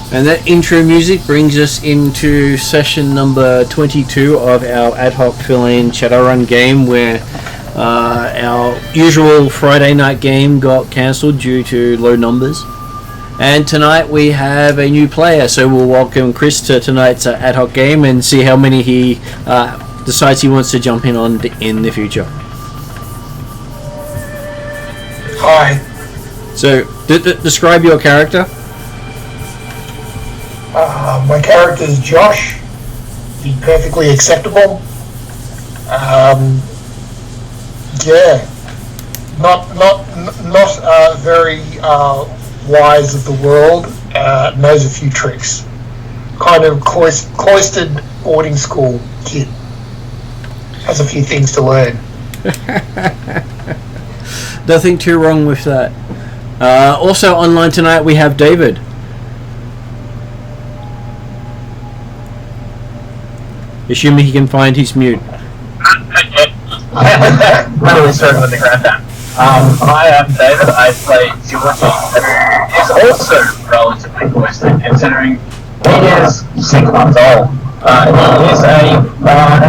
And that intro music brings us into session number 22 of our ad hoc fill-in Shadowrun game, where our usual Friday night game got cancelled due to low numbers. And tonight we have a new player, so we'll welcome Chris to tonight's ad hoc game and see how many he decides he wants to jump in on in the future. Hi. So, describe your character. My character is Josh. He's perfectly acceptable. Not very wise of the world. Knows a few tricks. Kind of cloistered boarding school kid. Has a few things to learn. Nothing too wrong with that. Also online tonight we have David. Assuming he can find his mute. Really struggling to grab that. I am David. I play Georgie, who is also relatively cloistered, considering he is 6 months old. He is an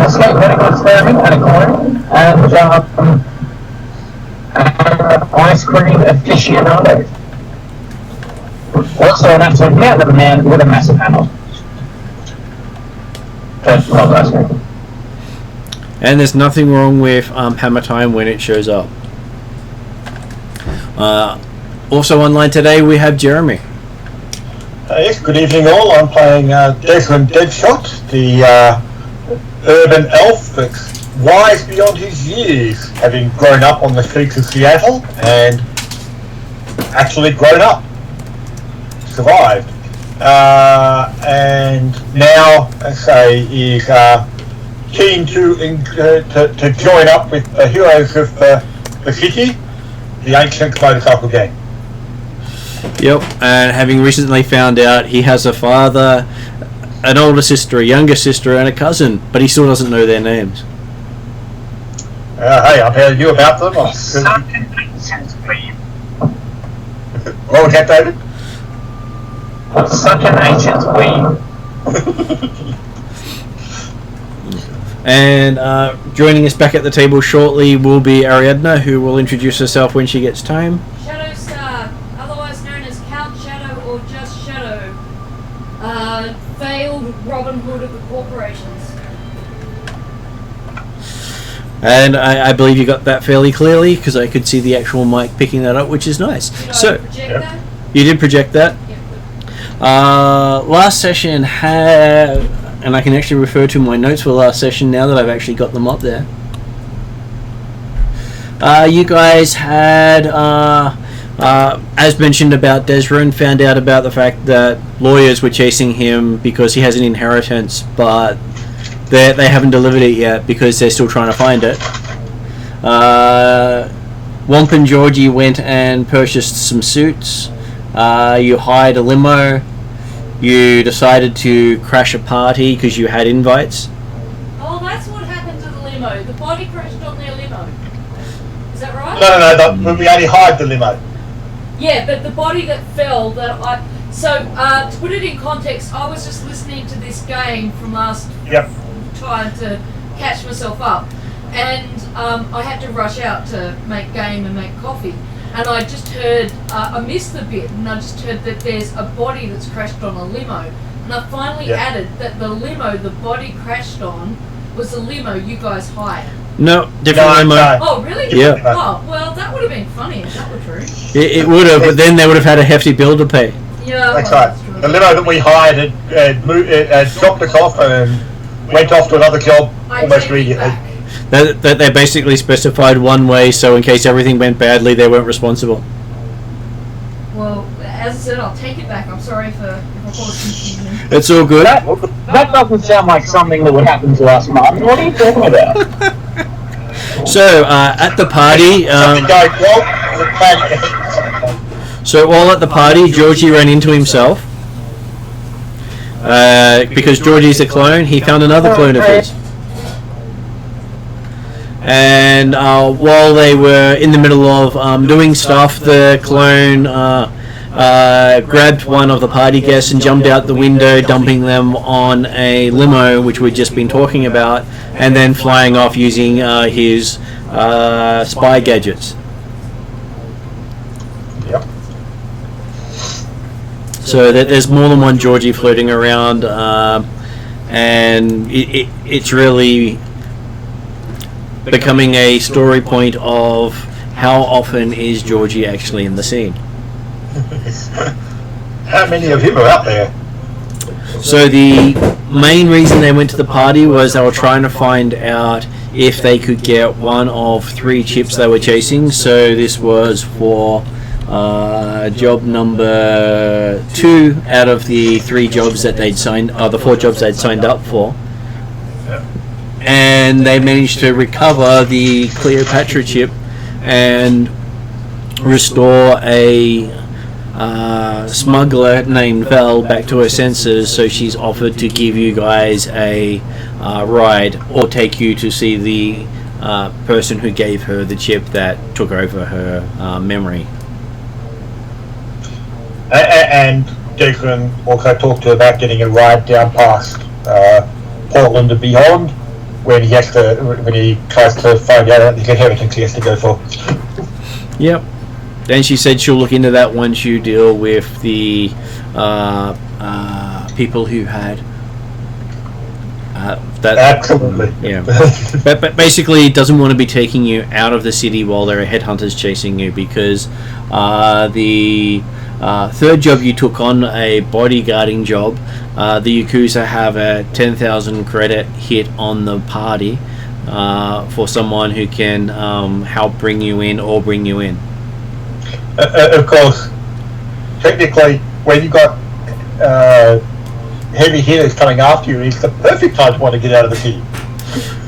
escape medical experiment and a clone, and an ice cream aficionado. Also an absolute man of a man with a massive hammer. And there's nothing wrong with hammer time when it shows up. Also online today we have Jeremy. Yes, good evening all. I'm playing Desmond Deadshot, the urban elf that's wise beyond his years, having grown up on the streets of Seattle and actually grown up, survived. And now, I say, is keen to join up with the heroes of the city, the ancient motorcycle gang. Yep, and having recently found out he has a father, an older sister, a younger sister, and a cousin, but he still doesn't know their names. Hey, I've heard you about them. What was that, David? Such an ancient queen. And joining us back at the table shortly will be Ariadna, who will introduce herself when she gets time. Shadowstar, otherwise known as Count Shadow or just Shadow. Failed Robin Hood of the corporations. And I believe you got that fairly clearly, because I could see the actual mic picking that up, which is nice. Did I project that? You did project that? Yep. Last session had, and I can actually refer to my notes for last session now that I've actually got them up there. You guys had, as mentioned about Desron, found out about the fact that lawyers were chasing him because he has an inheritance, but they haven't delivered it yet because they're still trying to find it. Womp and Georgie went and purchased some suits. You hired a limo. You decided to crash a party because you had invites. Oh, that's what happened to the limo. The body crashed on their limo. Is that right? No, we only hired the limo. Yeah, but the body that fell, to put it in context, I was just listening to this game from last time to catch myself up. And I had to rush out to make game and make coffee. And I just heard, I missed the bit, and I just heard that there's a body that's crashed on a limo. And I finally added that the limo the body crashed on was the limo you guys hired. No, different limo. No. Oh, really? Yeah. Oh, well, that would have been funny if that were true. It would have, but then they would have had a hefty bill to pay. Yeah, That's well, right. that's true. The limo that we hired had dropped us off and went off to another job almost immediately. They basically specified one way, so in case everything went badly, they weren't responsible. Well, as I said, I'll take it back. I'm sorry if I caused confusion. It's all good. That doesn't sound like something that would happen to us, Martin. What are you talking about? So, at the party... so, while at the party, Georgie ran into himself. Because Georgie's a clone, he found another clone of his. And while they were in the middle of doing stuff, the clone grabbed one of the party guests and jumped out the window, dumping them on a limo, which we'd just been talking about, and then flying off using his spy gadgets. Yep. So that there's more than one Georgie floating around, and it's really becoming a story point of how often is Georgie actually in the scene. How many of him are out there? So the main reason they went to the party was they were trying to find out if they could get one of 3 chips they were chasing. So this was for job number 2 out of the 3 jobs that they'd signed, the 4 jobs they'd signed up for. And they managed to recover the Cleopatra chip and restore a smuggler named Val back to her senses, so she's offered to give you guys a ride or take you to see the person who gave her the chip that took over her memory. And Declan also talked to her about getting a ride down past Portland and beyond, when he tries to find out the inheritance he has to go for. Yep. Then she said she'll look into that once you deal with the people who had that. Absolutely. Yeah. but basically, doesn't want to be taking you out of the city while there are headhunters chasing you, because the third job you took on, a bodyguarding job, the Yakuza have a 10,000 credit hit on the party for someone who can help bring you in or bring you in. Of course, technically, when you got heavy hitters coming after you, it's the perfect time to want to get out of the city.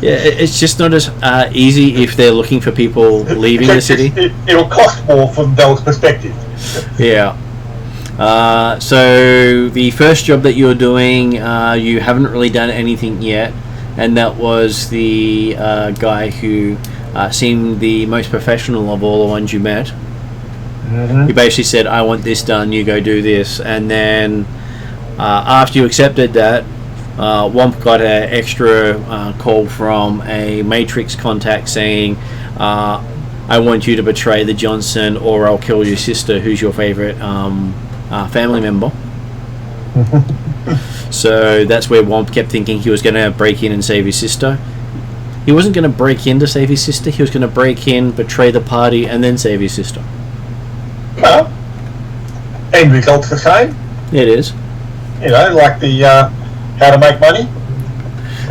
Yeah, it's just not as easy if they're looking for people leaving the city. It'll cost more from Bell's perspective. Yeah. So the first job that you're doing, you haven't really done anything yet, and that was the guy who seemed the most professional of all the ones you met. Mm-hmm. He basically said, I want this done, you go do this. And then after you accepted that, Womp got an extra call from a Matrix contact saying, I want you to betray the Johnson or I'll kill your sister, who's your favorite family member. So that's where Womp kept thinking he was going to break in and save his sister. He wasn't going to break in to save his sister, he was going to break in, betray the party, and then save his sister. Well, end result's the same. It is. You know, like the how to make money.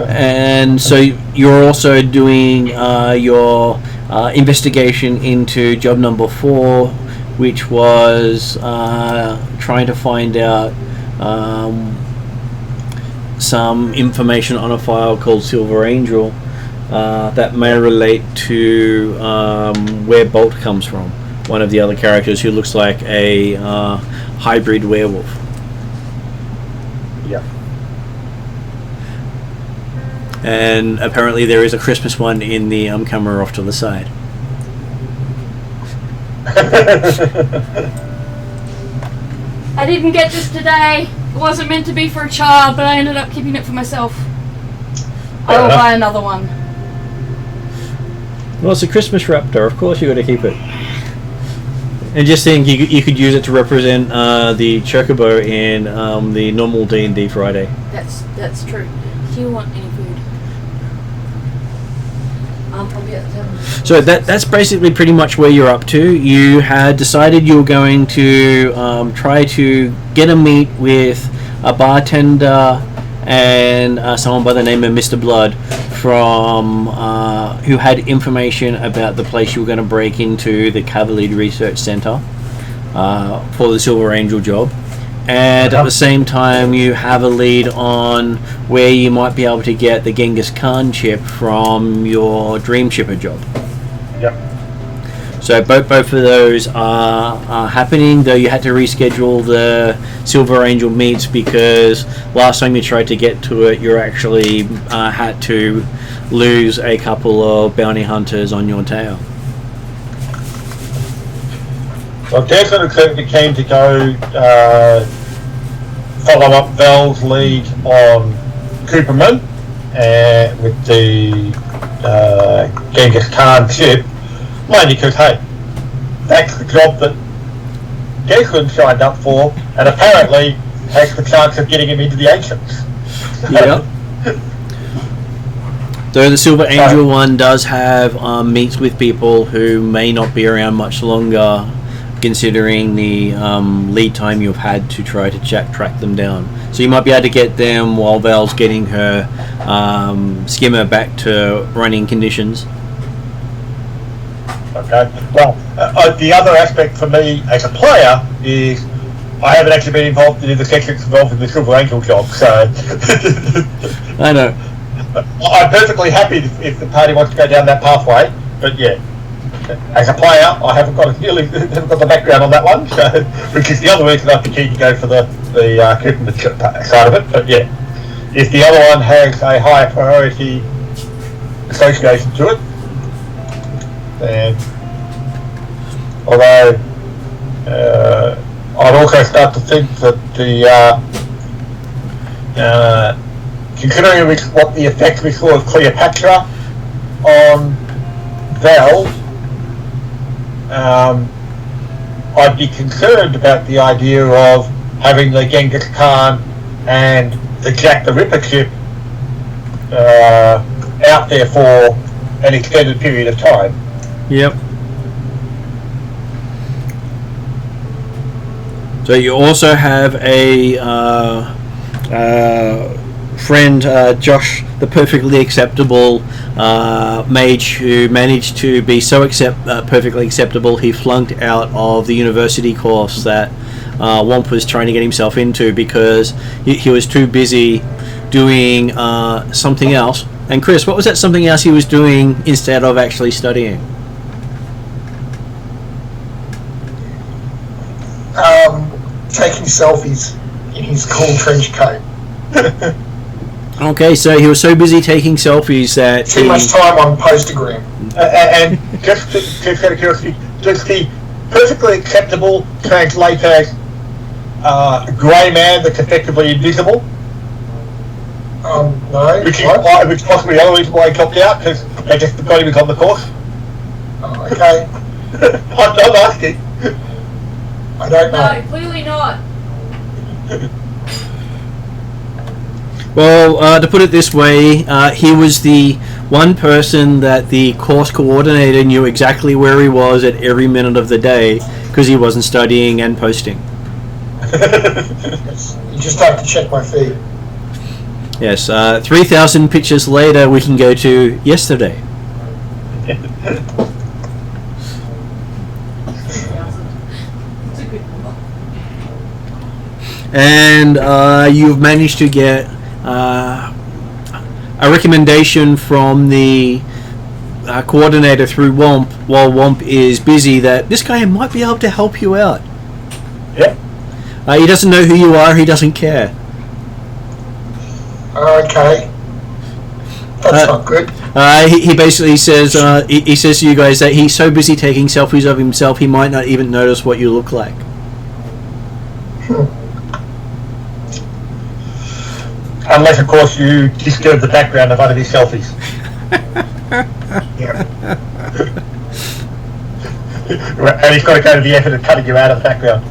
And so you're also doing your investigation into job number 4, which was trying to find out some information on a file called Silver Angel that may relate to where Bolt comes from, one of the other characters who looks like a hybrid werewolf. Yeah. And apparently there is a Christmas one in the camera off to the side. I didn't get this today. It wasn't meant to be for a child, but I ended up keeping it for myself. I will buy another one. Well, it's a Christmas raptor. Of course you got to keep it. And just think, you could use it to represent the Chocobo in the normal D&D Friday. That's true. Do you want any food? I'll be at the table. So that's basically pretty much where you're up to. You had decided you were going to try to get a meet with a bartender and someone by the name of Mr. Blood from who had information about the place you were going to break into, the Cavalier Research Center, for the Silver Angel job. And at the same time, you have a lead on where you might be able to get the Genghis Khan chip from your Dream Shipper job. Yep. So both of those are happening, though you had to reschedule the Silver Angel meets because last time you tried to get to it, you actually had to lose a couple of bounty hunters on your tail. Well, Desmond is certainly keen to go follow up Val's lead on Cooperman with the Genghis Khan ship, mainly because, hey, that's the job that Desmond signed up for, and apparently has the chance of getting him into the Ancients. Yeah. Though the Silver Angel one does have meets with people who may not be around much longer, considering the lead time you've had to try to track them down. So you might be able to get them while Val's getting her skimmer back to running conditions. Okay. Well, the other aspect for me as a player is I haven't actually been involved in the sections involved in the Silver Angel job, so I know. I'm perfectly happy if the party wants to go down that pathway, but yeah, as a player, I haven't got the background on that one, so which is the other reason I'd be keen to go for the Cooperman side of it. But yeah, if the other one has a higher priority association to it, then although I'd also start to think that considering what the effect we saw of Cleopatra on Val, I'd be concerned about the idea of having the Genghis Khan and the Jack the Ripper ship out there for an extended period of time. Yep. So you also have a friend, Josh, the perfectly acceptable mage, who managed to be so perfectly acceptable he flunked out of the university course that Womp was trying to get himself into because he was too busy doing something else. And Chris, what was that something else he was doing instead of actually studying? Taking selfies in his cool trench coat. Okay, so he was so busy taking selfies that too much time on Postagram. And just out of curiosity, does the perfectly acceptable translate as grey man that's effectively invisible? No. Which is possibly the other reason why he dropped out, because they just forgot he was on the course. Oh, okay. I'm asking. I don't know. No, clearly not. Well, to put it this way, he was the one person that the course coordinator knew exactly where he was at every minute of the day because he wasn't studying and posting. You just have to check my feed. Yes, 3,000 pictures later we can go to yesterday. It's a good number. And you've managed to get a recommendation from the coordinator through Womp while Womp is busy that this guy might be able to help you out. Yep. He doesn't know who you are, he doesn't care. Okay. That's not good. He basically says he says to you guys that he's so busy taking selfies of himself he might not even notice what you look like. Unless, of course, you disturb the background of other his selfies. Yeah. And he's got to go to the effort of cutting you out of the background.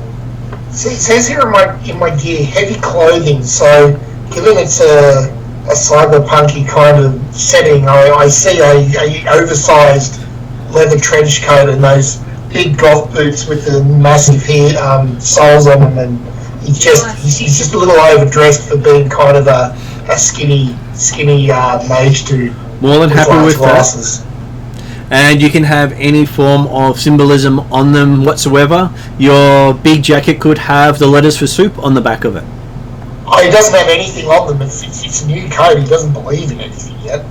See, it says here in my gear, heavy clothing. So, given it's a cyberpunky kind of setting, I see a oversized leather trench coat and those big golf boots with the massive soles on them, and he's just a little overdressed for being kind of a skinny mage dude. More than happy with glasses. that. And you can have any form of symbolism on them whatsoever. Your big jacket could have the letters for soup on the back of it. Oh, he doesn't have anything on them. It's a new coat. He doesn't believe in anything yet.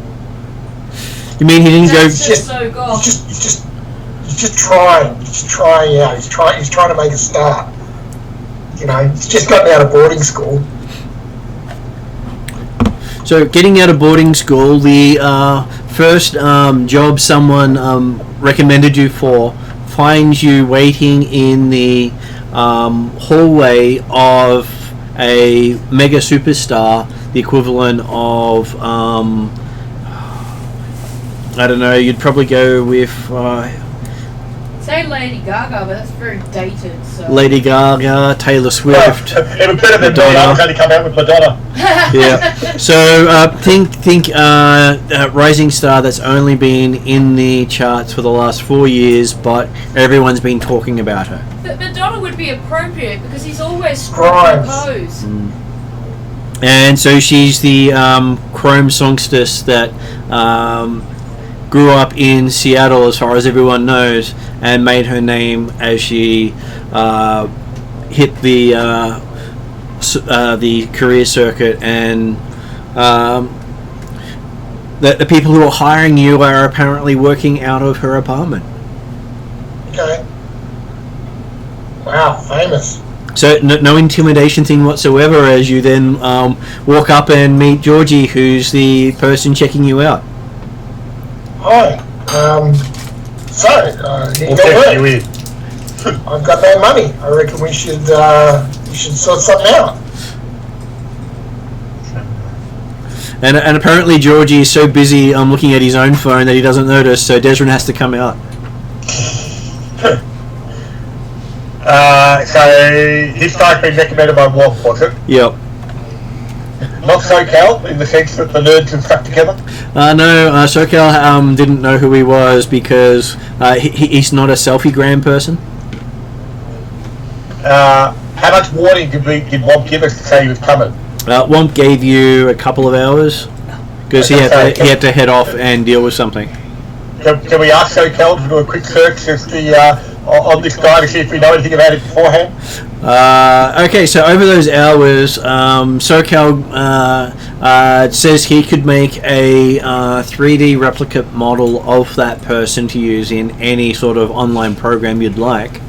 You mean he didn't That's go? just so goth. He's just trying. He's trying out. He's trying to make a start. You know, he's just gotten out of boarding school. So getting out of boarding school, the first job someone recommended you for finds you waiting in the hallway of a mega superstar, the equivalent of I don't know. You'd probably go with Say Lady Gaga, but that's very dated. So. Lady Gaga, Taylor Swift. Even better than Madonna. I was going to come out with Madonna. Yeah. So think rising star that's only been in the charts for the last 4 years, but everyone's been talking about her. But Madonna would be appropriate because he's always struck her pose. And so she's the Chrome songstress that grew up in Seattle, as far as everyone knows, and made her name as she hit the career circuit. And the people who are hiring you are apparently working out of her apartment. Okay. Wow, famous. So no intimidation thing whatsoever as you then walk up and meet Georgie, who's the person checking you out. Hi. You in. I've got no money. I reckon we should sort something out. And apparently Georgie is so busy looking at his own phone that he doesn't notice, so Desrin has to come out. So his guy's been recommended by Wong, was it? Yep. Not SoCal, in the sense that the nerds have stuck together? No, SoCal didn't know who he was because he's not a selfie-gram person. How much warning did Wong give us to say he was coming? Womp gave you a couple of hours because he had to head off and deal with something. Can we ask SoCal to do a quick search as on this guy to see if we know anything about it beforehand? Okay, so over those hours, SoCal says he could make a 3D replicate model of that person to use in any sort of online program you'd like.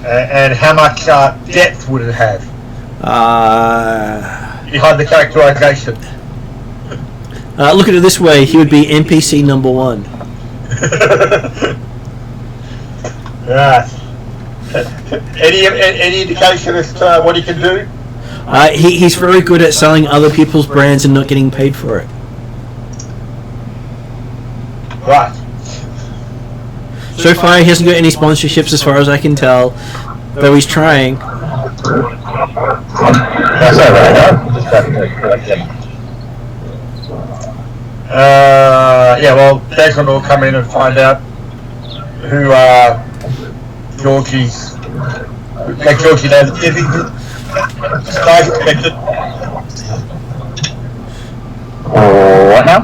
And how much depth would it have behind the characterization? Look at it this way, he would be NPC number 1. Right. Any indication as to what he can do? He's very good at selling other people's brands and not getting paid for it. Right. So far, he hasn't got any sponsorships, as far as I can tell, though he's trying. That's all right. Just have to correct him. Yeah, well, Desmond will come in and find out who Georgie's. Make Georgie know that this guy's expected. What now?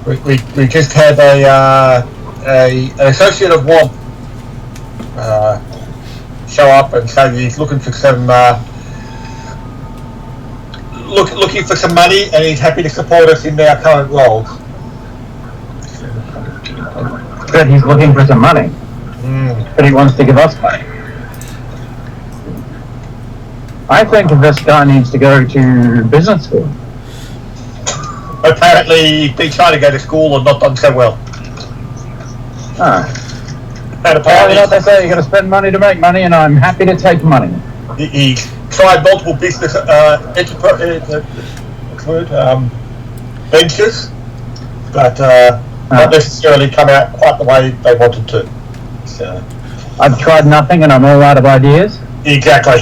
We just had an associate of Womp show up and say he's looking for some looking for some money, and he's happy to support us in our current roles. Good, he's looking for some money. But he wants to give us money. I think this guy needs to go to business school. Apparently, he's been trying to go to school and not done so well. Ah. And apparently, Well, they say you're going to spend money to make money, and I'm happy to take money. he's tried multiple business ventures, but not necessarily come out quite the way they wanted to. So. I've tried nothing, and I'm all out of ideas. Exactly.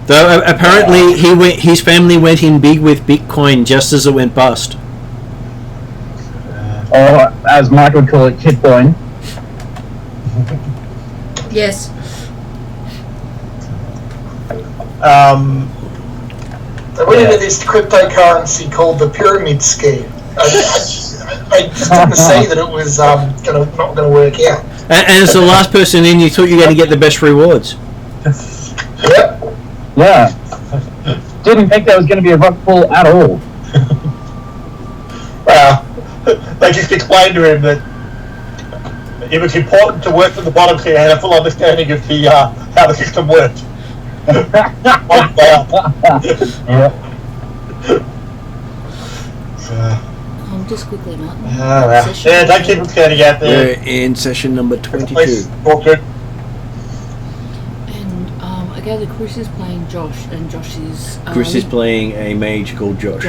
Though apparently his family went in big with Bitcoin just as it went bust. Or, as Mike would call it, Kitcoin. Yes. They went into this cryptocurrency called the pyramid scheme. I just didn't see that it was not going to work out. And as the last person in, you thought you were going to get the best rewards. Yep. Yeah. Didn't think that was going to be a rock pool at all. Well, they just explained to him that it was important to work from the bottom so he had a full understanding of the how the system worked. Yeah. Just quickly, Martin. Yeah, don't keep scanning out there. We're in session number 22. All good. And I gather Chris is playing Josh, and Josh is... Chris is playing a mage called Josh.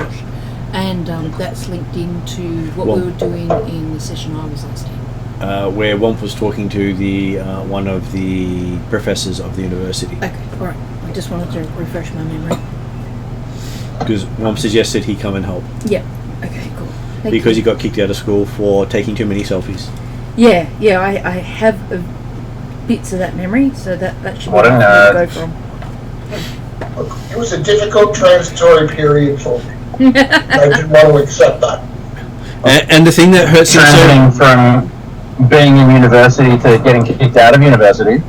And that's linked into what we were doing in the session I was last in. Where Womp was talking to the one of the professors of the university. Okay, alright. I just wanted to refresh my memory. Because Womp suggested he come and help. Yeah. Okay, cool. Because he got kicked out of school for taking too many selfies. Yeah, I have bits of that memory, so that should be What a where nerd. to go from. It was a difficult transitory period for me. I didn't want to accept that. And the thing that hurts him so... Transiting from being in university to getting kicked out of university.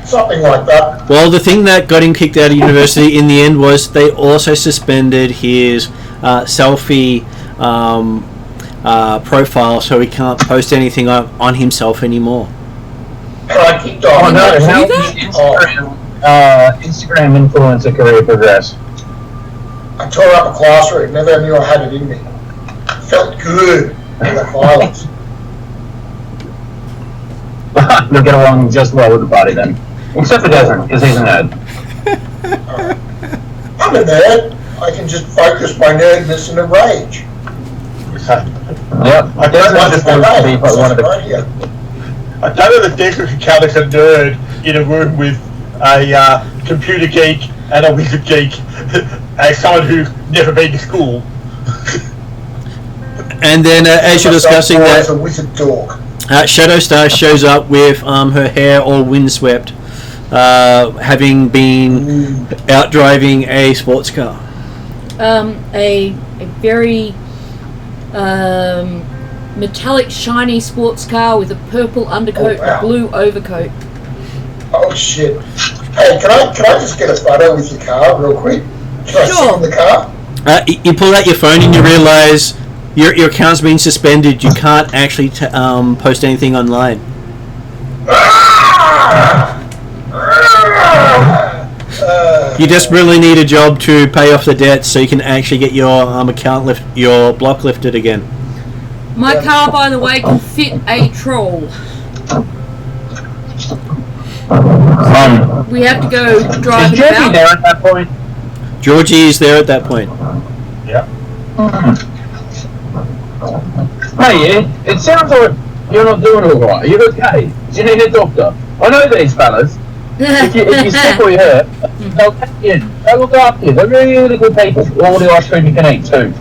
Something like that. Well, the thing that got him kicked out of university in the end was they also suspended his selfie profile, so he can't post anything on himself anymore. And I kicked off. Oh no, do how that? did Instagram influencer career progress? I tore up a classroom. Never knew I had it in me. Felt good in the violence. You'll get along just well with the party then. Except for Desmond, because he's a nerd. I'm a nerd. I can just focus my nerdness in a rage. Yep. Desmond just wants to be one of the... I don't know that Deku can count as a nerd in a room with a computer geek and a wizard geek, as someone who's never been to school. And then, as you're discussing As that, a wizard dog. Shadowstar shows up with her hair all windswept, having been out driving a sports car. A very metallic, shiny sports car with a purple undercoat and a blue overcoat. Oh shit! Hey, can I just get a photo with your car real quick? Can I sit in the car? You pull out your phone and you realise your account's been suspended. You can't actually post anything online. You desperately need a job to pay off the debt so you can actually get your your block lifted again. My car, by the way, can fit a troll. We have to go drive Is it Georgie there about. at that point? Georgie is there at that point. Yeah. Hey, it sounds like you're not doing all right. Are you okay? Do you need a doctor? I know these fellas. If you're sick or you're hurt, they'll take you in. They'll look after you. They're really, really good people. All the ice cream you can eat too.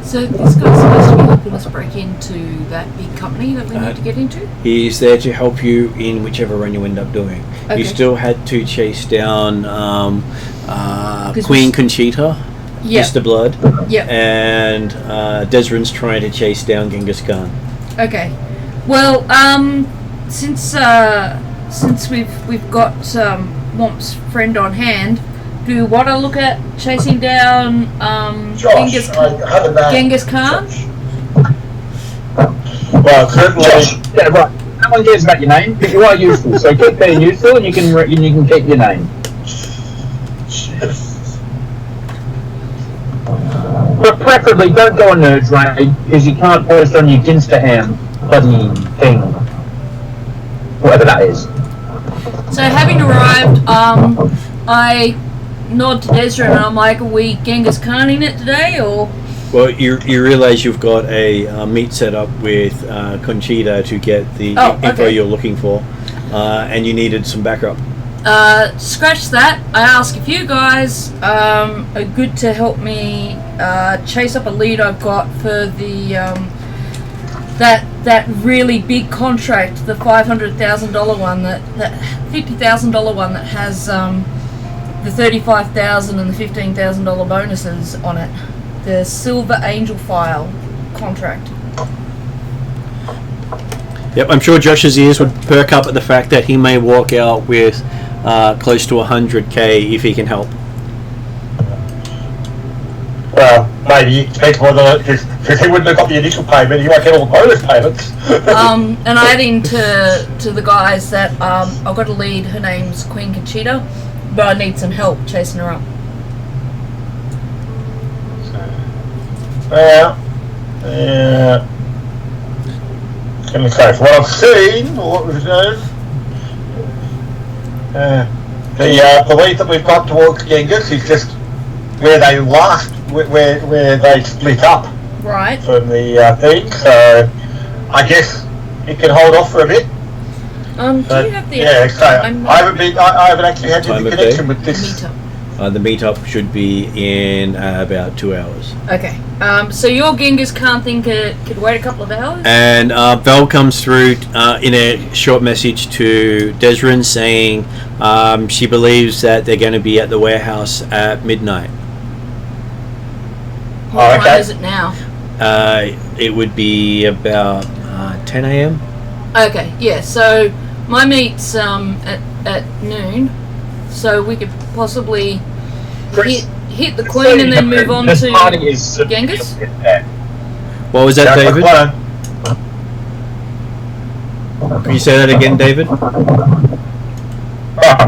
So this guy's supposed to be helping us break into that big company that we need to get into? He's there to help you in whichever run you end up doing. Okay. You still had to chase down Because Queen Conchita, Yeah. Mr. Blood, Yep. and Desrin's trying to chase down Genghis Khan. Okay. Well, since we've got Womp's friend on hand, do you want to look at chasing down Josh, I have a name. Genghis Khan? Josh. Well, certainly. Yeah, right. No one cares about your name, but you are useful. So keep being useful, and you can keep your name. But preferably, don't go on Nerds Raid because you can't post on your Ginsterham bloody thing, whatever that is. So having arrived, I nod to Desra and I'm like, are we Genghis Khan-ing it today, or? Well, you realise you've got a meet set up with Conchita to get the info you're looking for, and you needed some backup. Scratch that. I ask if you guys are good to help me chase up a lead I've got for the that really big contract, the $500,000 one, that $50,000 one that has the $35,000 and the $15,000 bonuses on it. The Silver Angel File contract. Yep, I'm sure Josh's ears would perk up at the fact that he may walk out with close to 100k if he can help. Well, maybe it depends whether because he wouldn't have got the initial payment, he might get all the bonus payments. And I add to the guys that I've got a lead. Her name's Queen Conchita, but I need some help chasing her up. Yeah. Can we say, from what I've seen, what we've known, the lead that we've got towards Genghis is just where they where they split up Right. from the thing, so I guess it can hold off for a bit. Do you have the... Yeah, so I haven't actually had any connection with this. Meetup. The meetup should be in about 2 hours. Okay. So your Genghis Khan thing could wait a couple of hours? And Val comes through in a short message to Desrin saying she believes that they're going to be at the warehouse at midnight. What time is it now? It would be about 10 a.m. Okay, yeah, so my meet's at noon, so we could possibly hit the Queen and then move on to Genghis? What was that, David? Can you say that again, David? I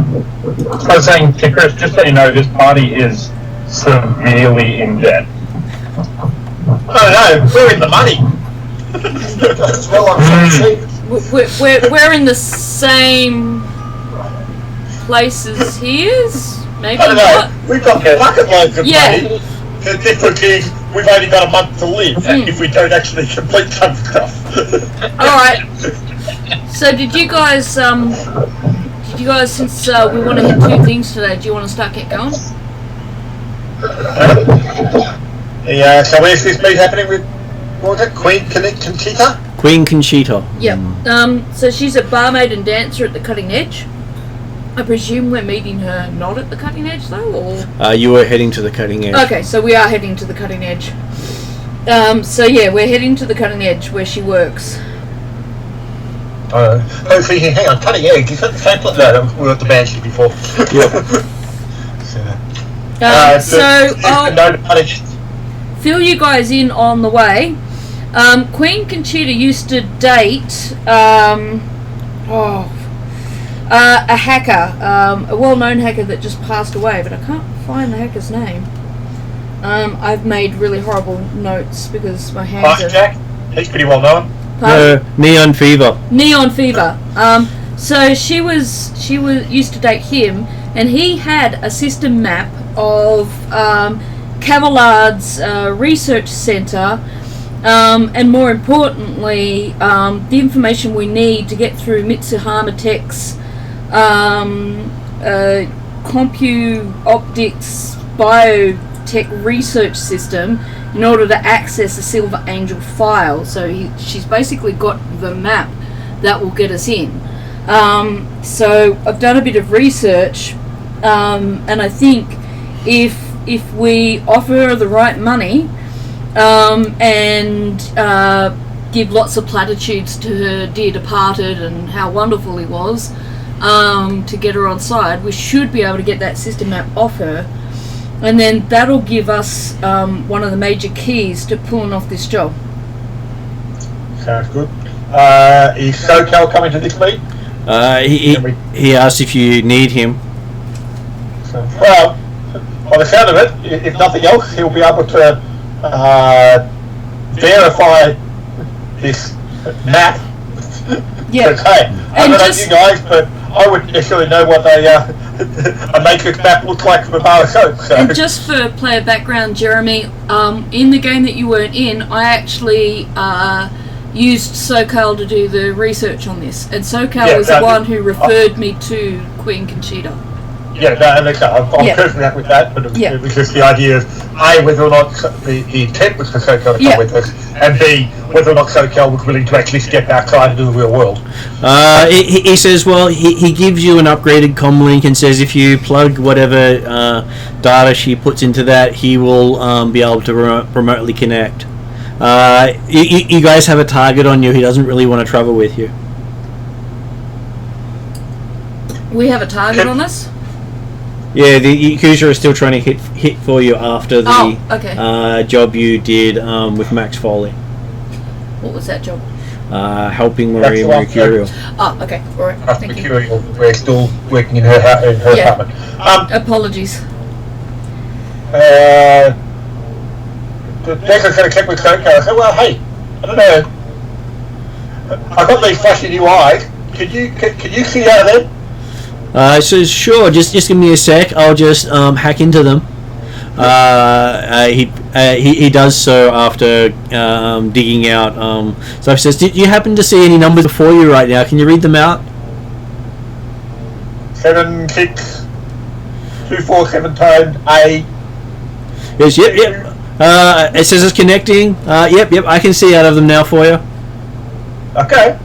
was saying to Chris, just so you know, this party is severely in debt. Oh no, we're in the money. As well, I'm cheap. We're in the same places he is? Maybe I don't not? know, we've got bucket loads of money. The difference is we've only got a month to live if we don't actually complete some stuff. Alright. So did you guys, since we want to hit 2 things today, do you want to start get going? Yeah, so where's this meet happening with, what was it, Queen Conchita? Queen Conchita. Yep. So she's a barmaid and dancer at the Cutting Edge. I presume we're meeting her not at the Cutting Edge though, or? You were heading to the Cutting Edge. Okay, so we are heading to the Cutting Edge. So yeah, we're heading to the Cutting Edge where she works. I was thinking, hang on, Cutting Edge, is that the same place? No, we were at the Banshee before. So I'll fill you guys in on the way. Queen Conchita used to date a hacker, a well-known hacker that just passed away, but I can't find the hacker's name. I've made really horrible notes because my hands are... Jack? He's pretty well known. Neon Fever. Neon Fever. So she used to date him, and he had a system map of Cavallard's research centre, and more importantly, the information we need to get through Mitsuhama Tech's Compu-Optics biotech research system in order to access a Silver Angel file. So she's basically got the map that will get us in. So I've done a bit of research, and I think if we offer her the right money and give lots of platitudes to her dear departed and how wonderful he was, to get her on side, we should be able to get that system map off her, and then that'll give us one of the major keys to pulling off this job. Sounds good. Is SoCal coming to this meet? He asked if you need him. Well, by the sound of it, if nothing else, he'll be able to verify this map. Yeah. Hey, I don't know you guys, but I wouldn't necessarily know what a matrix map looks like from a bar of soap. So. And just for player background, Jeremy, in the game that you weren't in, I actually used SoCal to do the research on this, and SoCal was the one who referred me to Queen Conchita. Yeah, no, I'm perfectly happy with that, but it was just the idea of A, whether or not the intent was for SoCal to come with us, and B, whether or not SoCal was willing to actually step outside into the real world. He says, well, he gives you an upgraded comm link and says if you plug whatever data she puts into that, he will be able to remotely connect. You guys have a target on you. He doesn't really want to travel with you. We have a target on us? Yeah, the Yakuza is still trying to hit for you after the job you did with Max Foley. What was that job? Helping Maria Mercurial. Oh, okay. All right. After Thank you. Mercurial, we're still working in her apartment. Apologies. Declan's going to check with Coco. I said, well, hey, I don't know. I've got these flashy new eyes. Can you see out of them? So sure, just give me a sec. I'll just hack into them. He does so after digging out stuff. He says, "Did you happen to see any numbers before you right now? Can you read them out?" 7, 6, 2, 4, 7 times A. Yes, yep. It says it's connecting. Yep. I can see out of them now for you. Okay.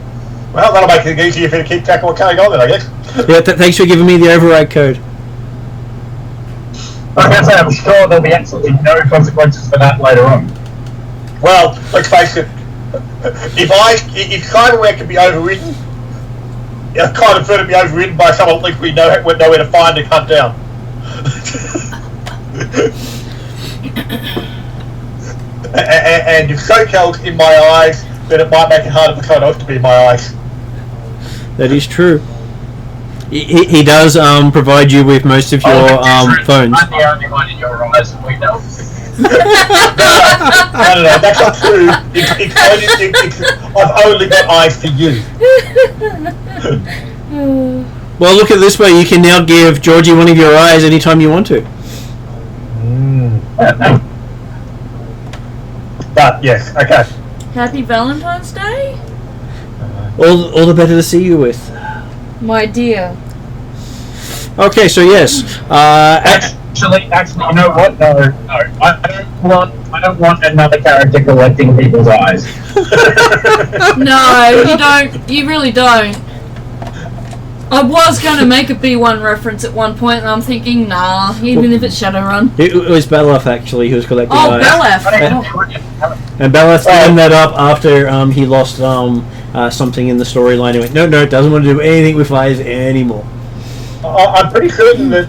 Well, that'll make it easier for you to keep track of what's going on then, I guess. Yeah, thanks for giving me the override code. Like I say, I'm sure there'll be absolutely no consequences for that later on. Well, let's face it. If cyberware can be overridden, I kind of prefer to be overridden by someone at least we know where to find and hunt down. And if SoCal's in my eyes, then it might make it harder for someone else to be in my eyes. That is true. He does provide you with most of your phones. I'm the only one in your eyes that we know. No, that's not true. I've only got eyes for you. Well, look at it this way. You can now give Georgie one of your eyes anytime you want to. But, yes, okay. Happy Valentine's Day, All the better to see you with. my dear. Okay, so yes. Actually, you know what? No. I don't want another character collecting people's eyes. No, you don't. You really don't. I was going to make a B1 reference at one point, and I'm thinking, nah, even if it's Shadowrun. It was Belaf, actually, who was collecting eyes. Belaf. And Belaf turned that up after he lost something in the storyline. He went, no, doesn't want to do anything with eyes anymore. I'm pretty certain that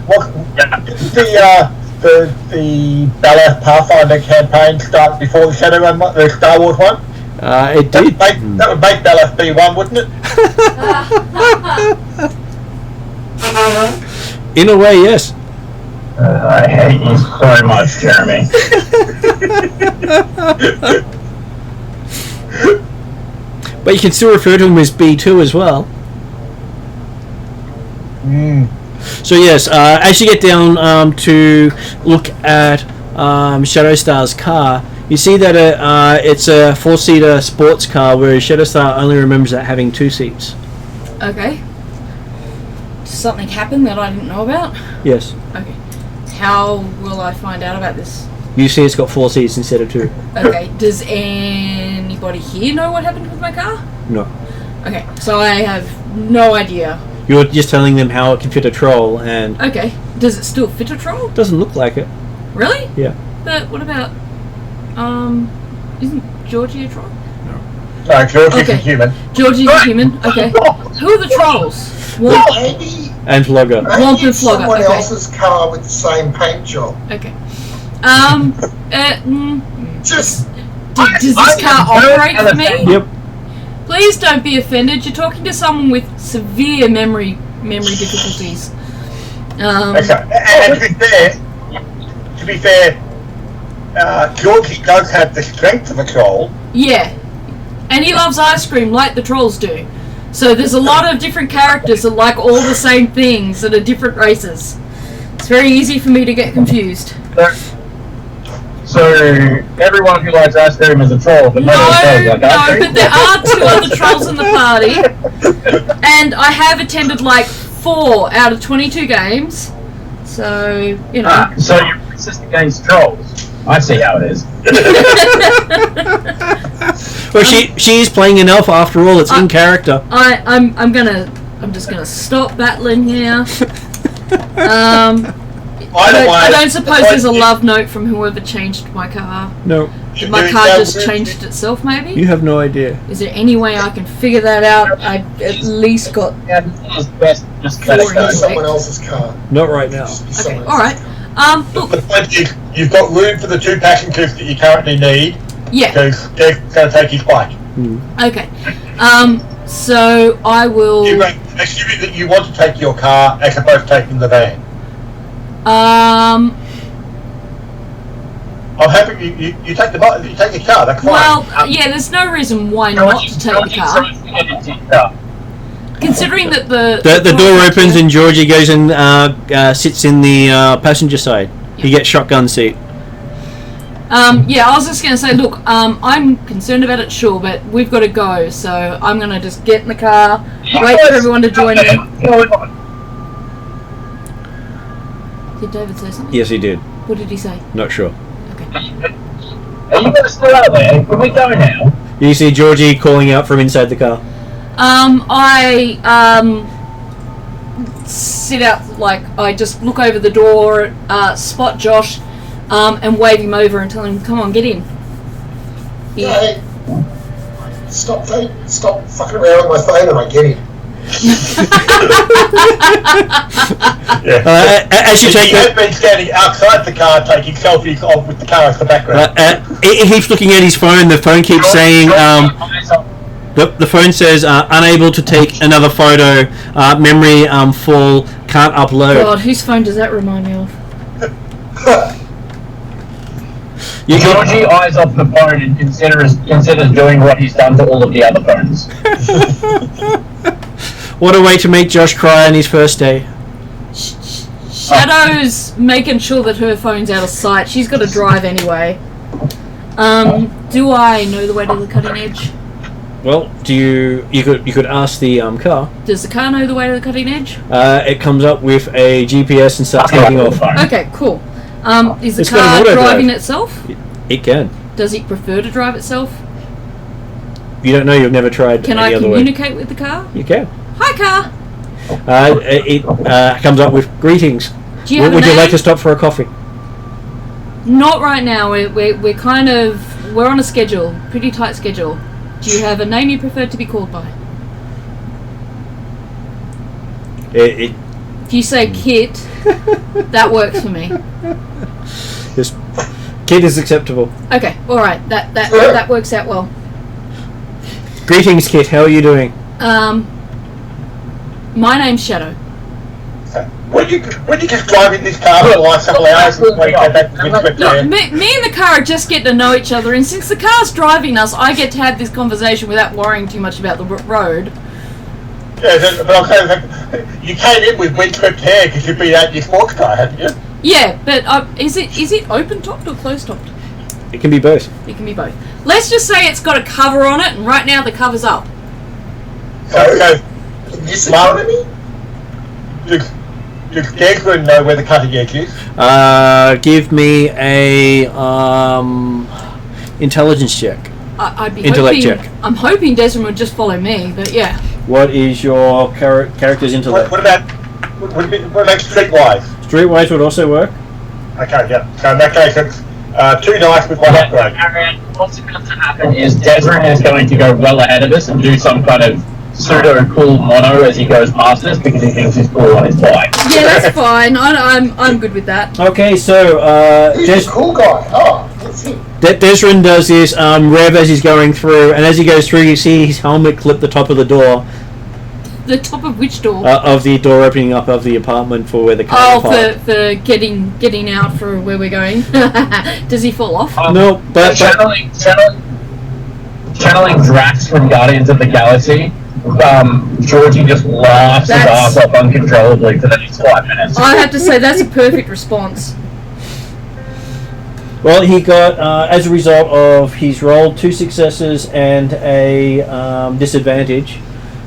the Belaf Pathfinder campaign started before the Shadowrun, the Star Wars one. It did. That would make Belaf B1, wouldn't it? In a way, yes. I hate you so much, Jeremy. But you can still refer to him as B2 as well. So yes, as you get down to look at Shadowstar's car, you see that it's a 4-seater sports car, whereas Shadowstar only remembers that having 2 seats. Okay. Did something happen that I didn't know about? Yes. Okay. How will I find out about this? You see it's got 4 seats instead of 2. Okay. Does anybody here know what happened with my car? No. Okay. So I have no idea. You're just telling them how it can fit a troll, and... Okay. Does it still fit a troll? Doesn't look like it. Really? Yeah. But what about... Isn't Georgie a troll? No, Georgie's a human. Georgie's a human? Okay. Who are the trolls? Maybe And Flogger. Womp and it's Flogger, someone okay. else's car with the same paint job. Okay. Just Does this car operate for me? Yep. Please don't be offended. You're talking to someone with severe memory difficulties. Okay. And to be fair, Georgie does have the strength of a troll. Yeah. And he loves ice cream like the trolls do. So there's a lot of different characters that like all the same things that are different races. It's very easy for me to get confused. So everyone who likes ice cream is a troll, but No, like ice cream? but there are 2 other trolls in the party. And I have attended like 4 out of 22 games. So, you know. So you're racist against trolls. I see how it is. Well, she is playing an elf after all. It's in character. I'm just gonna stop battling here. I don't suppose there's a love note from whoever changed my car. No. My car just changed itself, maybe? You have no idea. Is there any way I can figure that out? I at least got... Just Let it go someone else's car. Not right now. Okay, alright. Look. The point is, you've got room for the 2 passengers that you currently need. Yeah. Because they're going to take his bike. Okay. So I will... Assuming that you want to take your car as opposed to taking the van. Um... I'm happy you take the bike, you take your car, that's fine. Well, yeah, there's no reason why not to take the car. Considering that the door opens and Georgie goes and sits in the passenger side. Yeah. He gets shotgun seat. Yeah, I was just going to say, look, I'm concerned about it, sure, but we've got to go, so I'm going to just get in the car, wait for everyone to join me. Did David say something? Yes, he did. What did he say? Not sure. Are you going to stay out there? Can we go now? You see Georgie calling out from inside the car. I sit out, like, I just look over the door, spot Josh, and wave him over and tell him, come on, get in. Yeah. Hey, stop fucking around with my phone and I get in. As you take he has been standing outside the car taking selfies of with the car as the background. he keeps looking at his phone. The phone keeps saying, the phone says, unable to take another photo, memory full, can't upload. God, whose phone does that remind me of? Georgie eyes off the phone and considers doing what he's done to all of the other phones. What a way to make Josh cry on his first day. Shadow's making sure that her phone's out of sight. She's got to drive anyway. Do I know the way to the cutting edge? Well, you could ask the car. Does the car know the way to the cutting edge? It comes up with a GPS and starts taking off. Okay, cool. Is the It's got an car auto driving drive. itself? It can. Does it prefer to drive itself? You don't know. You've never tried. Can any I other way. communicate with the car? You can. Hi, car. It comes up with greetings. Do you have Would a you name? like to stop for a coffee? Not right now. We're kind of on a schedule, pretty tight schedule. Do you have a name you prefer to be called by? If you say Kit, that works for me. Just Kit is acceptable. Okay, all right. That works out well. Greetings, Kit. How are you doing? My name's Shadow. When you just drive in this car for the last couple of hours and wait back to Look, me and the car are just getting to know each other, and since the car's driving us, I get to have this conversation without worrying too much about the road. Yeah, but I'm saying, you came in with windswept hair because you've been out in your sports car, haven't you? Yeah, but is it open topped or closed topped? It can be both. It can be both. Let's just say it's got a cover on it, and right now the cover's up. So In this economy? does Desmond know where the cutting edge is? Give me a intelligence check. I'd be Intellect hoping, check. I'm hoping Desmond would just follow me, but yeah. What is your character's intellect? What about streetwise? Streetwise would also work. Okay, yeah. So in that case, it's 2 nice with 1 upgrade. What's about to happen is Desmond is going to go well ahead of us and do some kind of pseudo-cool mono as he goes past us because he thinks he's cool on his bike. Yeah, that's fine. I'm good with that. Okay, so He's a cool guy. Oh, that's him. Desrin does this rev as he's going through, and as he goes through, you see his helmet clip the top of the door. The top of which door? Of the door opening up of the apartment for where the car is parked. for getting out for where we're going. Does he fall off? No, but channeling Drax from Guardians of the Galaxy. Georgie just laughs his ass off uncontrollably for the next 5 minutes. I have to say that's a perfect response. well, he got as a result of he's rolled 2 successes and a disadvantage.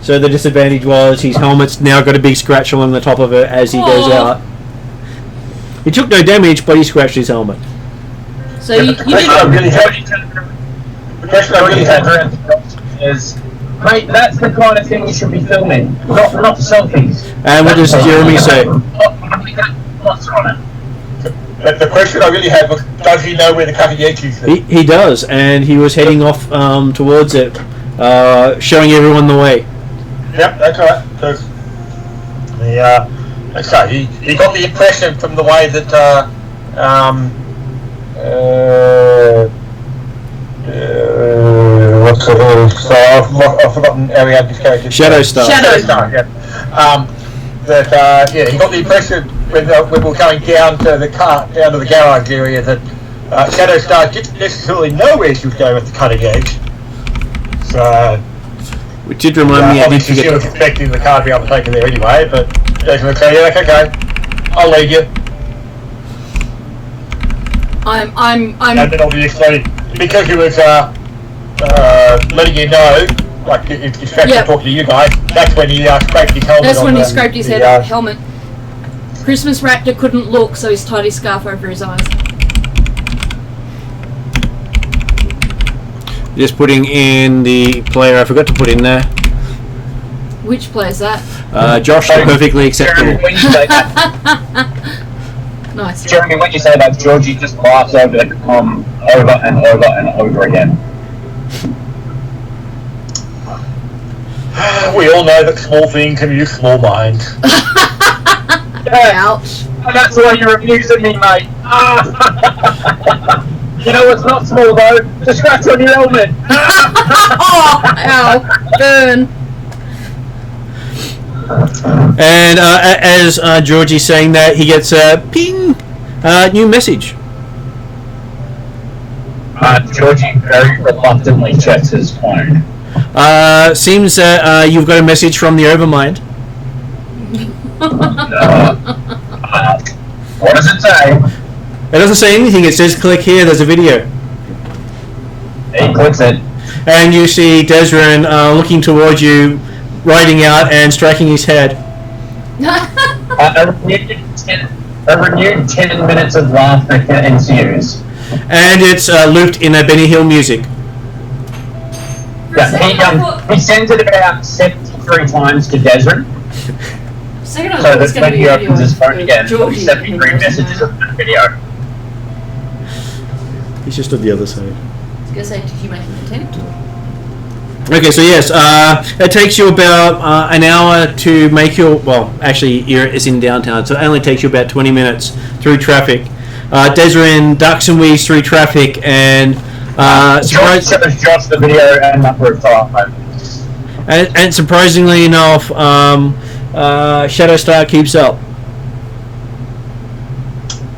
So the disadvantage was his helmet's now got a big scratch along the top of it as he goes out. He took no damage, but he scratched his helmet. So you The question I really had is, mate, that's the kind of thing you should be filming, not selfies. And what does Jeremy say? But the question I really had was, does he know where the cutting edge is? He does, and he was heading off towards it, showing everyone the way. Yep, that's right. So he got the impression from the way that what's the name? So I've forgotten Ariadne's character. Shadowstar. Yeah. He got the impression when we were going down to the garage area that Shadowstar didn't necessarily know where she was going with the cutting edge. So. Which did remind me. Obviously, she was expecting the car to be able to take her there anyway, but Jason would say, "Yeah, okay, I'll lead you." I'm. And then obviously, because he was letting you know, like it's talking to you guys, that's when he scraped his helmet. That's when he scraped his helmet. Christmas Raptor couldn't look, so he's tied his scarf over his eyes. Just putting in the player I forgot to put in there. Which player's that? Josh, perfectly acceptable. Jeremy, when you say that, Nice. Jeremy, when you say that, Georgie just laughs over the over and over and over again. We all know that small things can use small minds. Ouch. And that's why you're abusing me, mate. You know what's not small though? The scratch on your helmet. Oh, ow, burn. And as Georgie's saying that, he gets a ping, new message. Georgie very reluctantly checks his phone. Seems that you've got a message from the Overmind. What does it say? It doesn't say anything. It says click here. There's a video. He clicks it. And you see Desrin looking towards you, riding out and striking his head. A renewed 10 minutes of laughter ensues. And it's looped in a Benny Hill music. He sends it about 73 times to Desrin. Second, I So thought it was that going when to be he a opens his phone video again, of Georgie 73 messages of that video. He's just on the other side. I was going to say, did you make an attempt? Okay, so yes, it takes you about an hour to make your... Well, actually, it's in downtown, so it only takes you about 20 minutes through traffic. Desrin ducks and weaves through traffic, and... Josh the video and number of time. And surprisingly enough, Shadowstar keeps up.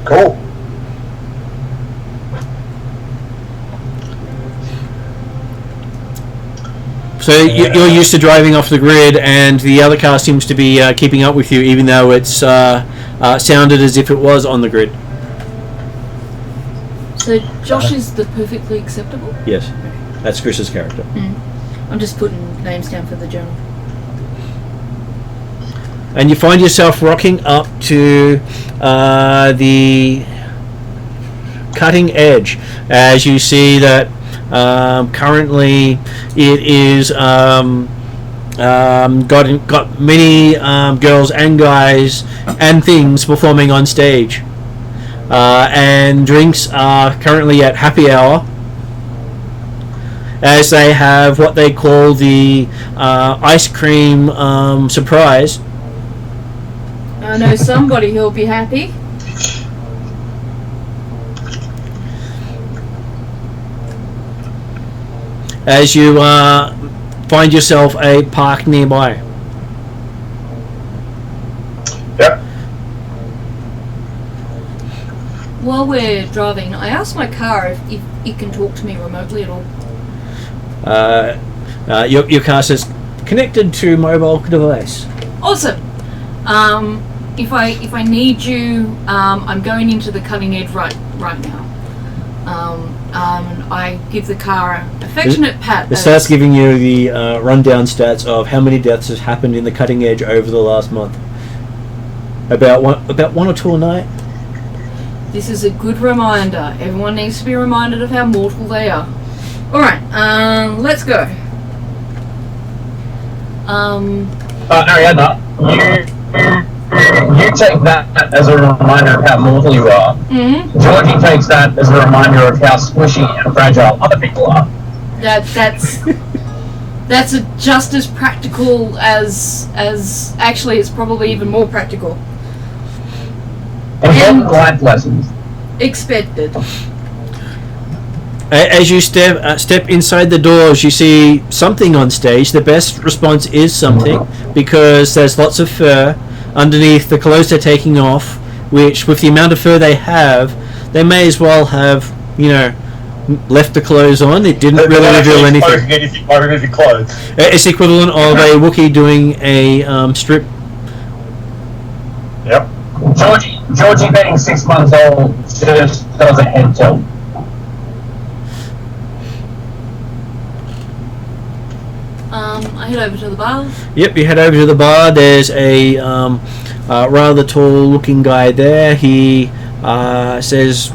Cool. So you're used to driving off the grid, and the other car seems to be keeping up with you, even though it's sounded as if it was on the grid. So Josh is the perfectly acceptable? Yes, that's Chris's character. I'm just putting names down for the journal. And you find yourself rocking up to the cutting edge, as you see that currently it is got many girls and guys and things performing on stage, and drinks are currently at happy hour, as they have what they call the ice cream surprise. I know somebody who'll be happy. As you find yourself a park nearby. Yep. While we're driving, I asked my car if it can talk to me remotely at all. Your car says connected to mobile device. Awesome. If I need you, I'm going into the cutting edge right now. I give the car an affectionate pat. It starts giving you the rundown stats of how many deaths has happened in the cutting edge over the last month. About one or two a night. This is a good reminder. Everyone needs to be reminded of how mortal they are. Alright, let's go. Ariadna, You take that as a reminder of how mortal you are. Mm-hmm. Georgie takes that as a reminder of how squishy and fragile other people are. That's just as practical as actually it's probably even more practical. Important life lessons. Expected. As you step inside the doors, you see something on stage. The best response is something, because there's lots of fur underneath the clothes they're taking off, which, with the amount of fur they have, they may as well have, left the clothes on. It didn't really reveal anything. By removing clothes. It's equivalent of a Wookiee doing a strip. Yep. Georgie being 6 months old just does a head tilt. I head over to the bar. Yep, you head over to the bar. There's a rather tall-looking guy there. He says,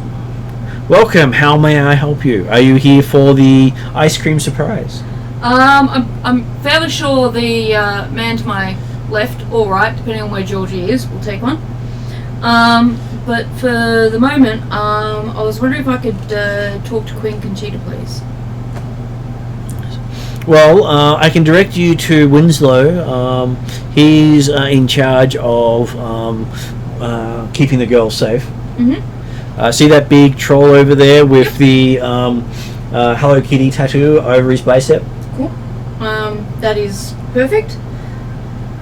"Welcome. How may I help you? Are you here for the ice cream surprise?" I'm fairly sure the man to my left, or right, depending on where Georgie is, will take one. But for the moment, I was wondering if I could talk to Queen Conchita, please. Well, I can direct you to Winslow. He's in charge of keeping the girls safe. Mm-hmm. See that big troll over there with the Hello Kitty tattoo over his bicep? Cool. That is perfect.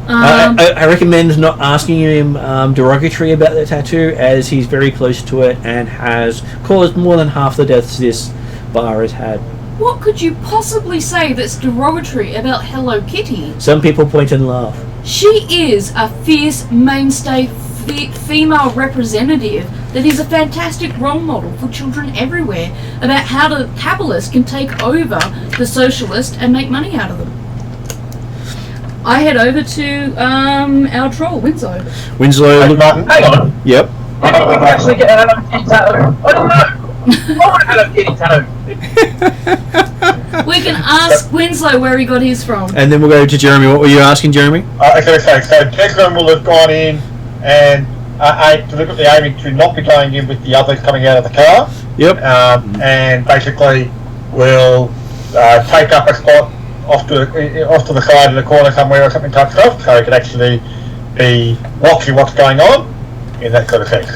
I recommend not asking him derogatory about the tattoo, as he's very close to it and has caused more than half the deaths this bar has had. What could you possibly say that's derogatory about Hello Kitty? Some people point and laugh. She is a fierce mainstay female representative that is a fantastic role model for children everywhere about how the capitalist can take over the socialist and make money out of them. I head over to our troll, Winslow. Winslow, Hang on. Yep. We can actually get a Hello Kitty tattoo. I don't know. I want a Hello Kitty tattoo. We can ask Winslow where he got his from. And then we'll go to Jeremy. What were you asking, Jeremy? I was going to say, so Desmond will have gone in and deliberately aiming to not be going in with the others coming out of the car. Yep. And basically will take up a spot off to the side in the corner somewhere or something type stuff, so he can actually be watching what's going on in that sort of sense.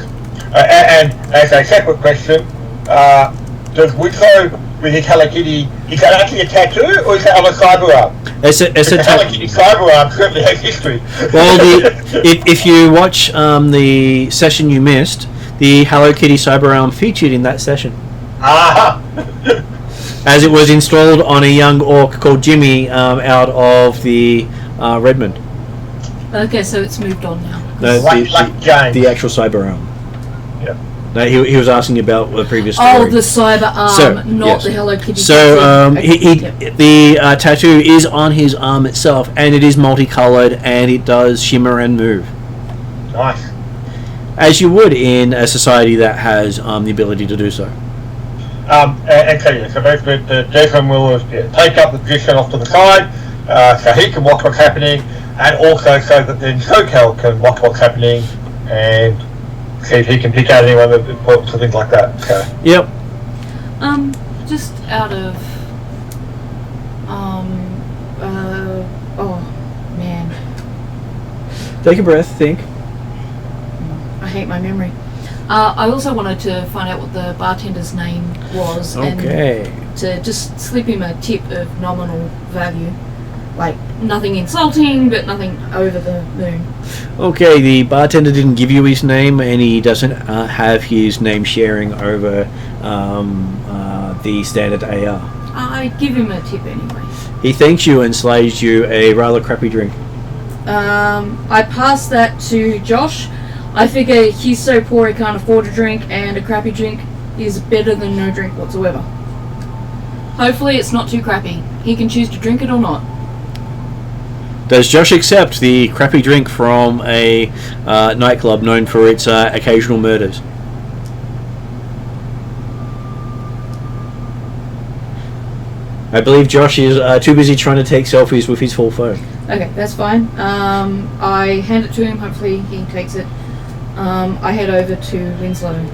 And as a separate question, does Winslow with his Hello Kitty, is that actually a tattoo or is that on a cyberarm? It's a Hello Kitty cyberarm certainly has history. Well, if you watch the session you missed, the Hello Kitty cyberarm featured in that session. Aha! As it was installed on a young orc called Jimmy out of the Redmond. Okay, so it's moved on now. No, James. the actual cyberarm. Yeah. No, he was asking about the previous story. Oh, the cyber arm, not yes. the Hello Kitty. So Yep. the tattoo is on his arm itself, and it is multicolored, and it does shimmer and move. Nice. As you would in a society that has the ability to do so. And so basically Desmond will take up the position off to the side, so he can watch what's happening, and also so that then SoCal can watch what's happening and see if he can pick out anyone that importance or things like that. So. Yep. Just out of oh man. Take a breath, think. I hate my memory. I also wanted to find out what the bartender's name was, Okay. and to just slip him a tip of nominal value, like nothing insulting, but nothing over the moon. Okay, the bartender didn't give you his name, and he doesn't have his name sharing over the standard AR. I give him a tip anyway. He thanks you and slays you a rather crappy drink. I pass that to Josh. I figure he's so poor he can't afford a drink, and a crappy drink is better than no drink whatsoever. Hopefully it's not too crappy. He can choose to drink it or not. Does Josh accept the crappy drink from a nightclub known for its occasional murders? I believe Josh is too busy trying to take selfies with his full phone. Okay, that's fine. I hand it to him. Hopefully he takes it. I head over to Winslow.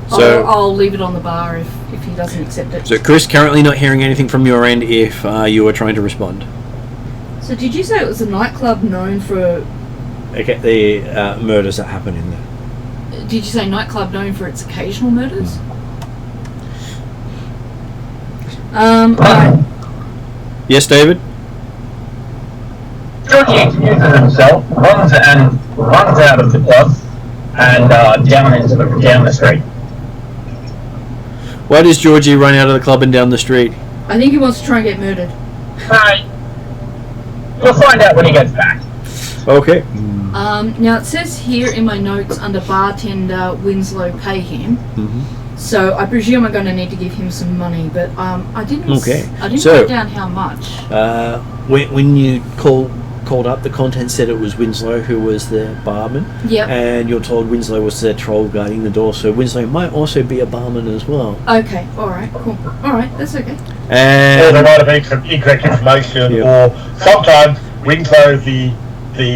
So I'll leave it on the bar if he doesn't accept it. So Chris, currently not hearing anything from your end if you were trying to respond. So did you say it was a nightclub known for... Okay, the murders that happen in there. Did you say nightclub known for its occasional murders? Alright. Yes, David? Georgie excuses himself, runs out of the club, and down the street. Why does Georgie run out of the club and down the street? I think he wants to try and get murdered. Right. We'll find out when he gets back. Okay. Now it says here in my notes under bartender Winslow pay him. Mm-hmm. So I presume I'm going to need to give him some money, but I didn't. Okay. I didn't So, write down how much. When you called up, the content said it was Winslow who was the barman. Yep. And you're told Winslow was the troll guarding the door, so Winslow might also be a barman as well. Okay. All right. Cool. All right. That's okay. Or there And might have been some incorrect information, Yep. or sometimes Winslow, the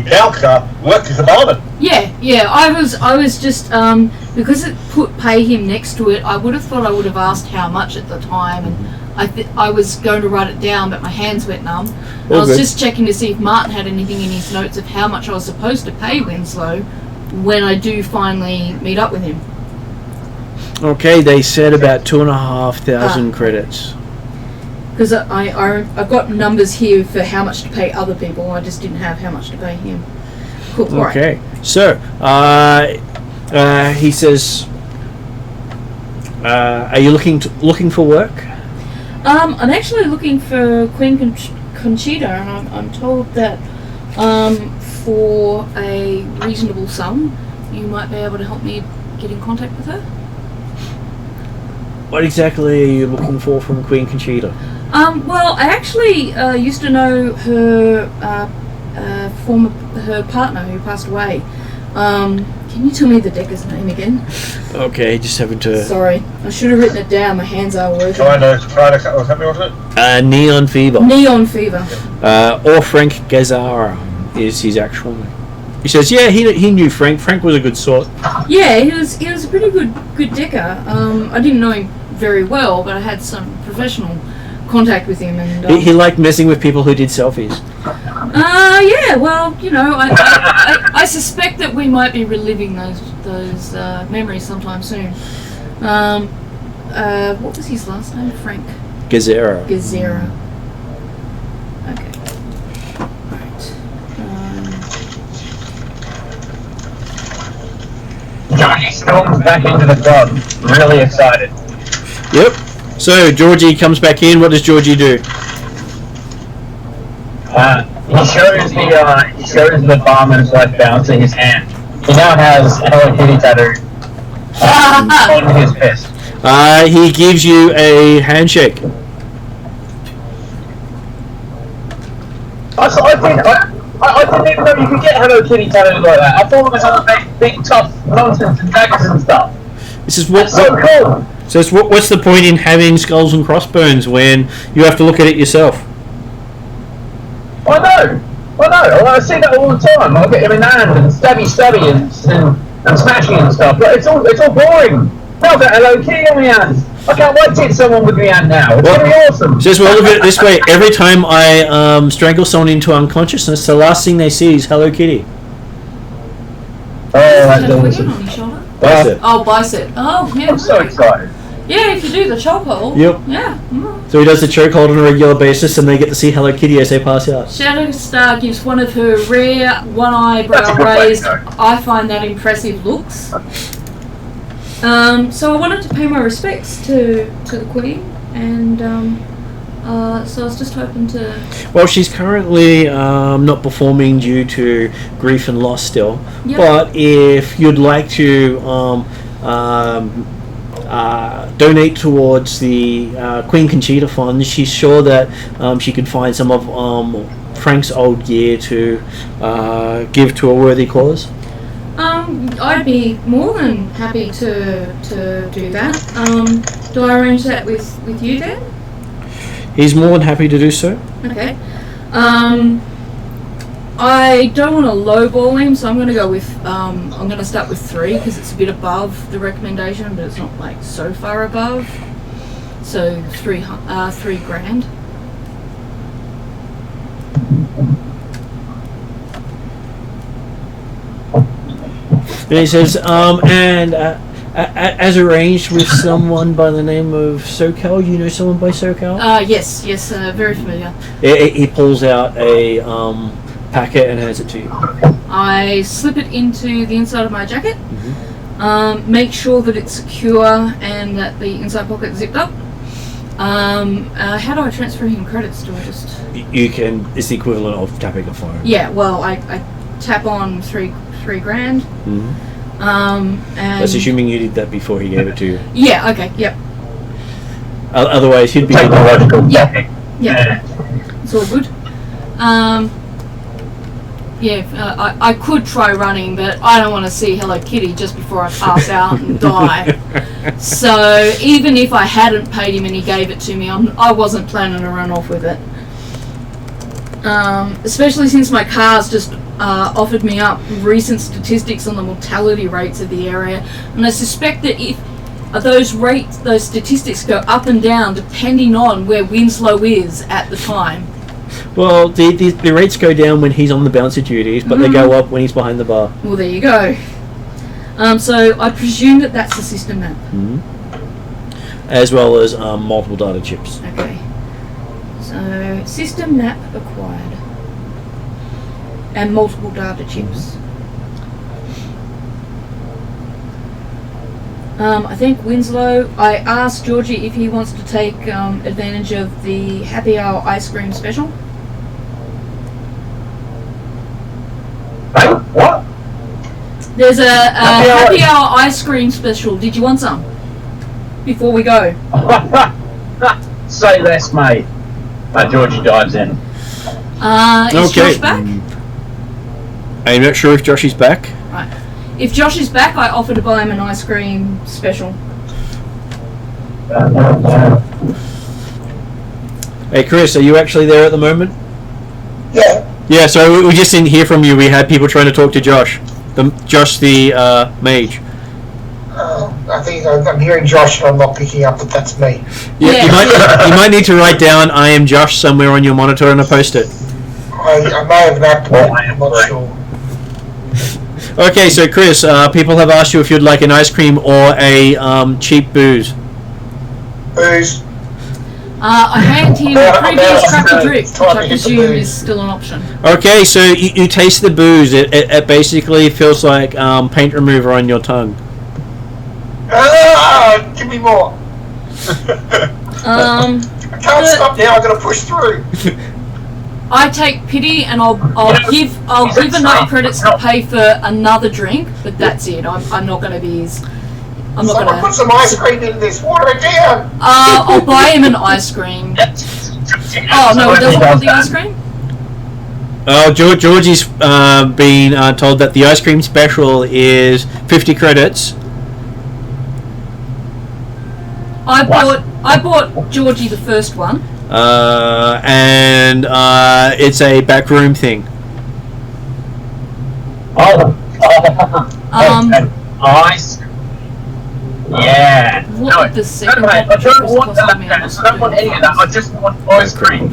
bouncer, worked as a barman. Yeah. I was just because it put pay him next to it. I would have thought I would have asked how much at the time, and I was going to write it down, but my hands went numb. I was good. just checking to see if Martin had anything in his notes of how much I was supposed to pay Winslow when I do finally meet up with him. okay, they said about 2,500 credits. Because I've got numbers here for how much to pay other people. I just didn't have how much to pay him. Cool. All right. Okay, so he says, "Are you looking for work?" I'm actually looking for Queen Conchita, and I'm told that for a reasonable sum, you might be able to help me get in contact with her. What exactly are you looking for from Queen Conchita? Well, I actually used to know her her partner who passed away. Can you tell me the Decker's name again? Okay, just having to. Sorry, I should have written it down. My hands are working. Trying to or something, wasn't it? Neon Fever. Neon Fever. Or Frank Gazzara is his actual name. He says, yeah, he knew Frank. Frank was a good sort. Yeah, he was a pretty good Decker. I didn't know him very well, but I had some professional contact with him, and He liked messing with people who did selfies. yeah, well, you know, I suspect that we might be reliving those memories sometime soon. What was his last name? Frank Gazzara. Gazzara. Okay. Right. Johnny storms back into the club, really excited. Yep. So Georgie comes back in. What does Georgie do? He shows the barman's wife bouncer his hand. He now has a Hello Kitty tattoo on his fist. He gives you a handshake. I didn't even know you could get Hello Kitty tattoos like that. I thought it was all big tough nonsense and daggers and stuff. This is what. That's so cool. So what's the point in having skulls and crossbones when you have to look at it yourself? I know. I see that all the time. I get him in hand and stabby and smashing and stuff. But it's all boring. Now I've got Hello Kitty on my hands. I can't wait to hit someone with my hand now. It's gonna be awesome. Says, well, look at it this way. Every time I strangle someone into unconsciousness, the last thing they see is Hello Kitty. Oh, that's Is that a awesome. on his shoulder? Bicep. Oh, bicep. Oh, yeah. I'm so excited. Yeah, if you do the chokehold. Yep. Yeah. So he does the chokehold on a regular basis, and they get to see Hello Kitty as they pass out. Shadowstar gives one of her rare one That's a eyebrow good way to raised. go. I find that impressive looks. So I wanted to pay my respects to the Queen, and so I was just hoping to. Well, she's currently not performing due to grief and loss still. Yep. But if you'd like to donate towards the Queen Conchita Fund, she's sure that she could find some of Frank's old gear to give to a worthy cause. I'd be more than happy to do that. Do I arrange that with you then? He's more than happy to do so. Okay. I don't want to lowball him, so I'm going to go with. I'm going to start with 3 because it's a bit above the recommendation, but it's not like so far above. So 3 grand. And he says, as arranged with someone by the name of SoCal. You know someone by SoCal? Yes, very familiar. He pulls out a packet and hands it to you. I slip it into the inside of my jacket. Make sure that it's secure and that the inside pocket is zipped up. How do I transfer him credits? Do I just... You can. It's the equivalent of tapping a phone. Yeah, well, I tap on 3 grand. And That's assuming you did that before he gave it to you. Yeah, okay, yep. Otherwise, he'd be... Technological. Yeah. It's all good. I could try running, but I don't want to see Hello Kitty just before I pass out and die. So even if I hadn't paid him and he gave it to me, I wasn't planning to run off with it. Especially since my car's just offered me up recent statistics on the mortality rates of the area, and I suspect that if those statistics go up and down depending on where Winslow is at the time. Well, the rates go down when he's on the bouncer duties, but they go up when he's behind the bar. Well, there you go. So I presume that that's the system map. As well as multiple data chips. Okay. So system map acquired. And multiple data chips. I think Winslow, I asked Georgie if he wants to take advantage of the happy hour ice cream special. Hey, what? There's a happy hour ice cream special. Did you want some? Before we go. Say less, mate. Georgie dives in. Is Josh back? I'm not sure if Josh is back. Right. If Josh is back, I offer to buy him an ice cream special. Hey Chris, are you actually there at the moment? Yeah. Yeah, so we just didn't hear from you. We had people trying to talk to Josh. Josh the mage. I think I'm hearing Josh and I'm not picking up that that's me. Yeah. You might need to write down "I am Josh" somewhere on your monitor and a post-it. I may have napped, but I'm not sure. Okay, so Chris, people have asked you if you'd like an ice cream or a cheap booze. Booze. I hand him a previous crappy drink, which I presume is still an option. Okay, so you taste the booze. It basically feels like paint remover on your tongue. Give me more. I can't stop now. I'm gonna push through. I take pity and I'll give enough credits to pay for another drink, but that's it. I'm not going to be his. I'm not going to put some ice cream in this. Water it down. I'll buy him an ice cream. Oh no, he doesn't want the ice cream. Georgie's been told that the ice cream special is 50 credits. I bought Georgie the first one. And it's a backroom thing. Ice. Yeah. What the second I don't want that. I don't want any of that. I just want ice cream.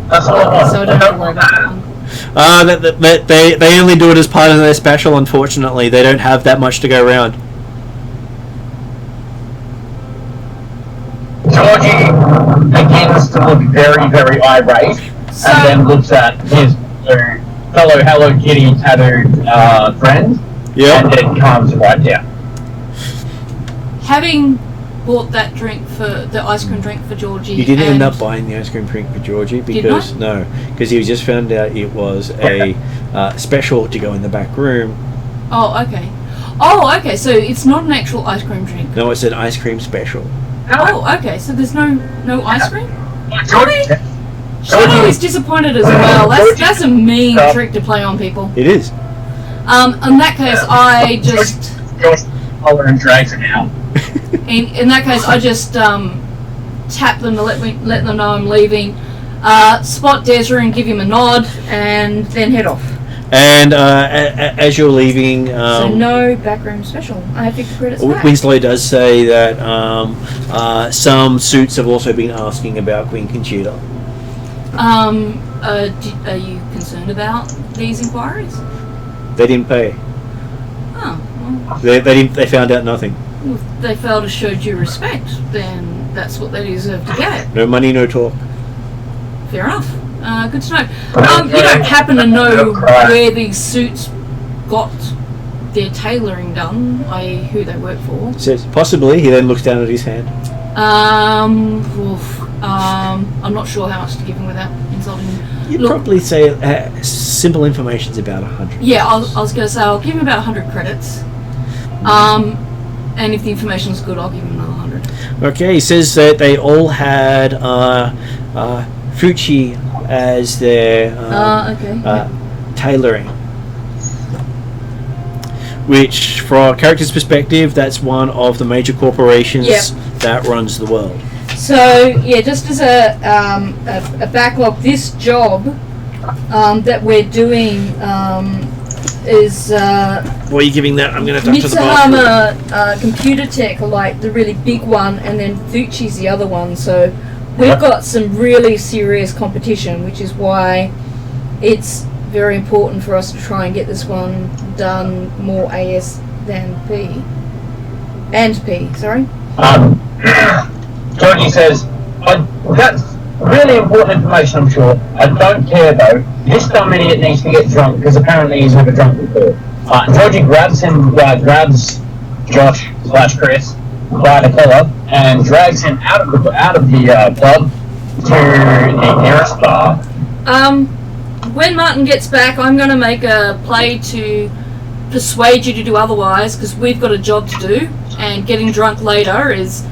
That's all I want. So I don't have to worry about that one. They only do it as part of their special. Unfortunately, they don't have that much to go around. Georgie begins to look very, very irate, and then looks at his fellow Hello Kitty tattooed friend, and then calms right down. Having bought that drink for the ice cream drink for Georgie, you didn't end up buying the ice cream drink for Georgie because because he just found out it was a special to go in the back room. Oh, okay. So it's not an actual ice cream drink. No, it's an ice cream special. Oh, okay. So there's no ice cream. Georgie. Shadow is disappointed as well. That's a mean trick to play on people. It is. In that case, I just. And drags it out. In that case, I just tap them to let them know I'm leaving. Spot Desiree and give him a nod, and then head off. And as you're leaving, so no backroom special. I have 50 credits back. Winslow does say that some suits have also been asking about Queen Conchita. Are you concerned about these inquiries? They didn't pay. Oh, well, They found out nothing. if they failed to show due respect, then that's what they deserve to get. No money, no talk. Fair enough. Good to know. You don't happen to know where these suits got their tailoring done, i.e. who they work for? Says possibly. He then looks down at his hand. I'm not sure how much to give him without insulting him. You'd Look, probably say simple information's about 100. yeah, I was going to say I'll give him about 100 credits. And if the information's good, I'll give him another 100. Okay, he says that they all had Fuchi as their tailoring. Which, from our character's perspective, that's one of the major corporations that runs the world. So, yeah, just as a backlog, this job that we're doing is... what are you giving that? I'm going to have to Mitsuhama Computer Tech are like the really big one, and then Fuchi's the other one. So we've got some really serious competition, which is why it's very important for us to try and get this one done more AS than P. And P, sorry. Georgie says, that's really important information, I'm sure. I don't care though. This dumb idiot needs to get drunk because apparently he's never drunk before. Georgie grabs Josh/Chris by the collar and drags him out of the pub to the nearest bar. When Martin gets back, I'm going to make a play to persuade you to do otherwise, because we've got a job to do, and getting drunk later is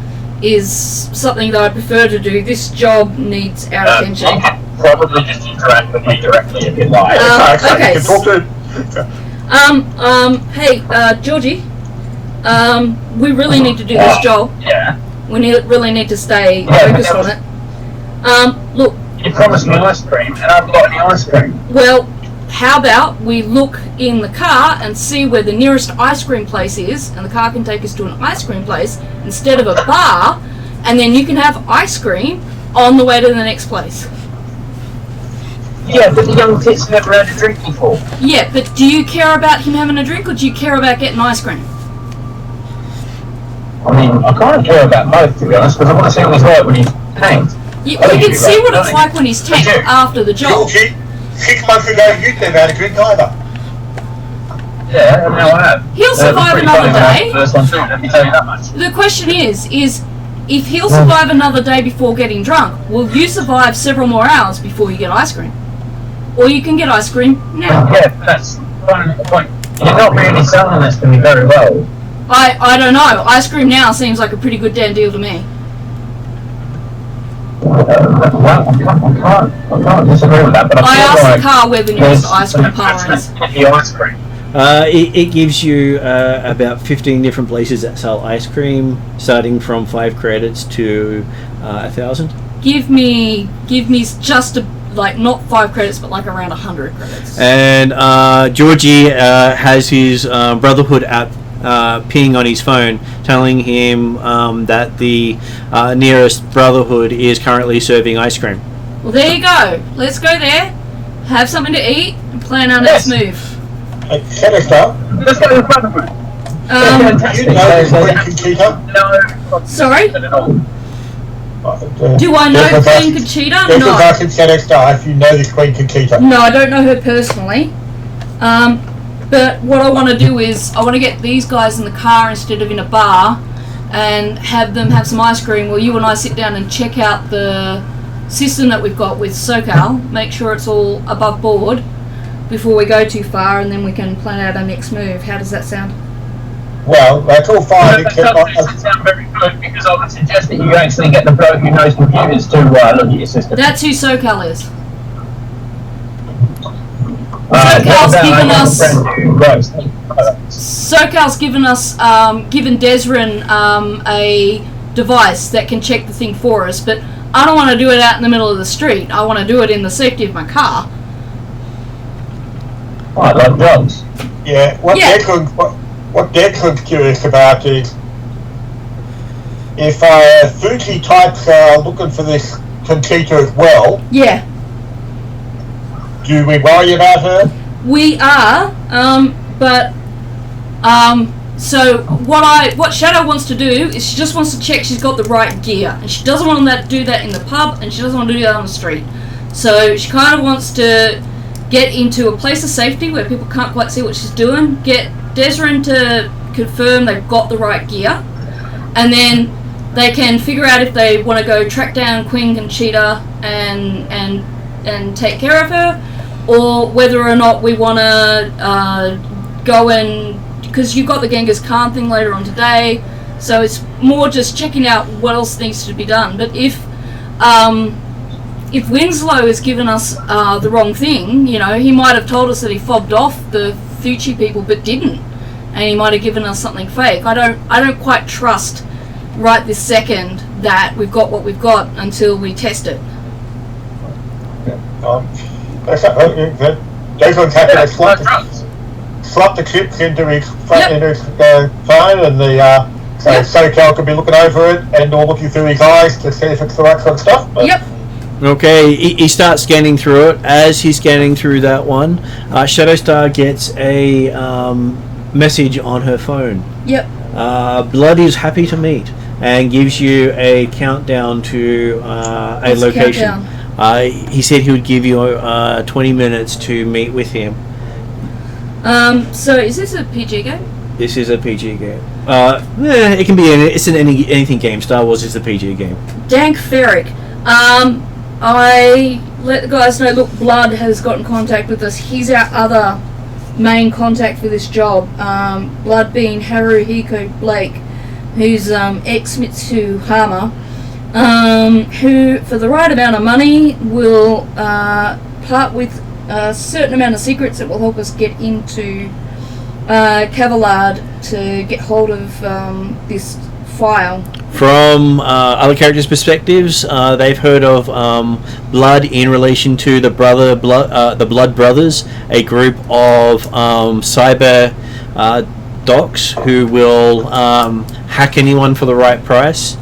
something that I prefer to do. This job needs our attention. You can probably just interact with me directly if you'd like. Okay. You can talk to Hey, Georgie. We really need to do this job. Yeah. We really need to stay focused on it. Look. You promised me ice cream, and I've got any ice cream. Well, how about we look in the car and see where the nearest ice cream place is, and the car can take us to an ice cream place instead of a bar, and then you can have ice cream on the way to the next place. Yeah, but the young tits never had a drink before. Yeah, but do you care about him having a drink, or do you care about getting ice cream? I mean, I kind of care about both, to be honest, because I want to see what he's like when he's tanked. You can see what it's like when he's tanked after the job. Georgie, 6 months ago you'd never had a drink either. Yeah, and now I have. He'll survive another day. First one too, let me tell you that much. The question is if he'll survive another day before getting drunk, will you survive several more hours before you get ice cream? Or you can get ice cream now. Yeah, that's one point. You're not really selling this to me very well. I don't know. Ice cream now seems like a pretty good damn deal to me. Well, I can't disagree with that, but I asked the car where the nearest ice cream parlour is. The ice cream. It gives you about 15 different places that sell ice cream, starting from 5 credits to 1,000. Give me just not 5 credits, but like around 100 credits. And Georgie has his Brotherhood app ping on his phone, telling him that the nearest Brotherhood is currently serving ice cream. Well, there you go. Let's go there, have something to eat, and plan our next move. Shadowstar, Let's go to the Brotherhood. you know Queen Conchita? No. Sorry? Not at all. Do I know Queen Conchita? There's a No. dark in Shadowstar if you know the Queen Conchita. No, I don't know her personally. But what I want to do is I want to get these guys in the car instead of in a bar and have them have some ice cream while you and I sit down and check out the system that we've got with SoCal, make sure it's all above board before we go too far, and then we can plan out our next move. How does that sound? Well, that's all fine. That doesn't sound very good, because I would suggest that you actually get the bloke who knows computers to look at your system. That's who SoCal is. SoCal's given us given Desrin a device that can check the thing for us, but I don't want to do it out in the middle of the street. I want to do it in the safety of my car. I love drugs. Yeah, what Declan's curious about is if Fuji types are looking for this Conchita as well, Yeah, do we worry about her? we are, so what Shadow wants to do is she just wants to check she's got the right gear, and she doesn't want to do that in the pub, and she doesn't want to do that on the street. So she kind of wants to get into a place of safety where people can't quite see what she's doing, get Desrin to confirm they've got the right gear, and then they can figure out if they want to go track down Queen Conchita and take care of her, or whether or not we want to go and, because you've got the Genghis Khan thing later on today, so it's more just checking out what else needs to be done. But if Winslow has given us the wrong thing, you know, he might have told us that he fobbed off the Fuji people but didn't, and he might have given us something fake. I don't quite trust right this second that we've got what we've got until we test it. Declan's happy to slot the chips into his phone, and the SoCal could be looking over it and or looking through his eyes to see if it's the right sort of stuff. But Yep. Okay, he starts scanning through it. As he's scanning through that one, Shadowstar gets a message on her phone. Yep. Blood is happy to meet, and gives you a countdown to a What's the location. countdown? He said he would give you 20 minutes to meet with him. So is this a PG game? This is a PG game. It can be anything game. Star Wars is a PG game. Dank Ferric. I let the guys know, look, Blood has got in contact with us. He's our other main contact for this job. Blood being Haruhiko Blake, who's ex-Mitsuhama, who, for the right amount of money, will part with a certain amount of secrets that will help us get into Cavallard to get hold of this file. From other characters' perspectives, they've heard of Blood in relation to the Blood Brothers, a group of cyber docs who will hack anyone for the right price.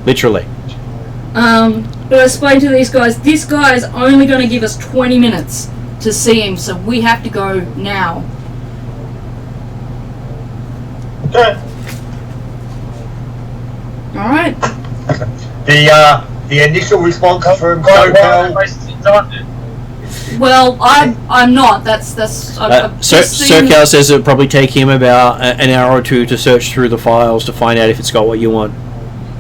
Literally. But I explained to these guys, this guy is only going to give us 20 minutes to see him, so we have to go now. okay. Alright? The initial response from SoCal. Well, I'm not. That's I've just seen- SoCal says it would probably take him about an hour or two to search through the files to find out if it's got what you want.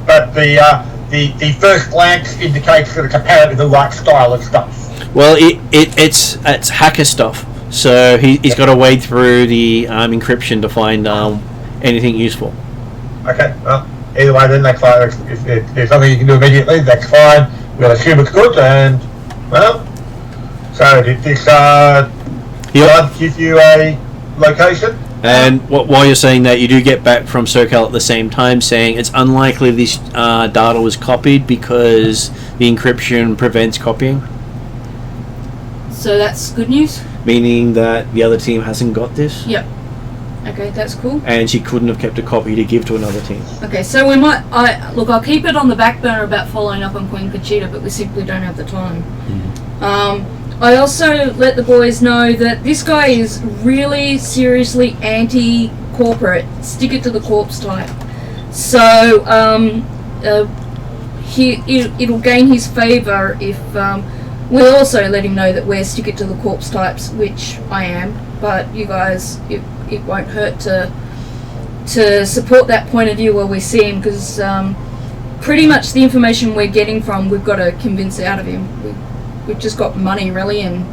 But the first glance indicates that it's apparently the right style of stuff. Well, it's hacker stuff, so he's got to wade through the encryption to find anything useful. Okay, well, either way then that's fine. If there's something you can do immediately, that's fine. We'll assume it's good, and, well, so did this Blood give you a location? And while you're saying that, you do get back from SoCal at the same time saying it's unlikely this data was copied because the encryption prevents copying. So that's good news? Meaning that the other team hasn't got this, Yep. Okay, that's cool. and she couldn't have kept a copy to give to another team. Okay, so we might... I'll keep it on the back burner about following up on Queen Conchita, but we simply don't have the time. I also let the boys know that this guy is really seriously anti-corporate, stick it to the corpse type. So it'll gain his favour if we'll also let him know that we're stick it to the corpse types, which I am. But you guys, it won't hurt to support that point of view while we see him, because pretty much the information we're getting from, we've got to convince out of him. We've just got money, really, and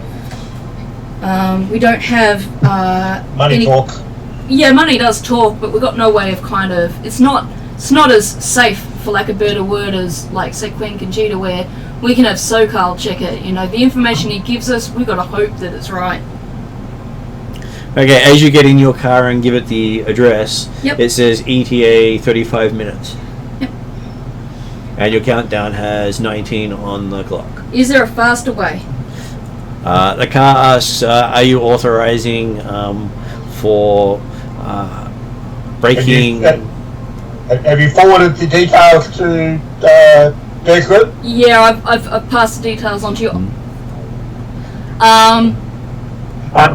we don't have Money talk. Yeah, money does talk, but we've got no way of kind of... It's not as safe, for lack of a better word, as, like, say, Queen Conchita, where we can have SoCal check it. You know, the information he gives us, we've got to hope that it's right. Okay, as you get in your car and give it the address, Yep. it says ETA 35 minutes. Yep. And your countdown has 19 on the clock. Is there a faster way? The car asks, "Are you authorizing for breaking?" Have you forwarded the details to Desmond? Yeah, I've passed the details on to you.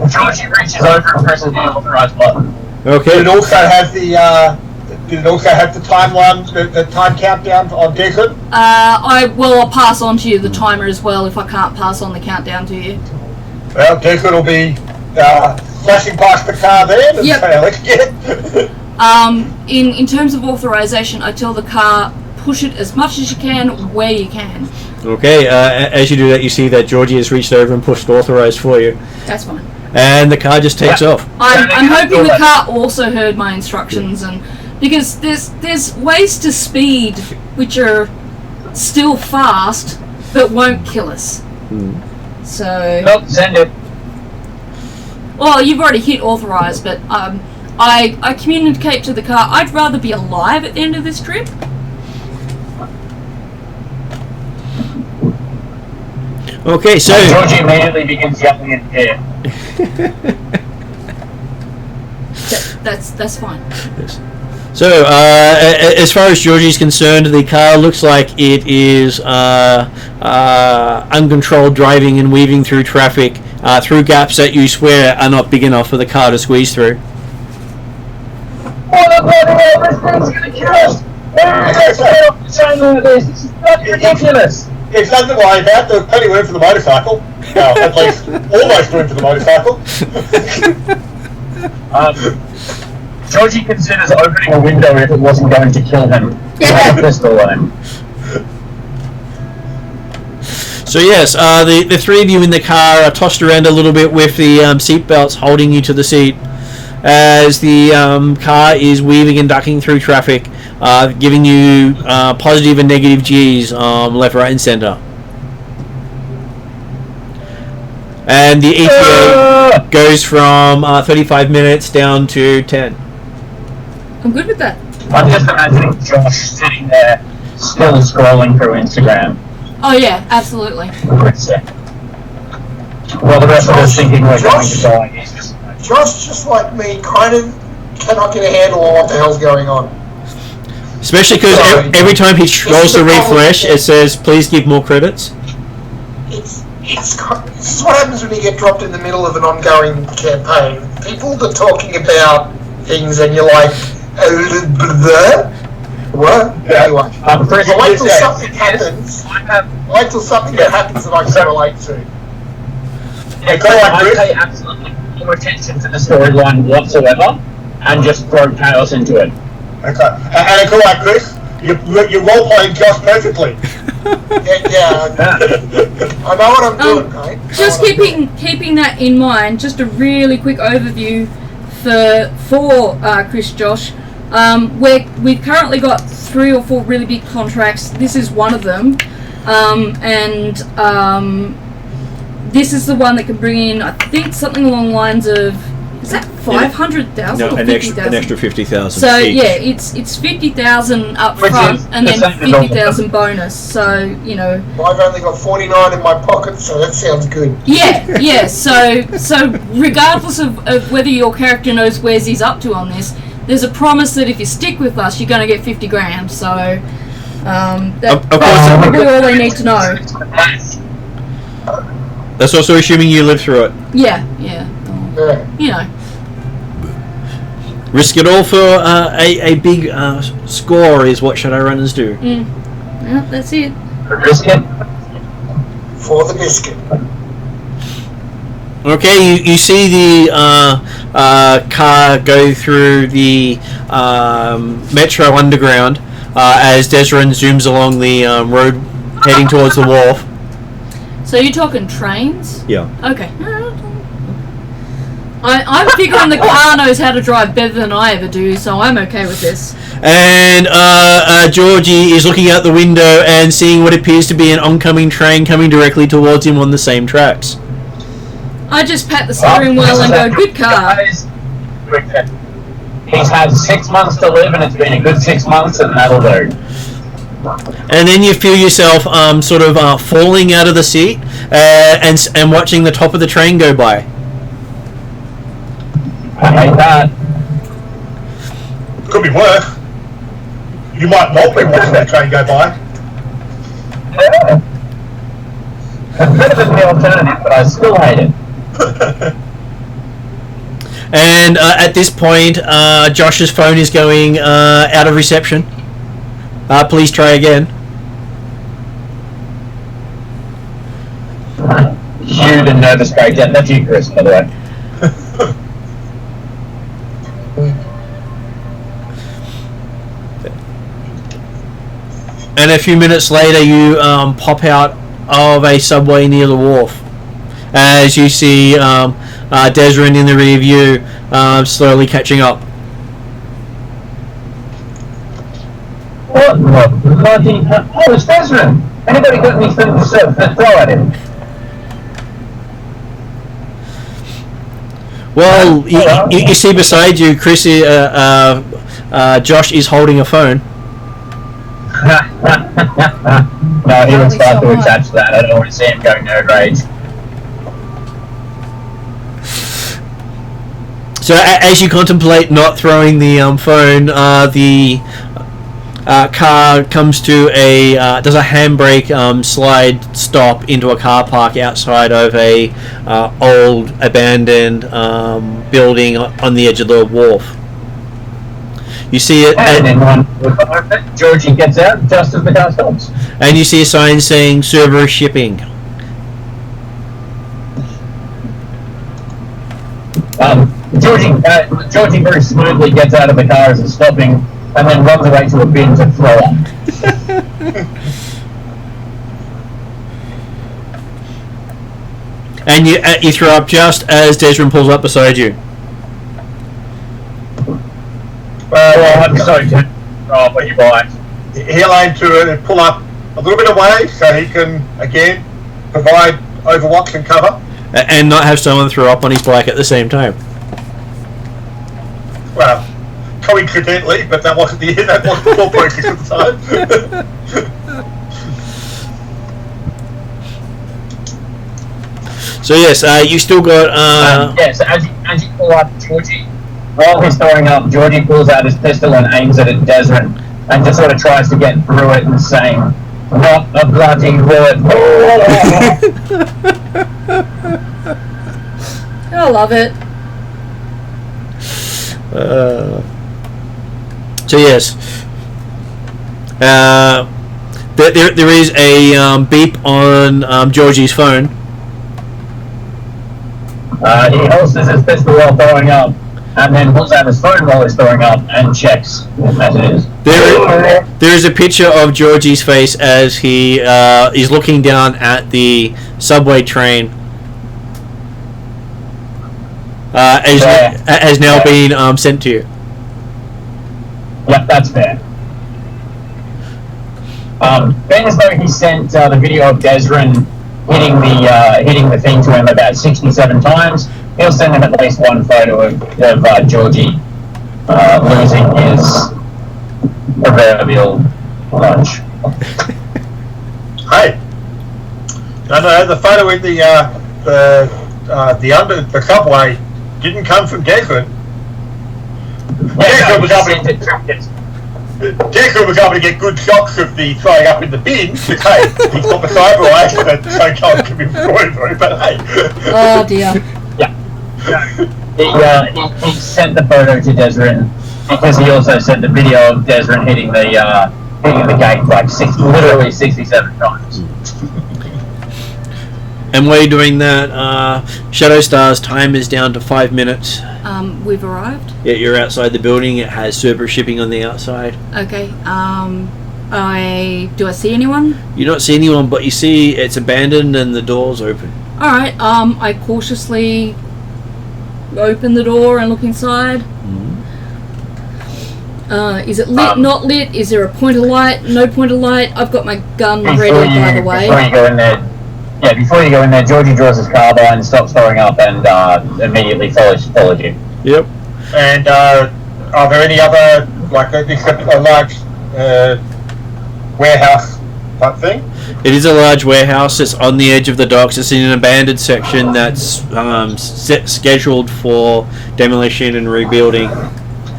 Georgie reaches over and presses the authorized button. Okay. Did it also have the timeline, the time countdown on Desmond? I'll pass on to you the timer as well if I can't pass on the countdown to you. Well, Desmond will be flashing past the car then and Yep. say, let's get it. In terms of authorization, I tell the car, push it as much as you can, where you can. Okay, as you do that, you see that Georgie has reached over and pushed authorized for you. That's fine. And the car just takes off. I'm hoping the car also heard my instructions, and because there's ways to speed which are still fast but won't kill us. So. Nope, send it. Well, you've already hit authorized, but I communicate to the car. I'd rather be alive at the end of this trip. Okay, so Georgie immediately begins yelling in fear. That's fine. Yes. So, as far as Georgie's concerned, the car looks like it is uncontrolled driving and weaving through traffic, through gaps that you swear are not big enough for the car to squeeze through. What the bloody hell, this thing's gonna kill us! This is fucking ridiculous! It's nothing like that. There's plenty of room for the motorcycle. Well, at least almost room for the motorcycle. Georgie considers opening a window if it wasn't going to kill him. Yeah. A pistol on him. So yes, the three of you in the car are tossed around a little bit with the seat belts holding you to the seat as the car is weaving and ducking through traffic, giving you positive and negative G's left, right and centre. And the ETA goes from 35 minutes down to 10. I'm good with that. I'm just imagining Josh sitting there, still scrolling through Instagram. Oh yeah, absolutely. Well, the rest of us thinking we're going to die. Josh, just like me, kind of cannot get a handle on what the hell's going on. Especially because every time he scrolls to refresh, it says, please give more credits. This is what happens when you get dropped in the middle of an ongoing campaign. People are talking about things and you're like, what? Anyway, wait till something happens. Wait till something that happens that I can relate to. I pay absolutely no attention to the storyline whatsoever and just throw chaos into it. Okay. And I go like Chris, you're role playing Josh perfectly. Yeah. I know what I'm doing, mate. Just keeping that in mind, just a really quick overview for Chris Josh. We've currently got 3 or 4 really big contracts. This is one of them, and this is the one that can bring in, I think, something along the lines of, is that 500,000 No, or an 50,000? extra 50,000. So each. yeah, it's 50,000 up front and then 50,000 bonus. So you know. I've only got 49 in my pocket, so that sounds good. Yeah. So regardless of whether your character knows where he's up to on this, there's a promise that if you stick with us, you're going to get 50 grand. So that's probably all they need to know. That's also assuming you live through it. Yeah. You know. Risk it all for a big score is what Shadowrunners do. Yeah, that's it. Risk it. For the biscuit. Okay, you see the car go through the Metro Underground as Desron zooms along the road heading towards the wharf. So you're talking trains? Yeah. Okay. I'm figuring the car knows how to drive better than I ever do, so I'm okay with this. And Georgie is looking out the window and seeing what appears to be an oncoming train coming directly towards him on the same tracks. I just pat the steering wheel and go, good car. He's had 6 months to live and it's been a good 6 months and that'll do. And then you feel yourself sort of falling out of the seat and watching the top of the train go by. I hate that. Could be worse. You might not be watching the train go by. Yeah. It's better than the alternative, but I still hate it. And at this point, Josh's phone is going out of reception. Please try again. Huge and nervous breakdown. That's you, Chris, by the way. And a few minutes later, you pop out of a subway near the wharf as you see Desrin in the rear view slowly catching up. What the bloody... Oh, it's Desrin! Anybody got anything to throw at him? Well, you see beside you, Chris, Josh is holding a phone. No, he would start to attach that. I don't want to see him going nerd rage. So as you contemplate not throwing the phone, the car comes to does a handbrake slide stop into a car park outside of a old abandoned building on the edge of the wharf. You see it, and then Georgie gets out just as the car stops. And you see a sign saying "Server shipping." Georgie very smoothly gets out of the car as it's stopping, and then runs away to a bin to throw up. And you throw up just as Desrin pulls up beside you. Well, I'm sorry to throw up what you buy. He'll aim to pull up a little bit away so he can, again, provide overwatch and cover. And not have someone throw up on his bike at the same time. Well, coincidentally, but that wasn't the thought process at the time. So yes, you still got. Yes, as you pull up Georgie, while he's throwing up, Georgie pulls out his pistol and aims it at Desrin, and just sort of tries to get through it and saying, "Not a bloody word." I love it. So yes, there is a beep on Georgie's phone. He holsters his pistol while throwing up, and then pulls out his phone while he's throwing up and checks as it is. There is a picture of Georgie's face as he is looking down at the subway train. Has now been sent to you. Yep, that's fair. Being as though he sent the video of Desrin hitting the thing to him about 67 times, he'll send him at least one photo of Georgie losing his proverbial lunch. Hey, no, the photo in the subway didn't come from Desrin. Desrin was able to get good shots of the throwing up in the bin, but hey, he's got the cyber eye, so can't give him through, but hey. Oh dear. Yeah. He sent the photo to Desrin because he also sent the video of Desrin hitting the gate like literally 67 times. And while you're doing that, Shadowstar's time is down to 5 minutes. We've arrived. Yeah, you're outside the building. It has Cerberus shipping on the outside. Okay. Do I see anyone? You don't see anyone, but you see it's abandoned and the door's open. All right. I cautiously open the door and look inside. Mm-hmm. Is it lit? Not lit? Is there a point of light? No point of light? I've got my gun ready, by the way. Before you go in there. Yeah, before you go in there, Georgie draws his carbine, stops throwing up, and immediately followed you. Yep. And are there any other, except a large warehouse type thing? It is a large warehouse. It's on the edge of the docks. It's in an abandoned section that's scheduled for demolition and rebuilding.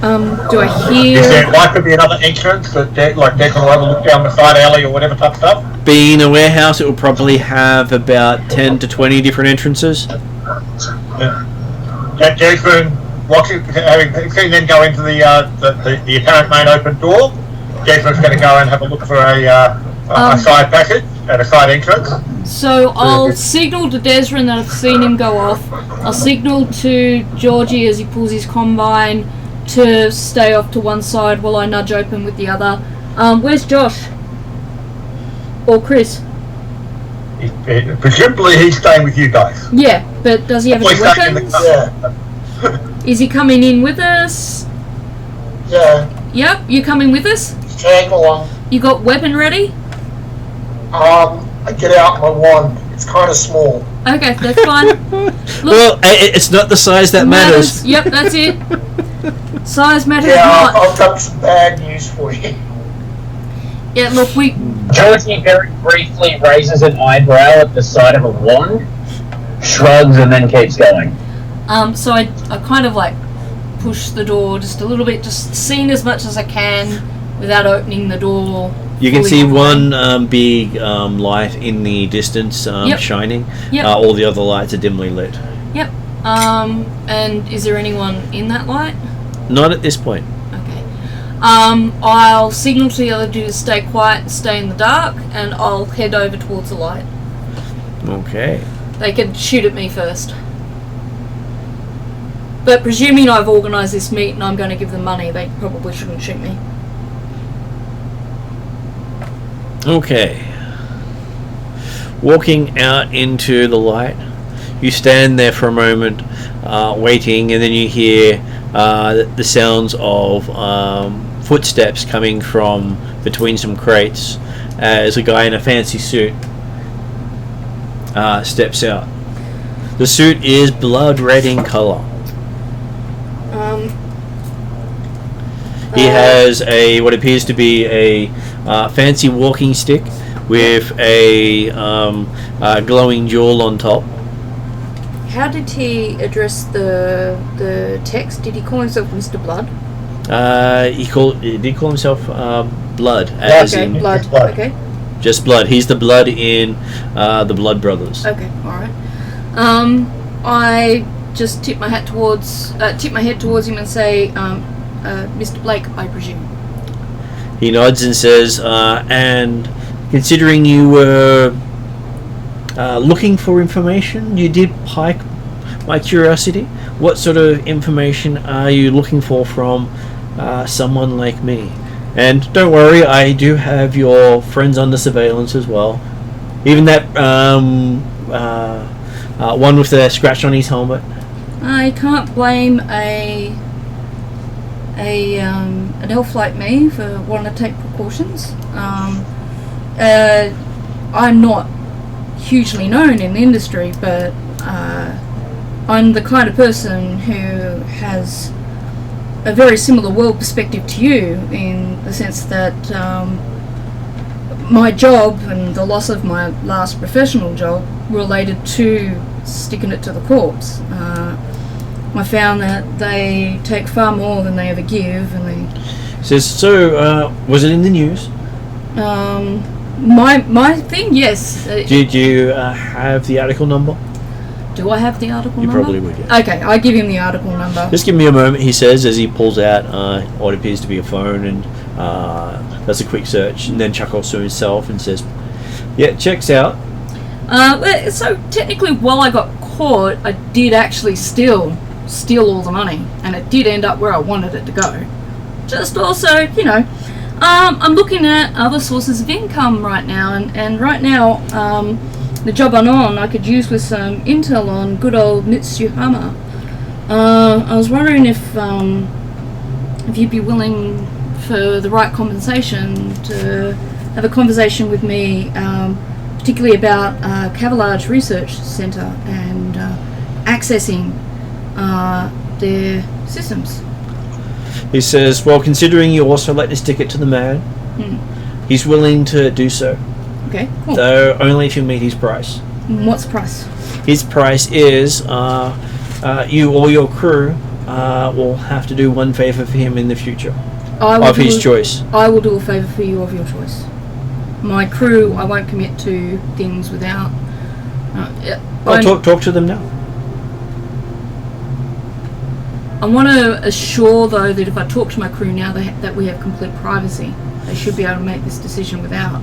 Do I hear... Is there likely to be another entrance that Declan will have a look down the side alley or whatever type of stuff? Being a warehouse, it will probably have about 10 to 20 different entrances. Declan, having seen them go into the apparent main open door, Declan's going to go and have a look for a side passage and a side entrance. So I'll signal to Desrin that I've seen him go off. I'll signal to Georgie as he pulls his combine to stay off to one side while I nudge open with the other. Where's Josh? Or Chris? Presumably he's staying with you guys. Yeah, but does he have any weapons? Yeah. Is he coming in with us? Yeah. Yep, you coming with us? Tag along. You got weapon ready? I get out my wand. It's kind of small. Okay, that's fine. Well, it's not the size that matters. Yep, that's it. Size matters Yeah, not. I've got some bad news for you. Yeah, look, Georgie very briefly raises an eyebrow at the sight of a wand, shrugs, and then keeps going. So I kind of like push the door just a little bit, just seeing as much as I can without opening the door. You can see one big light in the distance shining. Yep. All the other lights are dimly lit. Yep. And is there anyone in that light? Not at this point. Okay. I'll signal to the other two to stay quiet and stay in the dark, and I'll head over towards the light. Okay. They can shoot at me first. But presuming I've organised this meet and I'm going to give them money, they probably shouldn't shoot me. Okay. Walking out into the light, you stand there for a moment, waiting, and then you hear the sounds of footsteps coming from between some crates as a guy in a fancy suit steps out. The suit is blood red in colour. He has what appears to be a fancy walking stick with a glowing jewel on top. How did he address the text? Did he call himself Mr. Blood? He did call himself Blood. Okay, Blood. Okay. Just Blood. He's the Blood in the Blood Brothers. Okay, all right. I just tip my head towards him and say, Mr. Blake, I presume. He nods and says, and considering you were looking for information, you did pique my curiosity. What sort of information are you looking for from someone like me? And don't worry, I do have your friends under surveillance as well. Even that one with the scratch on his helmet. I can't blame an elf like me for wanting to take precautions. I'm not hugely known in the industry, but I'm the kind of person who has a very similar world perspective to you, in the sense that my job and the loss of my last professional job related to sticking it to the corpse. I found that they take far more than they ever give, and they says, so was it in the news? My thing, yes. Did you have the article number? Do I have the article you number? You probably would, yeah. Okay, I give him the article number. Just give me a moment, he says, as he pulls out what appears to be a phone and does a quick search, and then chuckles to himself and says, yeah, checks out. So technically, while I got caught, I did actually steal all the money, and it did end up where I wanted it to go. Just also, I'm looking at other sources of income right now, and right now, the job I'm on, I could use with some intel on good old Mitsuhama. I was wondering if you'd be willing, for the right compensation, to have a conversation with me, particularly about Cavalage Research Centre and accessing their systems. He says, well, considering you also let this ticket to the man, He's willing to do so, Okay, cool. though only if you meet his price. What's the price? His price is you or your crew will have to do one favor for him in the future of his choice. I will do a favour for you of your choice. My crew, I won't commit to things without... Talk to them now. I want to assure, though, that if I talk to my crew now that we have complete privacy, they should be able to make this decision without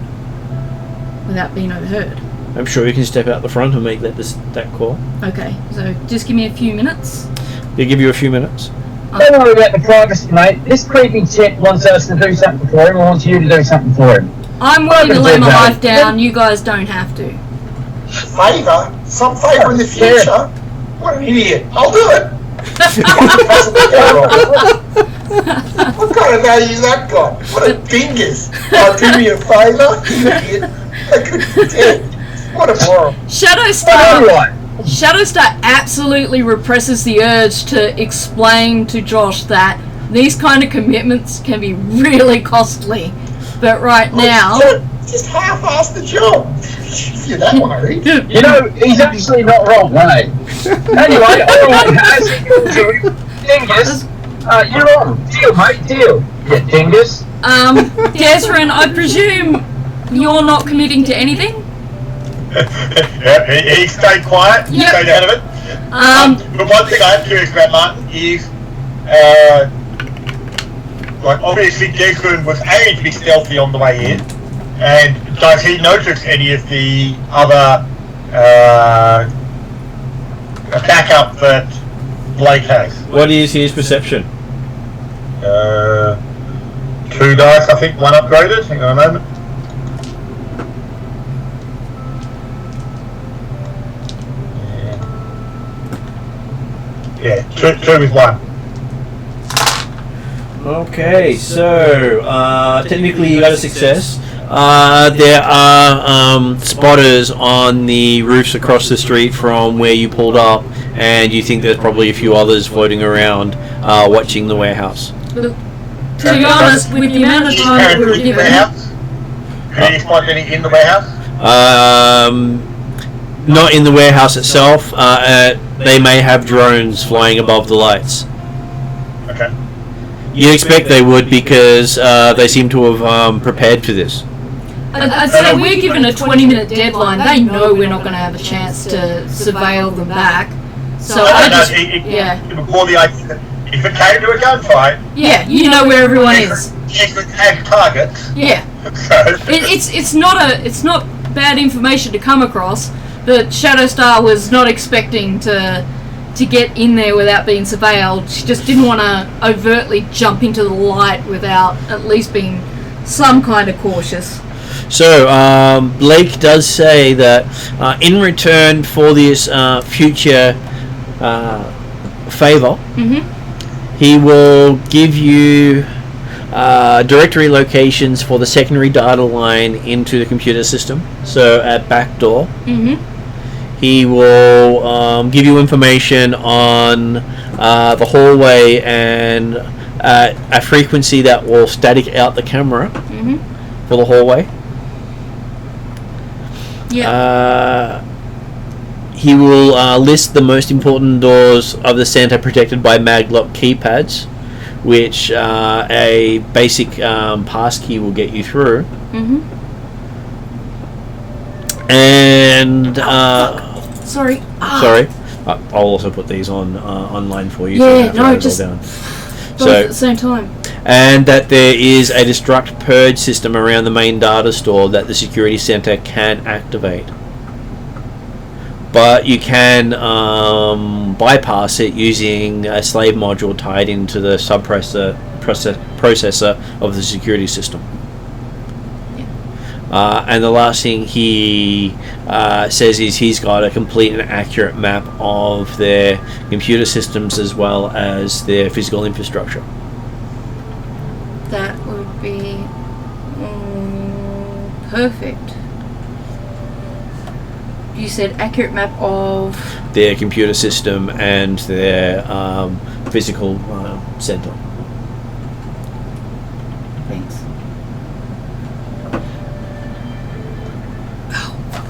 being overheard. I'm sure you can step out the front and make that call. Okay, so just give me a few minutes. They'll give you a few minutes. Don't worry about the privacy, mate. This creepy chick wants us to do something for him, or wants you to do something for him. I'm willing to lay my life down. You guys don't have to. Favour? Some favour in the future? What an idiot. I'll do it. What kind of value that got? What a dingus. Oh, do me a favour? You idiot. I couldn't pretend. What a moron. Shadowstar absolutely represses the urge to explain to Josh that these kind of commitments can be really costly. But right now... Just half-ass the job. If you're that worried. You know, he's actually not wrong, mate. Anyway, alright, as you dingus, you're on. Deal, mate, deal. You dingus. Desrin, I presume you're not committing to anything? Yeah, he stayed quiet. He stayed out of it. But one thing I am curious about, Martin, is like obviously Desmond was aiming to be stealthy on the way in, and does he notice any of the other backup that Blake has? What is his perception? 2 dice, I think. 1 upgraded. Hang on a moment. Yeah, two with 1. Okay, so technically you got a success. There are spotters on the roofs across the street from where you pulled up, and you think there's probably a few others floating around watching the warehouse. Look, to be honest, with the amount of time that we were given... Can you spot any in the warehouse? Not in the warehouse itself. They may have drones flying above the lights. Okay. You expect they would, because they seem to have prepared for this. I'd say we're given a 20-minute deadline. They know we're not going to have a chance to surveil them back. So Before the idea, if it came to a gunfight... Yeah, you know where everyone is. Had targets. Yeah. It's not bad information to come across, but Shadowstar was not expecting to get in there without being surveilled. She just didn't want to overtly jump into the light without at least being some kind of cautious. So, Blake does say that in return for this future favour, he will give you directory locations for the secondary data line into the computer system. So, at back door. He will give you information on the hallway and a frequency that will static out the camera for the hallway. He will list the most important doors of the center protected by maglock keypads, which a basic passkey will get you through. And sorry. I'll also put these on online for you. Yeah, so no, just down. both So at the same time. And that there is a destruct purge system around the main data store that the security center can activate. But you can bypass it using a slave module tied into the processor of the security system. And the last thing he says is he's got a complete and accurate map of their computer systems as well as their physical infrastructure. That would be perfect. You said accurate map of their computer system and their physical center. Thanks.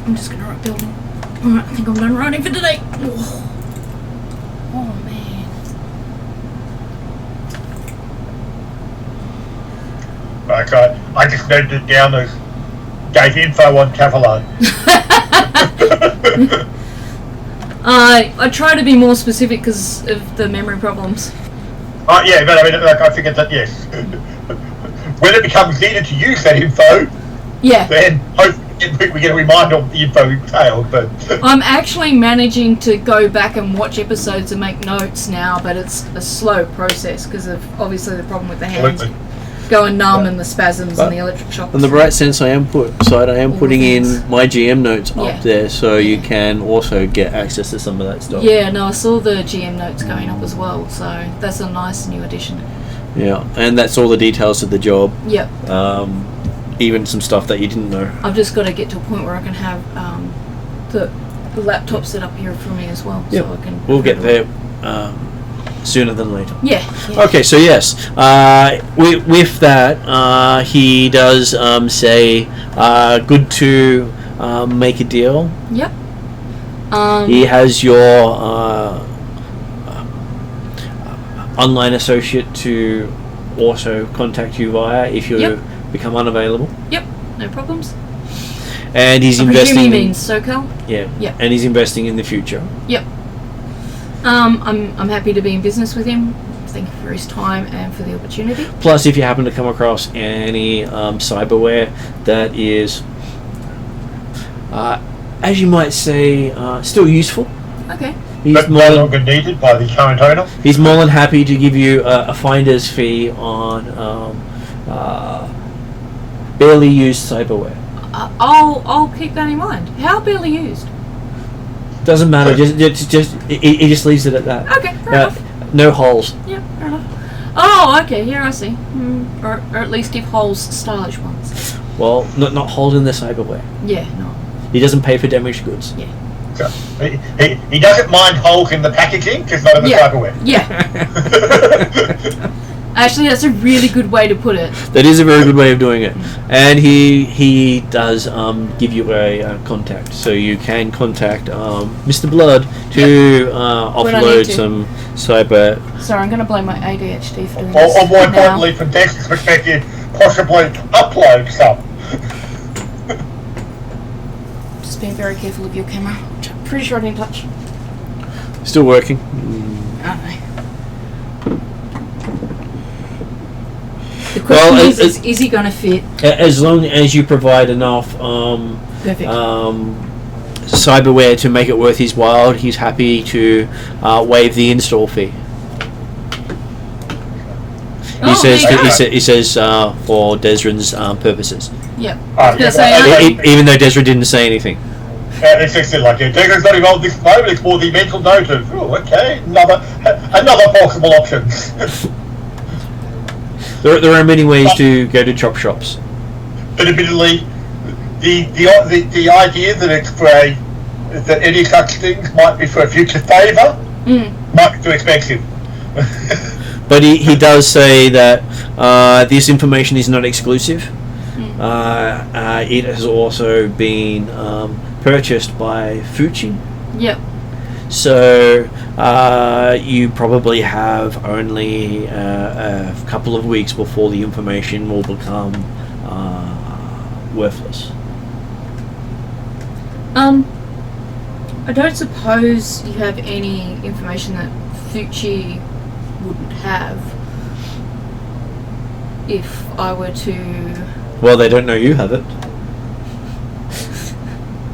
I'm just gonna write building. Alright, I think I'm done writing for today. Oh man. Okay, I just noted down as gave info on Cavalier. I try to be more specific because of the memory problems. Yeah, but I mean, like, I figured that, yes. When it becomes needed to use that info, Yeah. then hopefully we get a reminder of the info entailed, but... I'm actually managing to go back and watch episodes and make notes now, but it's a slow process because of obviously the problem with the hands going numb and the spasms and the electric shocks. On the bright sense, I am putting in my GM notes up there, so you can also get access to some of that stuff. Yeah, no, I saw the GM notes going up as well, so that's a nice new addition. Yeah, and that's all the details of the job. Yep. Even some stuff that you didn't know. I've just got to get to a point where I can have the laptop set up here for me as well, so I can. We'll get there sooner than later. Yeah. Okay, so yes, with that, he does say, good to make a deal. Yep. He has your online associate to also contact you via if you become unavailable. Yep, no problems. And he's I investing. presume he means SoCal. Yeah. Yep. And he's investing in the future. Yep. I'm happy to be in business with him. Thank you for his time and for the opportunity. Plus, if you happen to come across any cyberware that is, as you might say, still useful. Okay. But no longer needed by the current owner. He's more than happy to give you a finder's fee on barely used cyberware. I'll keep that in mind. How barely used? Doesn't matter. He just leaves it at that. Okay, fair enough. No holes. Yeah, fair enough. Oh, okay. Here I see. Or at least give holes stylish ones. Well, not holes in the cyberware. Yeah, no. He doesn't pay for damaged goods. Yeah. So, he doesn't mind holes in the packaging, just not in the cyberware. Yeah. Actually, that's a really good way to put it. That is a very good way of doing it. And he does give you a contact, so you can contact Mr. Blood to offload some cyber. Sorry, I'm going to blame my ADHD for doing Or this. more importantly, from Dex's perspective, possibly upload some. Just being very careful of your camera, which I'm pretty sure I didn't touch. Still working. Aren't they? The question is he going to fit? As long as you provide enough Perfect. cyberware to make it worth his while, he's happy to waive the install fee. He says for Desrin's purposes. Yep. Even though Desrin didn't say anything. It's just like Desrin's not involved at this moment. It's more the mental note of another possible option. There are many ways to go to chop shops. But admittedly, the idea that it's for that any such things might be for a future favour might be too expensive. But he does say that this information is not exclusive. It has also been purchased by Fucci. Yep. So you probably have only a couple of weeks before the information will become worthless. I don't suppose you have any information that Fucci wouldn't have if I were to... Well, they don't know you have it.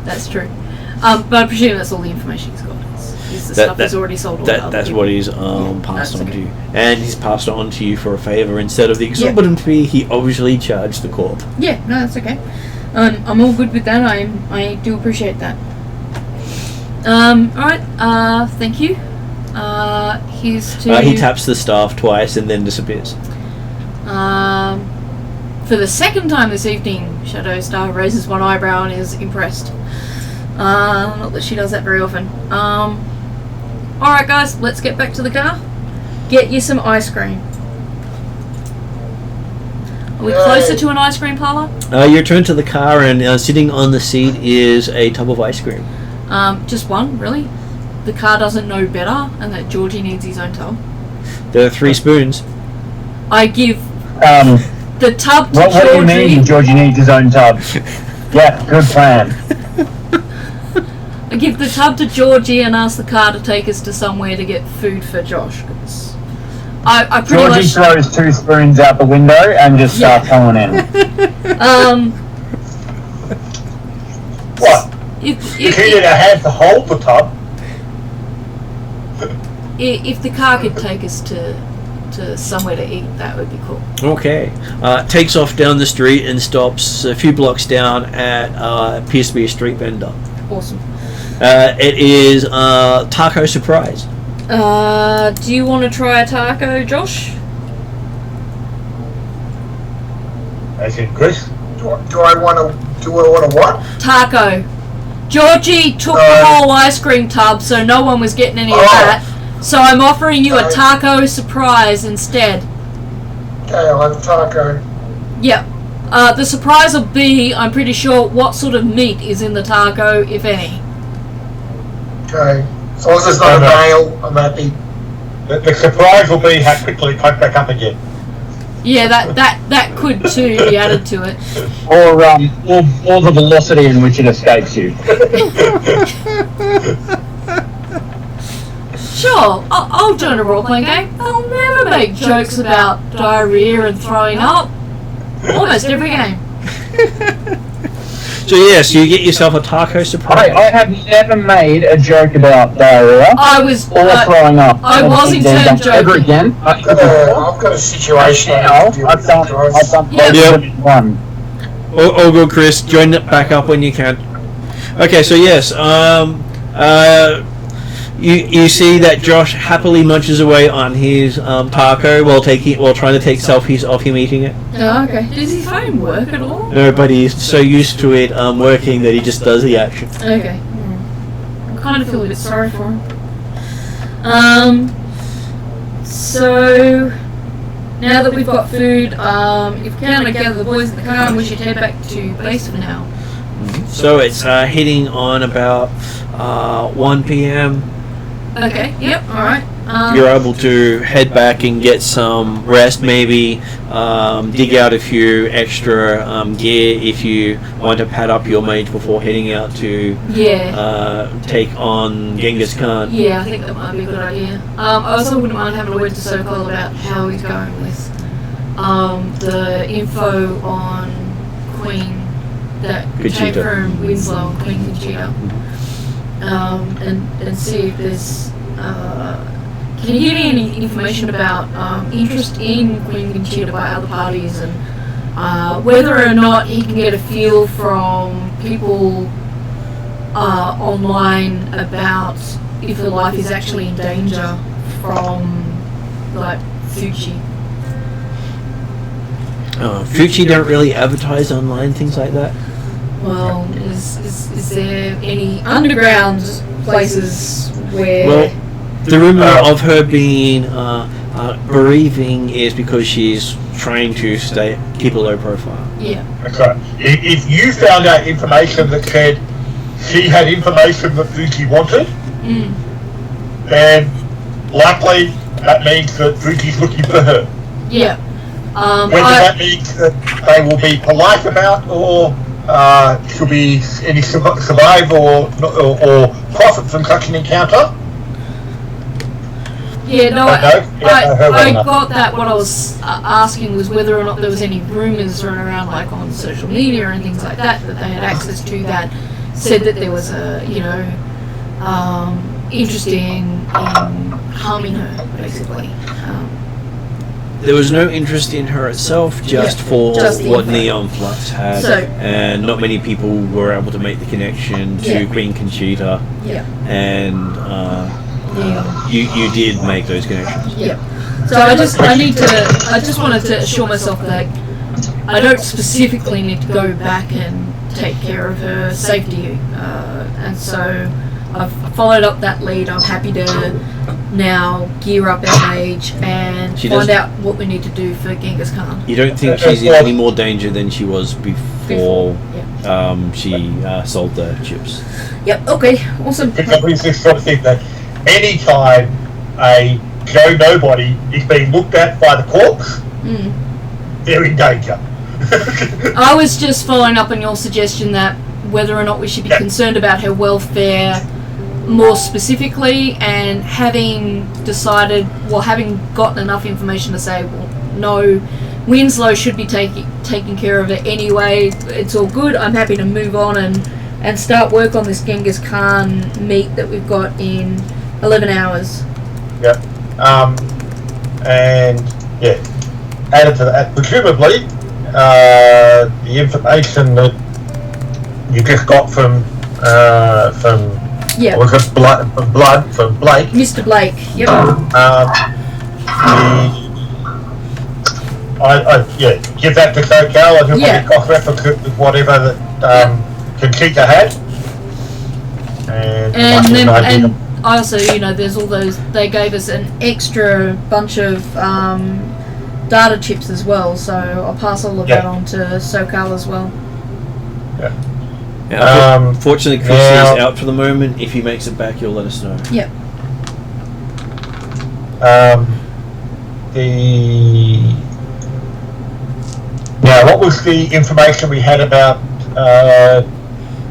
That's true. But I presume that's all the information he's got. Is the stuff he's already sold. That's what he's passed on to you. And he's passed it on to you for a favour instead of the exorbitant fee he obviously charged the corp. Yeah, no, that's okay. I'm all good with that. I do appreciate that. Alright, thank you. Here's to... he taps the staff twice and then disappears. For the second time this evening, Shadowstar raises one eyebrow and is impressed. Not that she does that very often. Alright guys, let's get back to the car. Get you some ice cream. Are we closer to an ice cream parlour? You return to the car, and sitting on the seat is a tub of ice cream. Just one, really? The car doesn't know better, and that Georgie needs his own tub. There are 3 spoons. I give the tub to what do you Georgie. mean Georgie needs his own tub? Yeah, good plan. I give the tub to Georgie and ask the car to take us to somewhere to get food for Josh. 'Cause I pretty Georgie much throws 2 spoons out the window and just starts going in. What? You need a hand to hold the tub. If the car could take us to somewhere to eat, that would be cool. Okay. Takes off down the street and stops a few blocks down at appears to be a street vendor. Awesome. It is Taco Surprise. Do you want to try a taco, Josh? I said, Chris. Do I want to what? Taco. Georgie took the whole ice cream tub, so no one was getting any of that. So I'm offering you a taco surprise instead. Okay, I'll have a taco. Yep. The surprise will be, I'm pretty sure, what sort of meat is in the taco, if any. Okay. As long as it's not a male, I'm happy. The surprise will be how quickly it comes back up again. Yeah, that could too be added to it. Or the velocity in which it escapes you. Sure, I'll join a role-playing game. I'll never make jokes about diarrhea and throwing up. Almost every game. So yes, you get yourself a taco surprise. I have never made a joke about diarrhea I was or throwing up. I was in turn joking. Ever again. I've got a situation. Now, I've done one. All good, Chris. Join it back up when you can. Okay, so yes, you see that Josh happily munches away on his taco while trying to take selfies of him eating it. Oh, okay. Does his phone work at all? No, but he's so used to it working that he just does the action. Okay. I kind of feel a bit sorry for him. So now that we've got food, if we can, I gather the boys in the car and we should head back to base for now. So it's hitting on about 1 p.m. Okay, yep, alright. You're able to head back and get some rest, maybe dig out a few extra gear if you want to pad up your mage before heading out to take on Genghis Khan. Yeah, I think that might be a good idea. I also wouldn't mind having a word to Sokol about how he's going with the info on Queen that came from Winslow and Queen Conchita. And see if there's can you give me any information about interest in Queen Conchita by other parties and whether or not he can get a feel from people online about if her life is actually in danger from like Fuchi. Fuchi don't really advertise online, things like that. Well, is there any underground places where... Well, the rumour of her being bereaving is because she's trying to keep a low profile. Yeah. Okay. If you found out information that said she had information that Fuji wanted, then likely that means that Fuji's looking for her. Yeah. Whether that means that they will be polite about or she'll be any survive or profit from such an encounter. Yeah, no, I got that. What I was asking was whether or not there was any rumours running around, like on social media and things like that, that they had access to that said that there was a, interest in harming her, basically. There was no interest in her itself, just what Neon Flux had, and not many people were able to make the connection to Queen Conchita. Yeah. And you did make those connections. Yeah. So I just wanted to assure myself that I don't specifically need to go back and take care of her safety, and so I've followed up that lead. I'm happy to now gear up our mage and find out what we need to do for Genghis Khan. You don't think she's in any more danger than she was before yeah. she sold the chips? Yep, okay, awesome. It's this sort of thing that any time a Joe Nobody is being looked at by the corpse, they're in danger. I was just following up on your suggestion that whether or not we should be concerned about her welfare more specifically, and having gotten enough information to say, well, no, Winslow should be taking care of it anyway. It's all good. I'm happy to move on and start work on this Genghis Khan meet that we've got in 11 hours. Yep. And yeah, added to that, presumably the information that you just got from was it blood from Blake? Mr. Blake. Yep. Give that to SoCal and he'll probably cross-reference it with whatever that Conchita had. And also, there's all those. They gave us an extra bunch of data chips as well, so I'll pass all of that on to SoCal as well. Yeah. Fortunately, Chris is out for the moment. If he makes it back, you'll let us know. Yep. What was the information we had about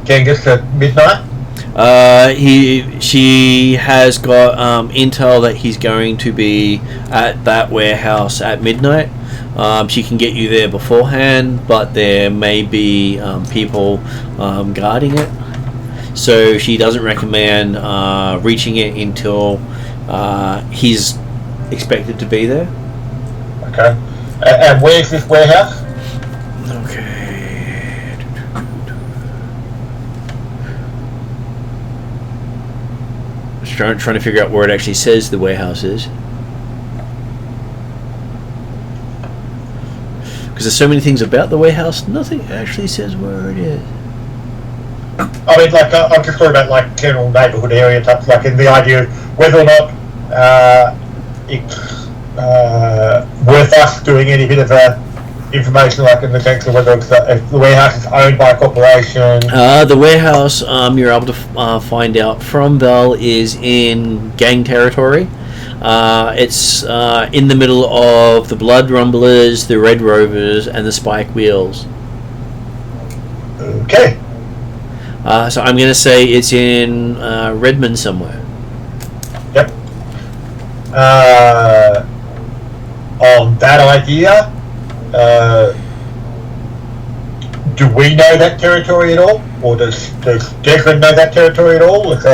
Genghis at midnight? She has got intel that he's going to be at that warehouse at midnight. She can get you there beforehand, but there may be people guarding it. So she doesn't recommend reaching it until he's expected to be there. Okay. And where's this warehouse? Okay. Trying to figure out where it actually says the warehouse is, because there's so many things about the warehouse, nothing actually says where it is. I mean, I'm just talking about general neighbourhood area types, in the idea of whether or not it's worth us doing any bit of information, in the sense of whether if the warehouse is owned by a corporation. The warehouse, you're able to find out from Val, is in gang territory. It's in the middle of the Blood Rumblers, the Red Rovers, and the Spike Wheels. Okay. So I'm going to say it's in Redmond somewhere. Yep. On that idea, do we know that territory at all, or does Desmond know that territory at all? It's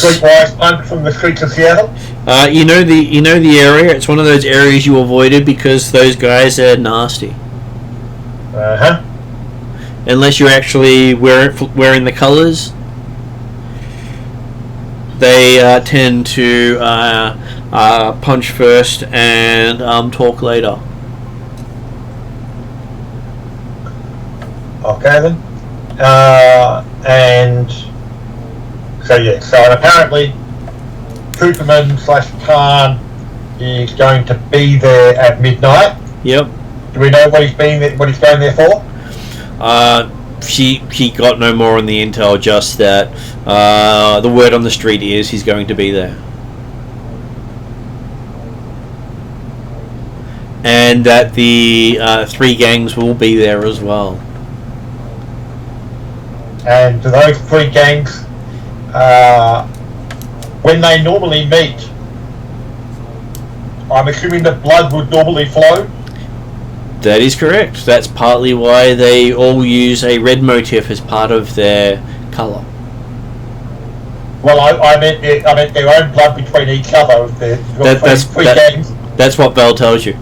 streetwise punt from the streets of Seattle. You know the area. It's one of those areas you avoided because those guys are nasty. Unless you're actually wearing the colours, they tend to punch first and talk later. Okay then. And so apparently Cooperman/Khan is going to be there at midnight. Yep. Do we know what he's going there for? She got no more on the intel, just that the word on the street is he's going to be there. And that the 3 gangs will be there as well. And to those 3 gangs, when they normally meet, I'm assuming that blood would normally flow? That is correct. That's partly why they all use a red motif as part of their colour. Well, I meant their own blood between each other. That's what Val tells you.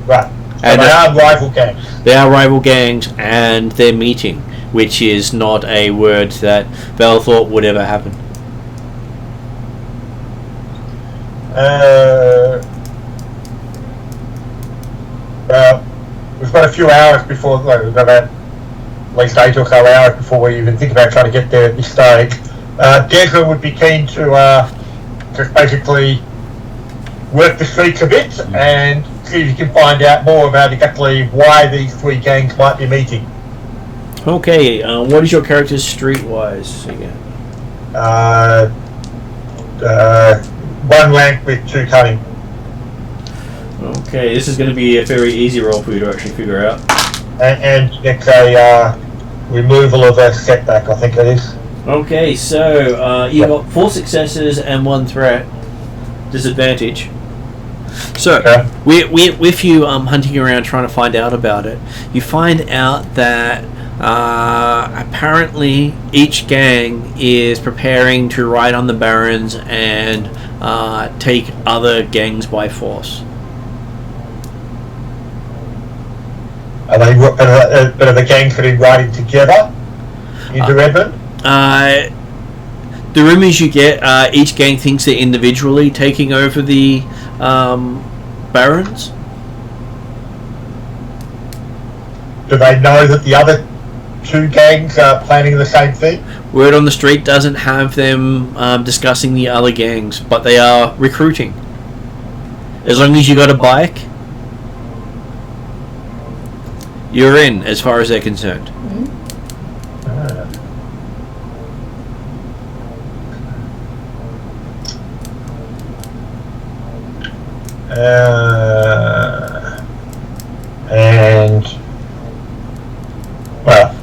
Right. So and they are rival gangs. They are rival gangs, and they're meeting, which is not a word that Val thought would ever happen. We've got a few hours before, we've got about at least 8 or so hours before we even think about trying to get there at this stage. Desmond would be keen to just basically work the streets a bit and see if you can find out more about exactly why these three gangs might be meeting. Okay, what is your character's streetwise again? 1 rank with 2 cunning. Okay, this is going to be a very easy roll for you to actually figure out. And it's a removal of a setback, I think it is. Okay, so you've got 4 successes and 1 threat. Disadvantage. So, Okay. with you hunting around trying to find out about it, you find out that apparently each gang is preparing to ride on the Barrens and take other gangs by force. But are the gangs going to be riding together into Redmond? The rumors you get, each gang thinks they're individually taking over the Barrens. Do they know that the other 2 gangs are planning the same thing? Word on the street doesn't have them discussing the other gangs, but they are recruiting. As long as you got a bike, you're in, as far as they're concerned. And well,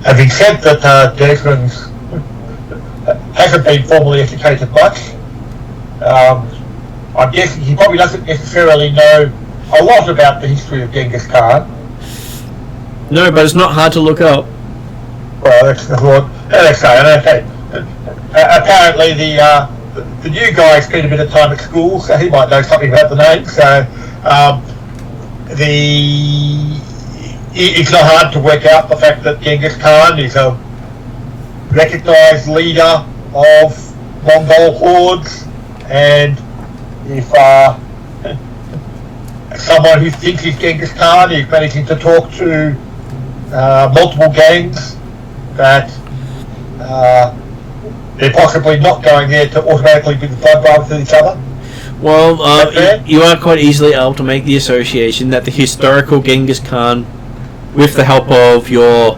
having said that, Desmond hasn't been formally educated much, I'm guessing he probably doesn't necessarily know a lot about the history of Genghis Khan. No, but it's not hard to look up. Well, that's what. Okay. Apparently, the new guy spent a bit of time at school, so he might know something about the name. So, it's not hard to work out the fact that Genghis Khan is a recognised leader of Mongol hordes, and if someone who thinks he's Genghis Khan is managing to talk to multiple gangs, that they're possibly not going there to automatically be the blood brothers to each other. Well, you are quite easily able to make the association that the historical Genghis Khan, with the help of your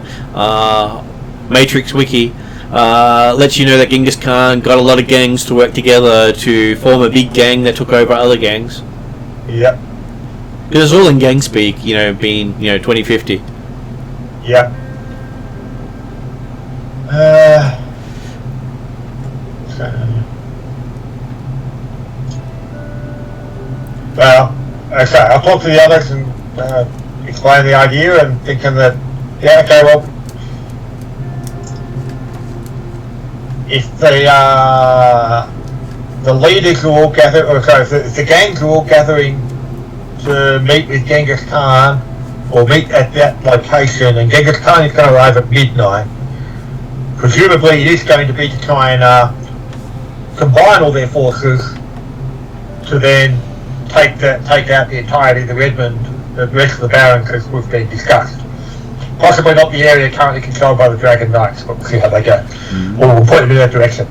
Matrix Wiki, lets you know that Genghis Khan got a lot of gangs to work together to form a big gang that took over other gangs. Yep. Because it's all in gang speak, being 2050. Yep. Well, okay, I'll talk to the others and explain the idea, and thinking that, yeah, okay, well, if the leaders are all gathered, or sorry, if the gangs are all gathering to meet with Genghis Khan, or meet at that location, and Genghis Khan is going to arrive at midnight, presumably it is going to be to try and combine all their forces to then take out the entirety of the Redmond, the rest of the Barrens, as we've been discussed. Possibly not the area currently controlled by the Dragon Knights, but we'll see how they go. Or we'll point them in that direction.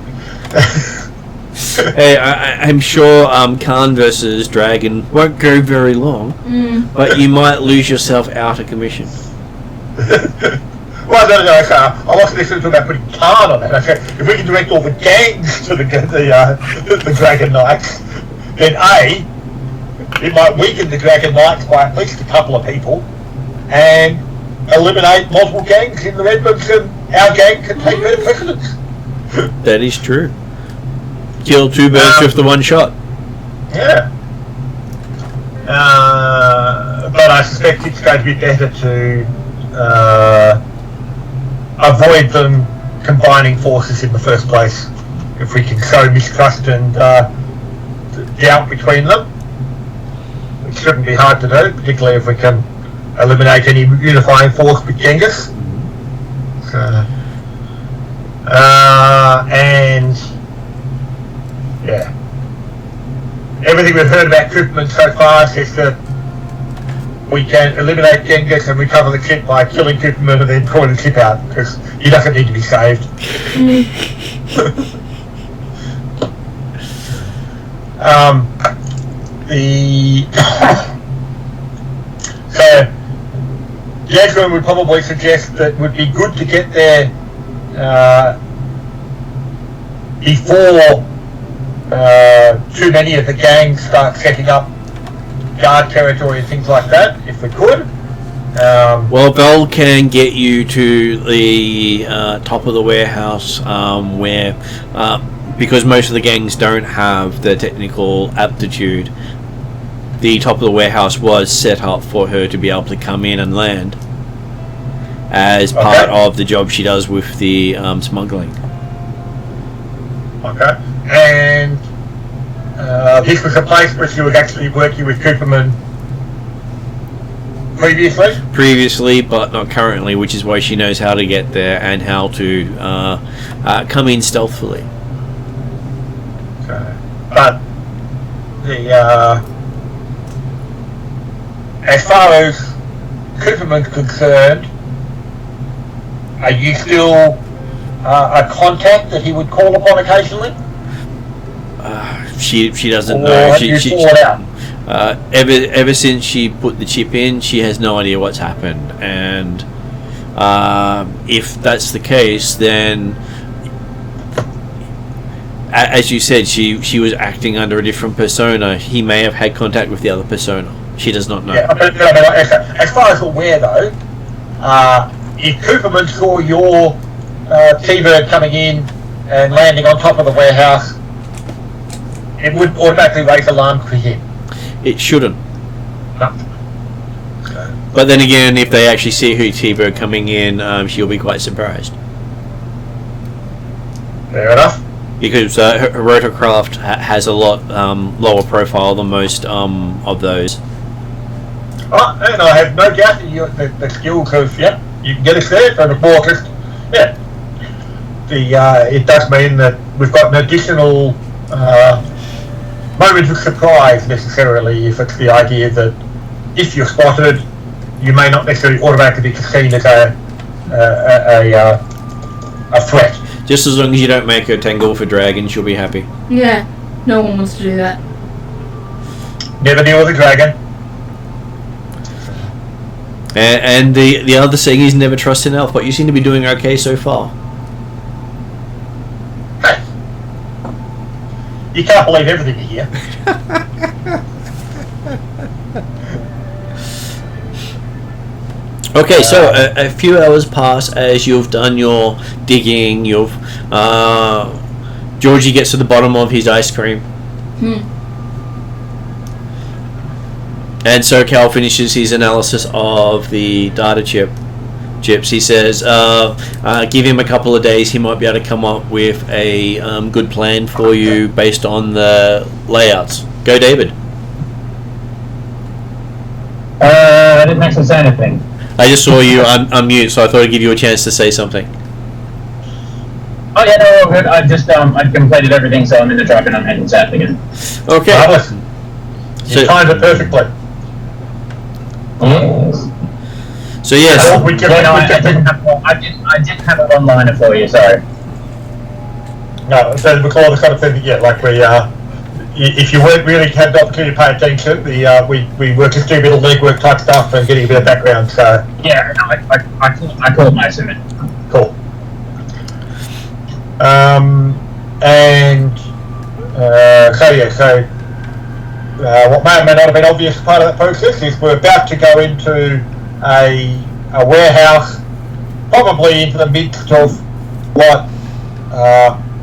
Hey, I'm sure Khan versus Dragon won't go very long, but you might lose yourself out of commission. Well, no, I wasn't necessarily talking about putting Khan on that. I said, if we can direct all the gangs to the Dragon Knights, then A, it might weaken the Dragon Knights by at least a couple of people, and eliminate multiple gangs in the Redmonds, and our gang can take better precedence. That is true. Kill 2 birds with the 1 shot. Yeah. But I suspect it's going to be better to avoid them combining forces in the first place, if we can sow mistrust and doubt between them. It shouldn't be hard to do, particularly if we can eliminate any unifying force with Genghis. And yeah, everything we've heard about Krypton so far says that we can eliminate Genghis and recover the chip by killing Cooperman and then pulling the chip out, because he doesn't need to be saved. So, Jasmine would probably suggest that it would be good to get there before too many of the gangs start setting up guard territory and things like that, if we could. Well, Val can get you to the top of the warehouse where, because most of the gangs don't have the technical aptitude, the top of the warehouse was set up for her to be able to come in and land as part of the job she does with the smuggling. Okay. And this was a place where she was actually working with Cooperman previously, but not currently, which is why she knows how to get there and how to come in stealthily. Okay. But the as far as Cooperman's concerned, are you still a contact that he would call upon occasionally? She doesn't or know. Ever since she put the chip in, she has no idea what's happened. And if that's the case, then, as you said, she was acting under a different persona. He may have had contact with the other persona. She does not know. Yeah, as far as aware, though, if Cooperman saw your T-Bird coming in and landing on top of the warehouse, it would automatically raise alarm for him. It shouldn't. No. But then again, if they actually see her T-Bird coming in, she'll be quite surprised. Fair enough. Because her rotorcraft has a lot lower profile than most of those. Oh, and I have no doubt that the skill, because you can get us there from the Orks. Yeah. It does mean that we've got an additional moment of surprise necessarily, if it's the idea that if you're spotted, you may not necessarily automatically be seen as a threat. Just as long as you don't make her tangle for dragon, she'll be happy. Yeah, no one wants to do that. Never deal with a dragon. And the other saying is never trust an elf, but you seem to be doing okay so far. Hey. You can't believe everything you hear. Okay, so a few hours pass as you've done your digging. Georgie gets to the bottom of his ice cream. And so Cal finishes his analysis of the data chips. He says, give him a couple of days, he might be able to come up with a good plan for you based on the layouts. Go, David. I didn't actually say anything. I just saw you unmute, so I thought I'd give you a chance to say something. Oh yeah, no, all good. I just I've completed everything, so I'm in the truck and I'm heading south again. Okay. You timed it perfectly. Yes. So yes. I didn't have a one-liner for you. Sorry. No, so we call the kind of thing that like we if you weren't really had the opportunity to pay attention, we were just doing a bit of legwork type stuff and getting a bit of background. So yeah, no, I called most of it. Cool. What may or may not have been obvious as part of that process is we're about to go into a warehouse, probably into the midst of what,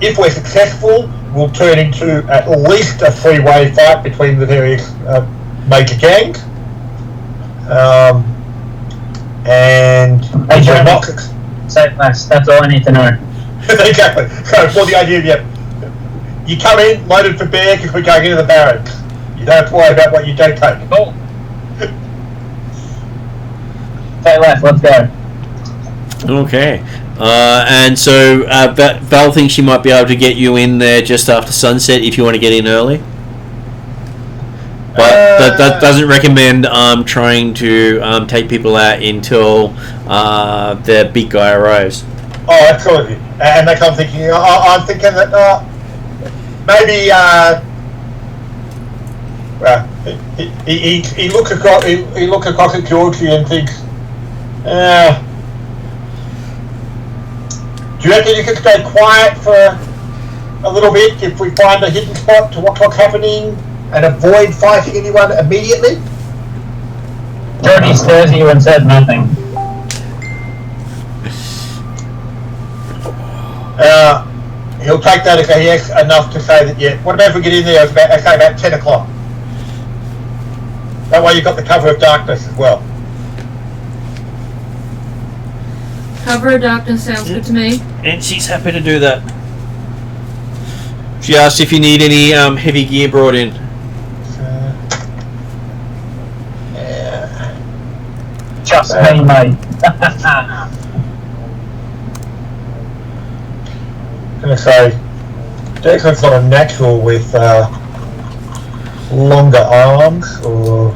if we're successful, will turn into at least a three-way fight between the various major gangs. And we're not that's all I need to know. Exactly. So, for the idea, you come in loaded for bear because we're going into the barracks. You don't have to worry about what you don't take. Cool. Say less, let's go. Okay. And so Val thinks she might be able to get you in there just after sunset if you want to get in early. But that doesn't recommend trying to take people out until the big guy arrives. Oh, absolutely. And like I'm thinking that maybe he looks across at Georgie and thinks, do you reckon you could stay quiet for a little bit if we find a hidden spot to watch what's happening and avoid fighting anyone immediately? Georgie stares at you and says nothing. He'll take that as yes enough to say that, yeah. What about if we get in there about 10 o'clock? That way you've got the cover of darkness as well. Cover of darkness sounds good to me. And she's happy to do that. She asked if you need any heavy gear brought in. Just me, mate. I'm going to say, Declan's not a natural with longer arms, or...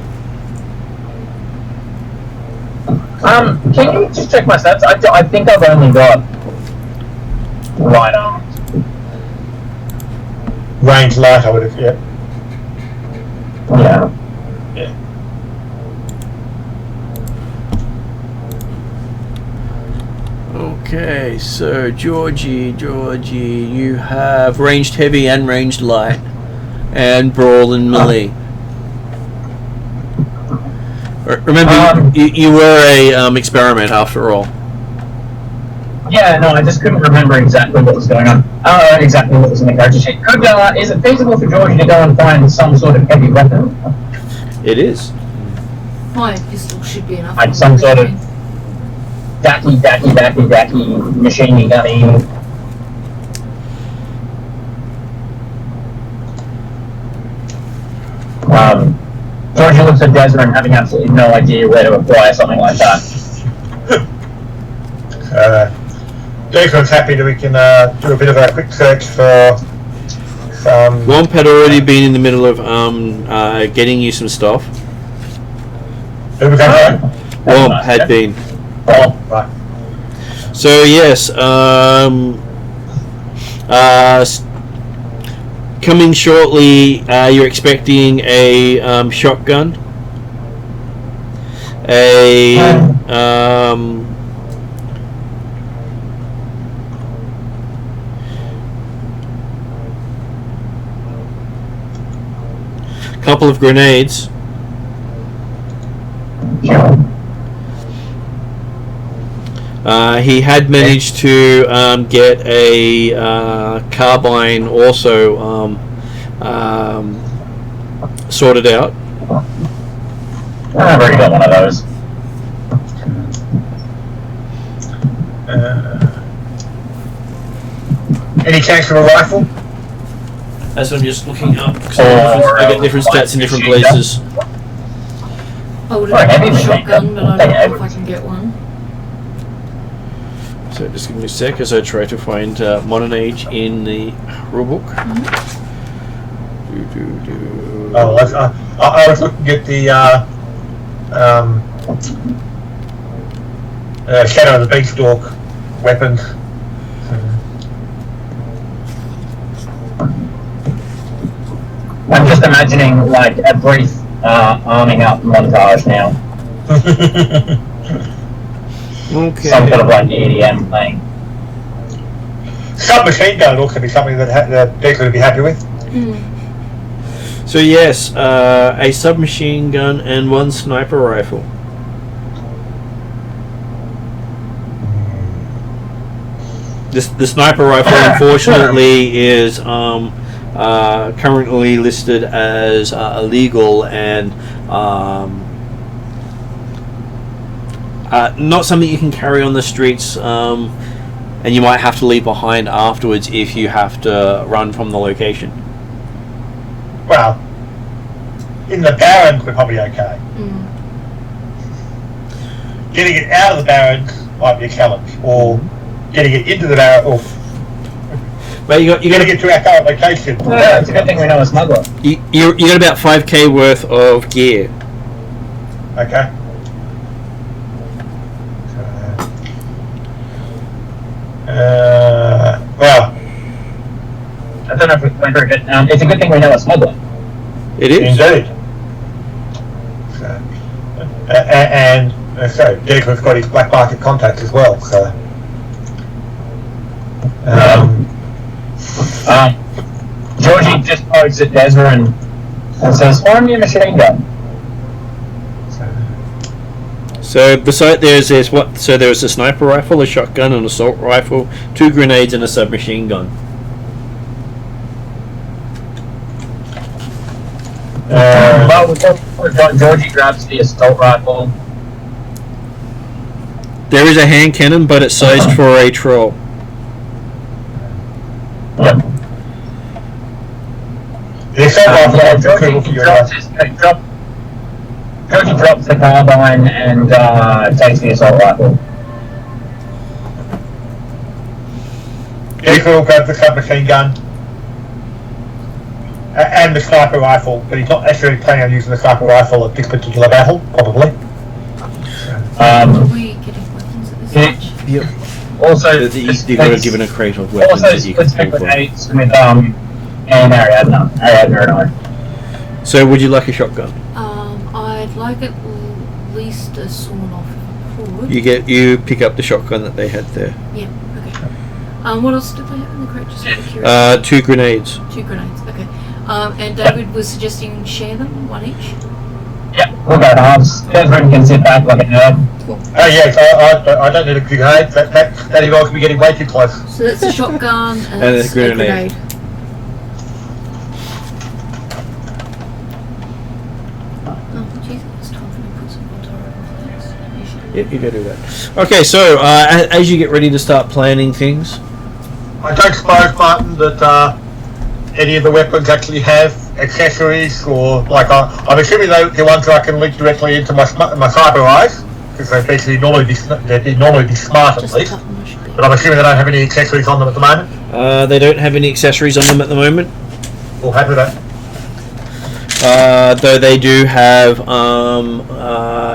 Can you just check my stats? I think I've only got right arms. Range light, I would have, yeah. Yeah. Yeah. Okay, so Georgie, you have ranged heavy and ranged light, and brawl and melee. Remember, you were a experiment after all. Yeah, no, I just couldn't remember exactly what was going on. Exactly what was in the character sheet. Is it feasible for Georgie to go and find some sort of heavy weapon? It is. My pistol should be enough. Like some sort of dacky, machine gunny. Georgie looks at Desmond having absolutely no idea where to acquire something like that. Declan's happy that we can do a bit of a quick search for some... Womp had already been in the middle of getting you some stuff. Who was that? Womp had been. Oh, right. So yes, coming shortly, you're expecting a shotgun, a couple of grenades. He had managed to get a carbine also sorted out. I've already got one of those. Any chance for a rifle? As I'm just looking up, because I get different stats in different places. I would have had a shotgun, but I don't know if I can get one. So just give me a sec as I try to find Modern Age in the rulebook. Oh, I was looking at the Shadow of the Beanstalk weapons. I'm just imagining like a brief arming up montage now. Okay. Some sort of like EDM thing. Submachine gun looks to be something that Declan would be happy with. So yes, a submachine gun and one sniper rifle. The sniper rifle, unfortunately, is currently listed as illegal and not something you can carry on the streets, and you might have to leave behind afterwards if you have to run from the location. Well, in the Barrens we're probably okay. Getting it out of the Barrens might be a challenge, or getting it into the Barrens. But you gotta get to our current location. Yeah, it's a good thing we know a smuggler. you got about 5k worth of gear. Okay. Well, I don't know if we went through it. It's a good thing we know a smuggler. It is. indeed. And so Declan's got his black market contacts as well. So. Georgie just pokes at Desmond and says, "Find me a machine gun." So beside there's what? So there's a sniper rifle, a shotgun, an assault rifle, 2 grenades, and a submachine gun. Georgie grabs the assault rifle. There is a hand cannon, but it's sized for a troll. Yep. The assault rifle is critical for your life. Georgie drops the carbine and takes the assault rifle. Declan will grab the submachine gun and the sniper rifle, but he's not necessarily planning on using the sniper rifle at this particular battle, probably. Are we getting weapons at this stage? Yep. Also, You got to given a crate of weapons also that you can split pull with from. eights with and Ariadna and I. So would you like a shotgun? I'd like at least a sawn off if I could. You pick up the shotgun that they had there. Yeah, okay. What else did they have in the crate? Just out of curiosity. 2 grenades. 2 grenades, okay. And David was suggesting share them, 1 each? Yep, we'll go halves. Desmond can sit back like a nerd. Oh yes, I don't need a grenade. That involves me getting way too close. So that's a shotgun and And that's a grenade. Oh, jeez, it's time for me to put some water over things. Yep, you go do that. Okay, so as you get ready to start planning things, I don't suppose, Martin, that any of the weapons actually have accessories, or like I'm assuming the ones that I can link directly into my cyber eyes, because they'd basically normally be smart at Just least. cut them, I should be. But I'm assuming they don't have any accessories on them at the moment. they don't have any accessories on them at the moment. We'll have that. Though they do have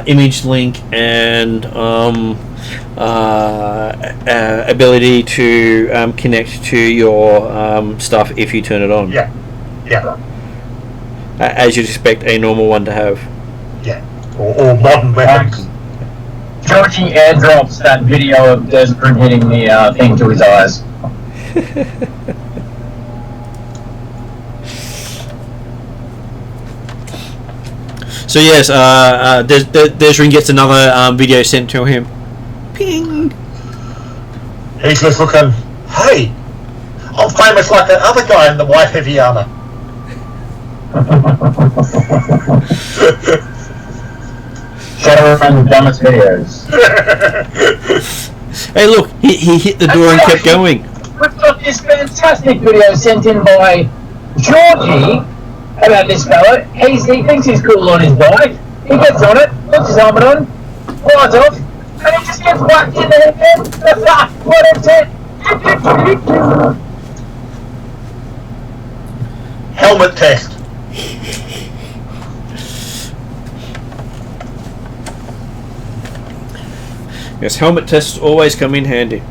image link and ability to connect to your stuff if you turn it on. Yeah. As you'd expect a normal one to have. Yeah. Or modern weapons. Georgie airdrops that video of Desmond hitting the thing to his eyes. So yes, Desrin gets another video sent to him. Ping! He's just looking, hey, I'm famous like that other guy in the white heavy armour. Shadowrun dumbest videos. Hey look, he hit the door and kept going. We've got this fantastic video sent in by Georgie about this fella. He thinks he's cool on his bike. He gets on it, puts his helmet on, flies off, and he just gets whacked in the head. What is it? Helmet test. Yes, helmet tests always come in handy.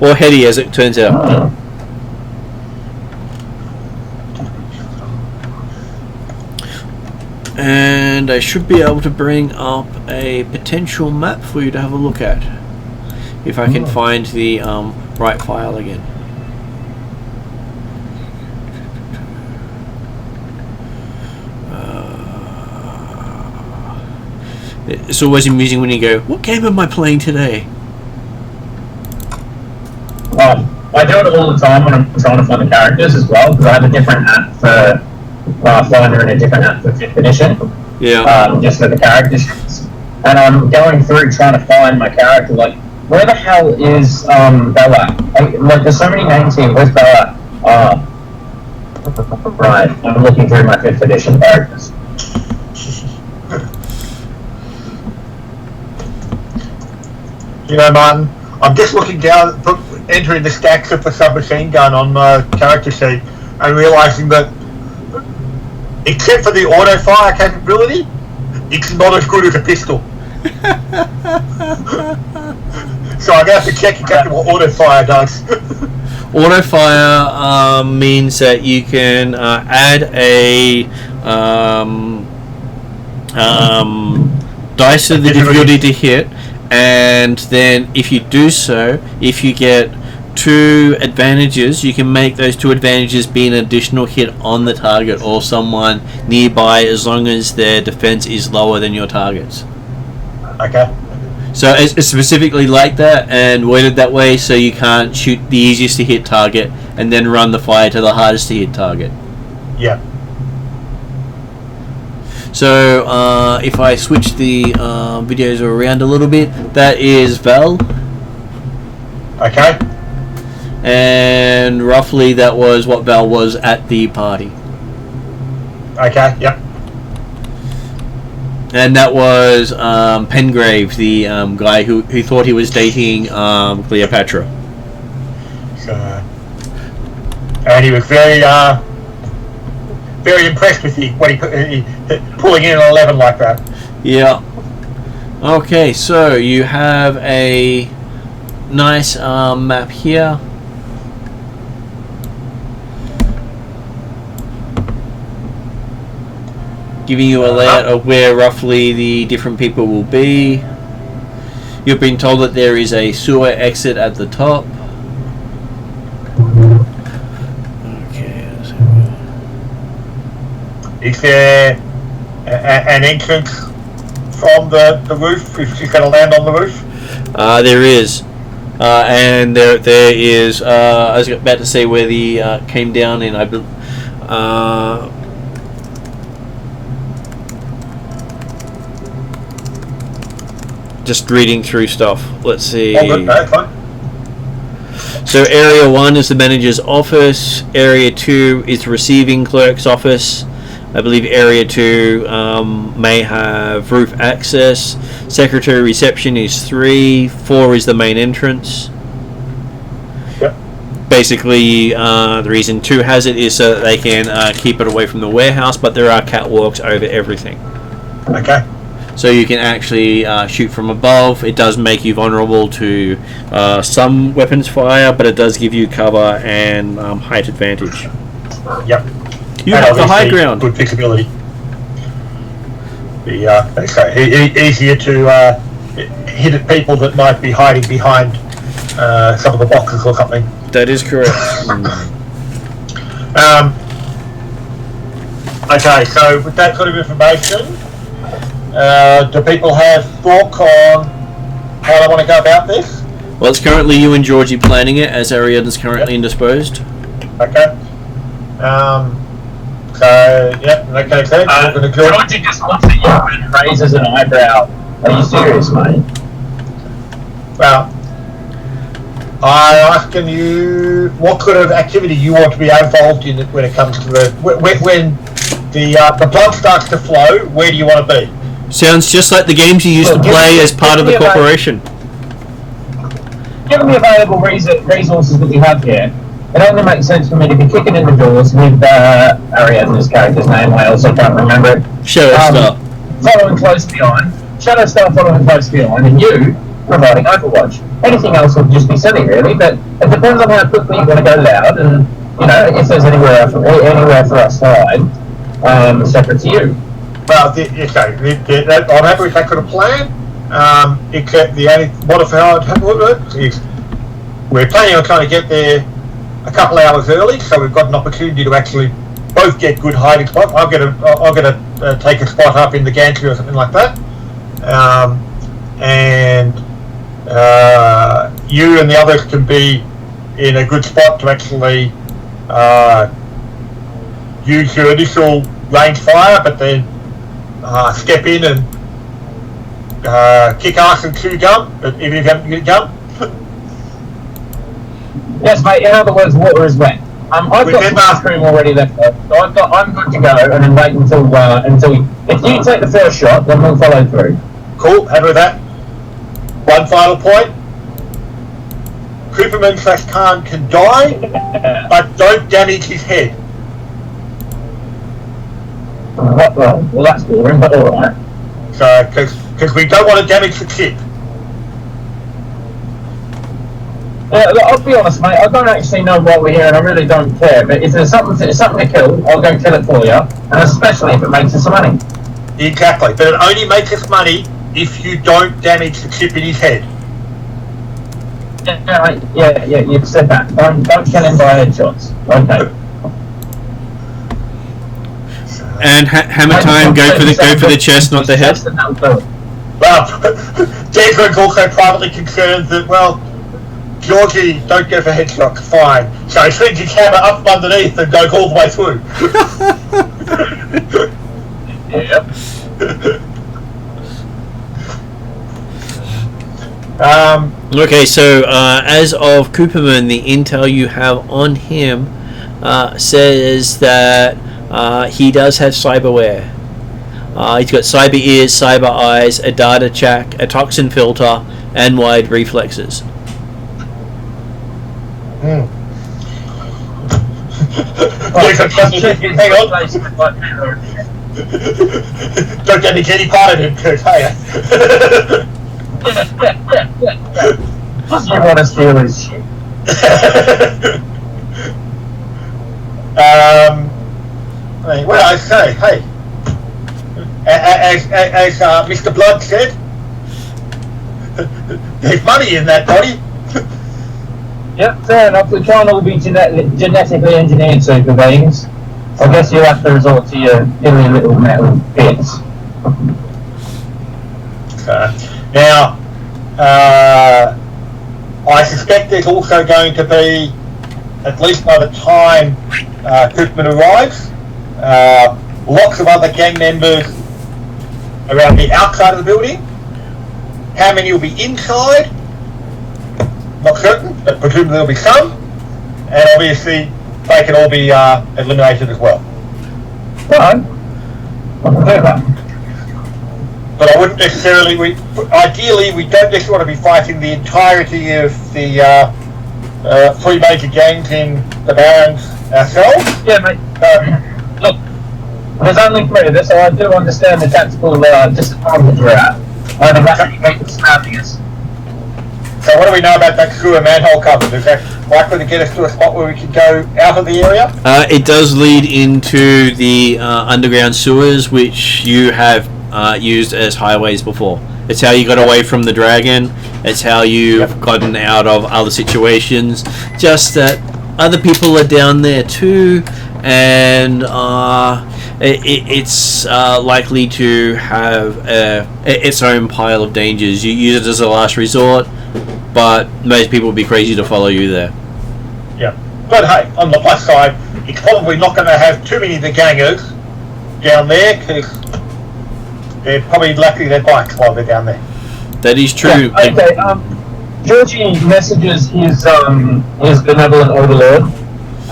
Or heady, as it turns out. And I should be able to bring up a potential map for you to have a look at. If I can find the right file again. It's always amusing when you go, what game am I playing today? I do it all the time when I'm trying to find the characters as well, because I have a different app for Pathfinder and a different app for 5th edition. Yeah. Just for the characters. And I'm going through trying to find my character, like, where the hell is Bella? Like, there's so many names here. Where's Bella? Right, I'm looking through my 5th edition characters. You know, Martin, I'm just looking down, entering the stacks of the submachine gun on my character sheet, and realising that, except for the auto fire capability, it's not as good as a pistol. So I'm going to have to check exactly what auto fire does. Auto fire means that you can add a dice to the difficulty to hit, and then if you do so, if you get 2 advantages, you can make those 2 advantages be an additional hit on the target or someone nearby, as long as their defense is lower than your target's. Okay. So it's specifically like that and worded that way, so you can't shoot the easiest to hit target and then run the fire to the hardest to hit target. Yeah. So if I switch the videos around a little bit, that is Val. Okay. And roughly that was what Val was at the party. Okay, yep. And that was Pengrave, the guy who thought he was dating Cleopatra. So, and he was very impressed with you when he pulling in an 11 like that. Yeah. Okay, so you have a nice map here. Giving you a layout of where roughly the different people will be. You've been told that there is a sewer exit at the top. Okay. Is there an entrance from the roof if she's going to land on the roof? There is. And there is. I was about to say where the came down in. Just reading through stuff. Let's see. Okay, fine. So Area 1 is the manager's office. Area 2 is the receiving clerk's office. I believe Area 2 may have roof access. Secretary reception is 3. 4 is the main entrance. Yep. Basically, the reason 2 has it is so that they can keep it away from the warehouse, but there are catwalks over everything. Okay. So you can actually shoot from above. It does make you vulnerable to some weapons fire, but it does give you cover and height advantage. Yep. You have the high ground. Good fixability. Easier to hit at people that might be hiding behind some of the boxes or something. That is correct. Okay, so with that sort of information, do people have thoughts on how they want to go about this? Well, it's currently you and Georgie planning it, as Ariad is currently indisposed. Okay. So, yeah, okay, so we're going to go. Georgie just looks at you and raises an eyebrow. Are you serious, mate? Well, I'm asking you what kind of activity you want to be involved in when it comes to when the blood starts to flow. Where do you want to be? Sounds just like the games you used to play as part of the corporation. Given the available resources that we have here, it only makes sense for me to be kicking in the doors with Ariadne's character's name. I also can't remember it. Shadowstar. Following close behind. Shadowstar following close behind, and you providing Overwatch. Anything else would just be silly, really, but it depends on how quickly you want to go loud, and, you know, if there's anywhere for us to hide, separate to you. Well, I'm happy with that kind of plan. The only modifier I'd have is we're planning on trying to get there a couple hours early, so we've got an opportunity to actually both get good hiding spots. I'm going to take a spot up in the gantry or something like that, and you and the others can be in a good spot to actually use your initial range fire, but then step in and kick ass and chew gum, but even if you haven't got gum. Yes, mate, in other words, water is wet. I've got the bathroom already left up, so I'm good to go, and then wait until if you take the first shot, then we'll follow through. Cool, happy with that. One final point. Cooperman/Khan can die, but don't damage his head. Well, that's boring, but alright. So, because we don't want to damage the ship. Look, I'll be honest, mate. I don't actually know why we're here, and I really don't care. But if there's something to kill, I'll go kill it for you, and especially if it makes us money. Exactly, but it only makes us money if you don't damage the chip in his head. Yeah, you've said that. Don't kill him by headshots. Okay. And hammer time, go for the chest, not the head. Well, Desmond's also privately concerned that, well, Georgie, don't go for headshots, fine. So he swings his hammer up from underneath and goes all the way through. Yep. Okay, so as of Cooperman, the intel you have on him says that he does have cyberware. He's got cyber ears, cyber eyes, a data jack, a toxin filter, and wide reflexes. Hang on. Don't damage any part of him, Kurt. Hey. You want to steal his shit. Well, I say, hey, as Mr. Blood said, there's money in that body. Yep, fair enough. We can't all be genetically engineered super beings. I guess you'll have to resort to your silly little metal bits. Now, I suspect there's also going to be, at least by the time Cookman arrives, lots of other gang members around the outside of the building. How many will be inside? Not certain, but presumably there'll be some. And obviously, they can all be eliminated as well. Fine. I can do that. But I wouldn't necessarily. Ideally, we don't necessarily want to be fighting the entirety of the three major gangs in the Barrens ourselves. Yeah, mate. Look, there's only three of us, so I do understand the tactical disadvantage we're at. I think that's how you make them surrounding us. So what do we know about that sewer manhole cover? Is that likely to get us to a spot where we can go out of the area? It does lead into the underground sewers, which you have used as highways before. It's how you got away from the dragon. It's how you've gotten out of other situations. Just that other people are down there too, and it's likely to have its own pile of dangers. You use it as a last resort, but most people would be crazy to follow you there. Yeah. But hey, on the plus side, it's probably not going to have too many of the gangers down there, because they're probably lucky their bikes while they're down there. That is true. Yeah, okay, Georgie messages his benevolent overlord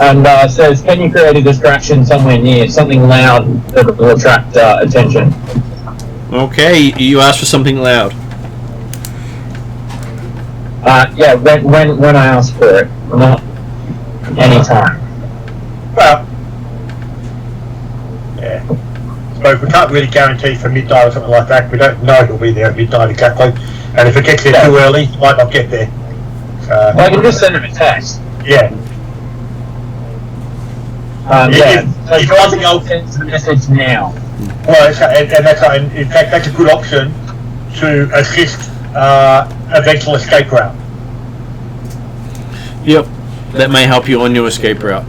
and says, can you create a distraction somewhere near, something loud that will attract attention? Okay, you asked for something loud. Yeah, when I ask for it, not any time. Well, yeah. So we can't really guarantee for midnight or something like that. We don't know he'll be there at midnight exactly. And if it gets there too early, he might not get there. Well, I can just send him a text. Yeah. Yeah. So if Georgie sends the message now. Well, in fact, that's a good option to assist eventual escape route. Yep, that may help you on your escape route.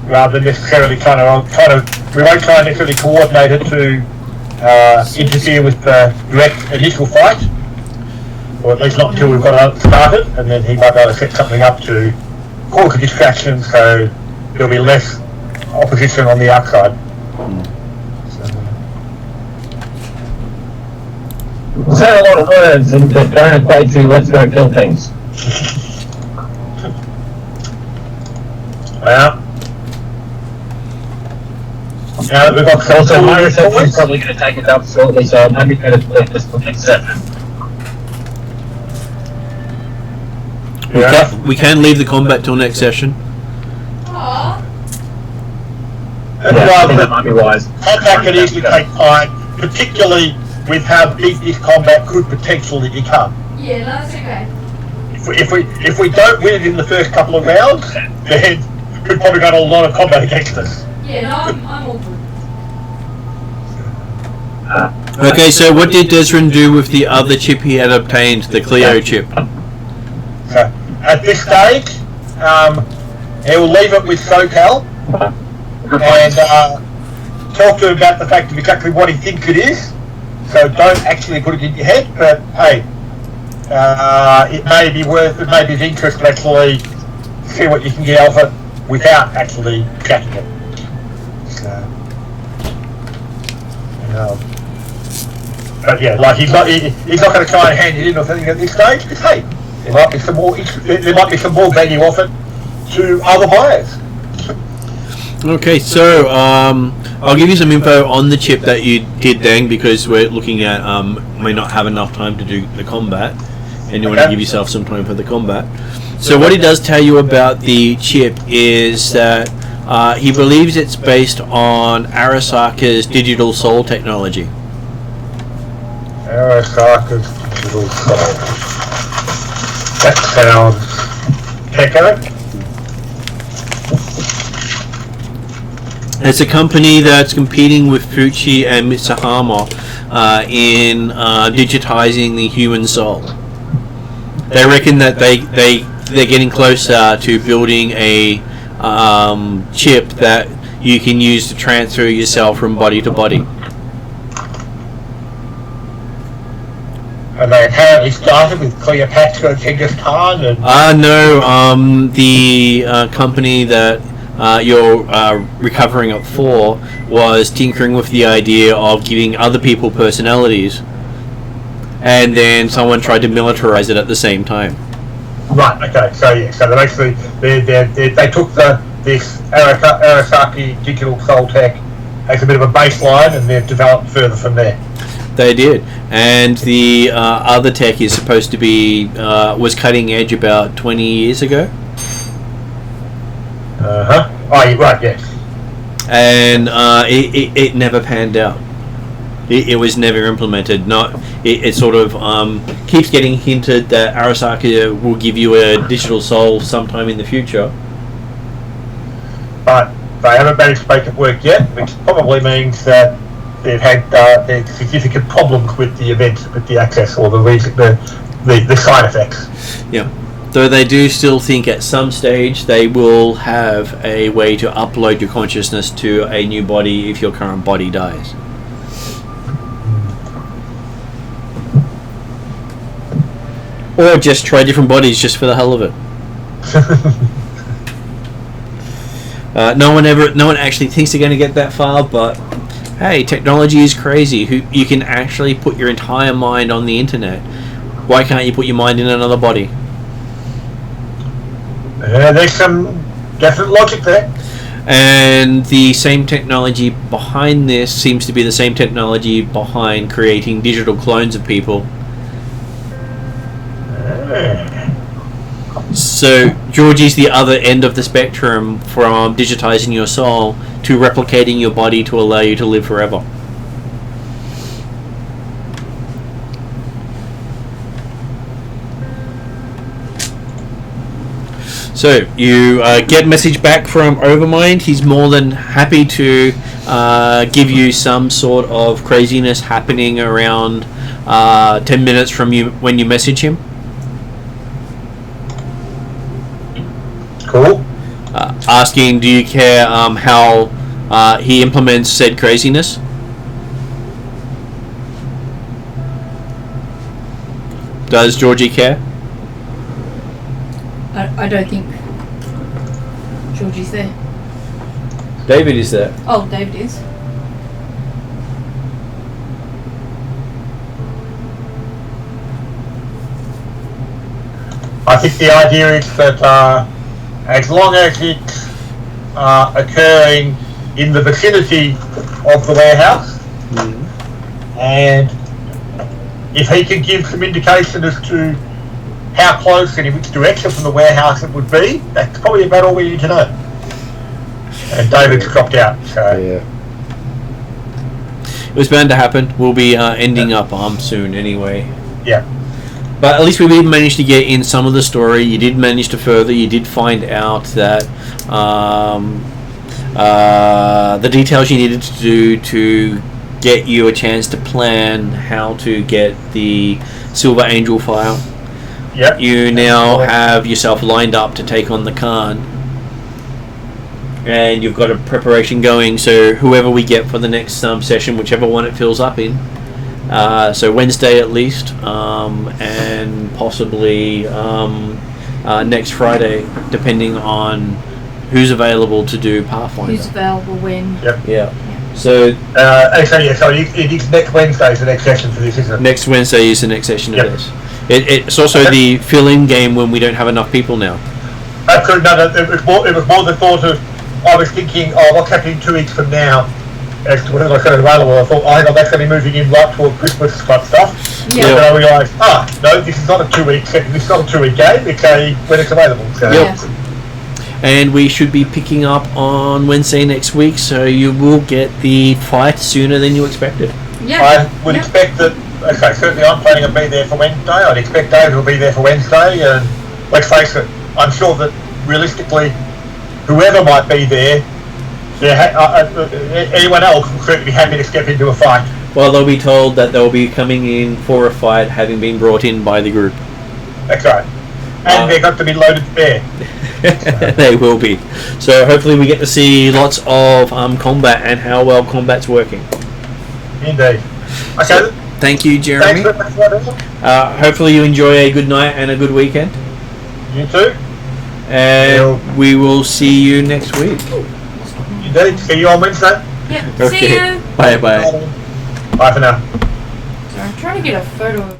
Rather than necessarily we won't try and necessarily coordinate it to interfere with the direct initial fight, or at least not until we've got it started, and then he might be able to set something up to cause a distraction, so there'll be less opposition on the outside. Say a lot of words and don't equate to let's go kill things. Well, now that we've got also, my reception is probably going to take it up shortly, so I'm happy to play this for next session. We can leave the combat till next session. Aww. And, I think that might be wise. Combat can easily take time, particularly with how big this combat could potentially become. Yeah, no, that's okay. If we don't win it in the first couple of rounds, then we've probably got a lot of combat against us. Yeah, no, I'm all good. Okay, so what did Desrin do with the other chip he had obtained, the Clio chip? So at this stage, he will leave it with SoCal and talk to him about the fact of exactly what he thinks it is. So don't actually put it in your head, but hey, it may be of interest to actually see what you can get out of it without actually jacking it. So, but yeah, like he's not going to try and hand it in or something at this stage. Because hey, there might be some more value off it to other buyers. Okay, so I'll give you some info on the chip that you did then, because we're looking at may not have enough time to do the combat, and you want to give yourself some time for the combat. So what he does tell you about the chip is that he believes it's based on Arasaka's digital soul technology. Arasaka's digital soul. That sounds technical. It's a company that's competing with Fuchi and Mitsuhama in digitizing the human soul. They reckon that they're getting closer to building a chip that you can use to transfer yourself from body to body. And they apparently started with Cleopatra, Genghis Khan, and... No, the company that you're recovering it for was tinkering with the idea of giving other people personalities, and then someone tried to militarize it at the same time. Right, okay, so yeah, so they took this Arasaki digital soul tech as a bit of a baseline, and they've developed further from there. They did, and the other tech is supposed to be was cutting edge about 20 years ago. Oh, you're right, yes. And it never panned out. It was never implemented. It sort of keeps getting hinted that Arasaka will give you a digital soul sometime in the future. But they haven't managed to make it work yet, which probably means that they've had significant problems with the events, with the access or the side effects. Yeah. Though they do still think at some stage they will have a way to upload your consciousness to a new body if your current body dies. Or just try different bodies just for the hell of it. No one actually thinks they're going to get that far, but hey, technology is crazy. You can actually put your entire mind on the internet. Why can't you put your mind in another body? There's some definite logic there. And the same technology behind this seems to be the same technology behind creating digital clones of people. So Georgie's the other end of the spectrum from digitizing your soul to replicating your body to allow you to live forever. So you get a message back from Overmind. He's more than happy to give you some sort of craziness happening around 10 minutes from you when you message him. Cool. Asking, do you care how he implements said craziness? Does Georgie care? I don't think Georgie's there. David is there. Oh, David is. I think the idea is that as long as it's occurring in the vicinity of the warehouse, and if he can give some indication as to how close and in which direction from the warehouse it would be. That's probably about all we need to know. And David's dropped out, so... Yeah. It was bound to happen. We'll be ending up soon anyway. Yeah. But at least we did manage to get in some of the story. You did manage to further. You did find out that the details you needed to do to get you a chance to plan how to get the Silver Angel file. Yep. You now have yourself lined up to take on the Khan. And you've got a preparation going, so whoever we get for the next session, whichever one it fills up in, so Wednesday at least, and possibly next Friday, depending on who's available to do Pathfinder. Who's available when? Yep. Yeah. So it's next Wednesday is the next session for this, isn't it? next Wednesday is the next session Yep. of this. It's also the fill-in game when we don't have enough people now. Absolutely, no, it was more the thought of, I was thinking, what's happening 2 weeks from now as to whether I got it available. I thought, I'm actually going to be moving in right toward Christmas type stuff. Yeah. And then I realised, no, this is not a 2 week session, this is not a 2 week game, it's when it's available. So. Yep. And we should be picking up on Wednesday next week, so you will get the fight sooner than you expected. Yeah. I would expect that, certainly I'm planning on being there for Wednesday. I'd expect David will be there for Wednesday, and let's face it, I'm sure that realistically, whoever might be there, anyone else will certainly be happy to step into a fight. Well, they'll be told that they'll be coming in for a fight, having been brought in by the group. That's right. And they're got to be loaded spare. They will be. So hopefully we get to see lots of combat and how well combat's working. Indeed. Okay. So, thank you, Jeremy. Thanks very much for that. Hopefully you enjoy a good night and a good weekend. You too. And we will see you next week. Indeed. See you on Wednesday. Yeah. Okay. See you. Bye bye. Bye for now. Sorry, I'm trying to get a photo of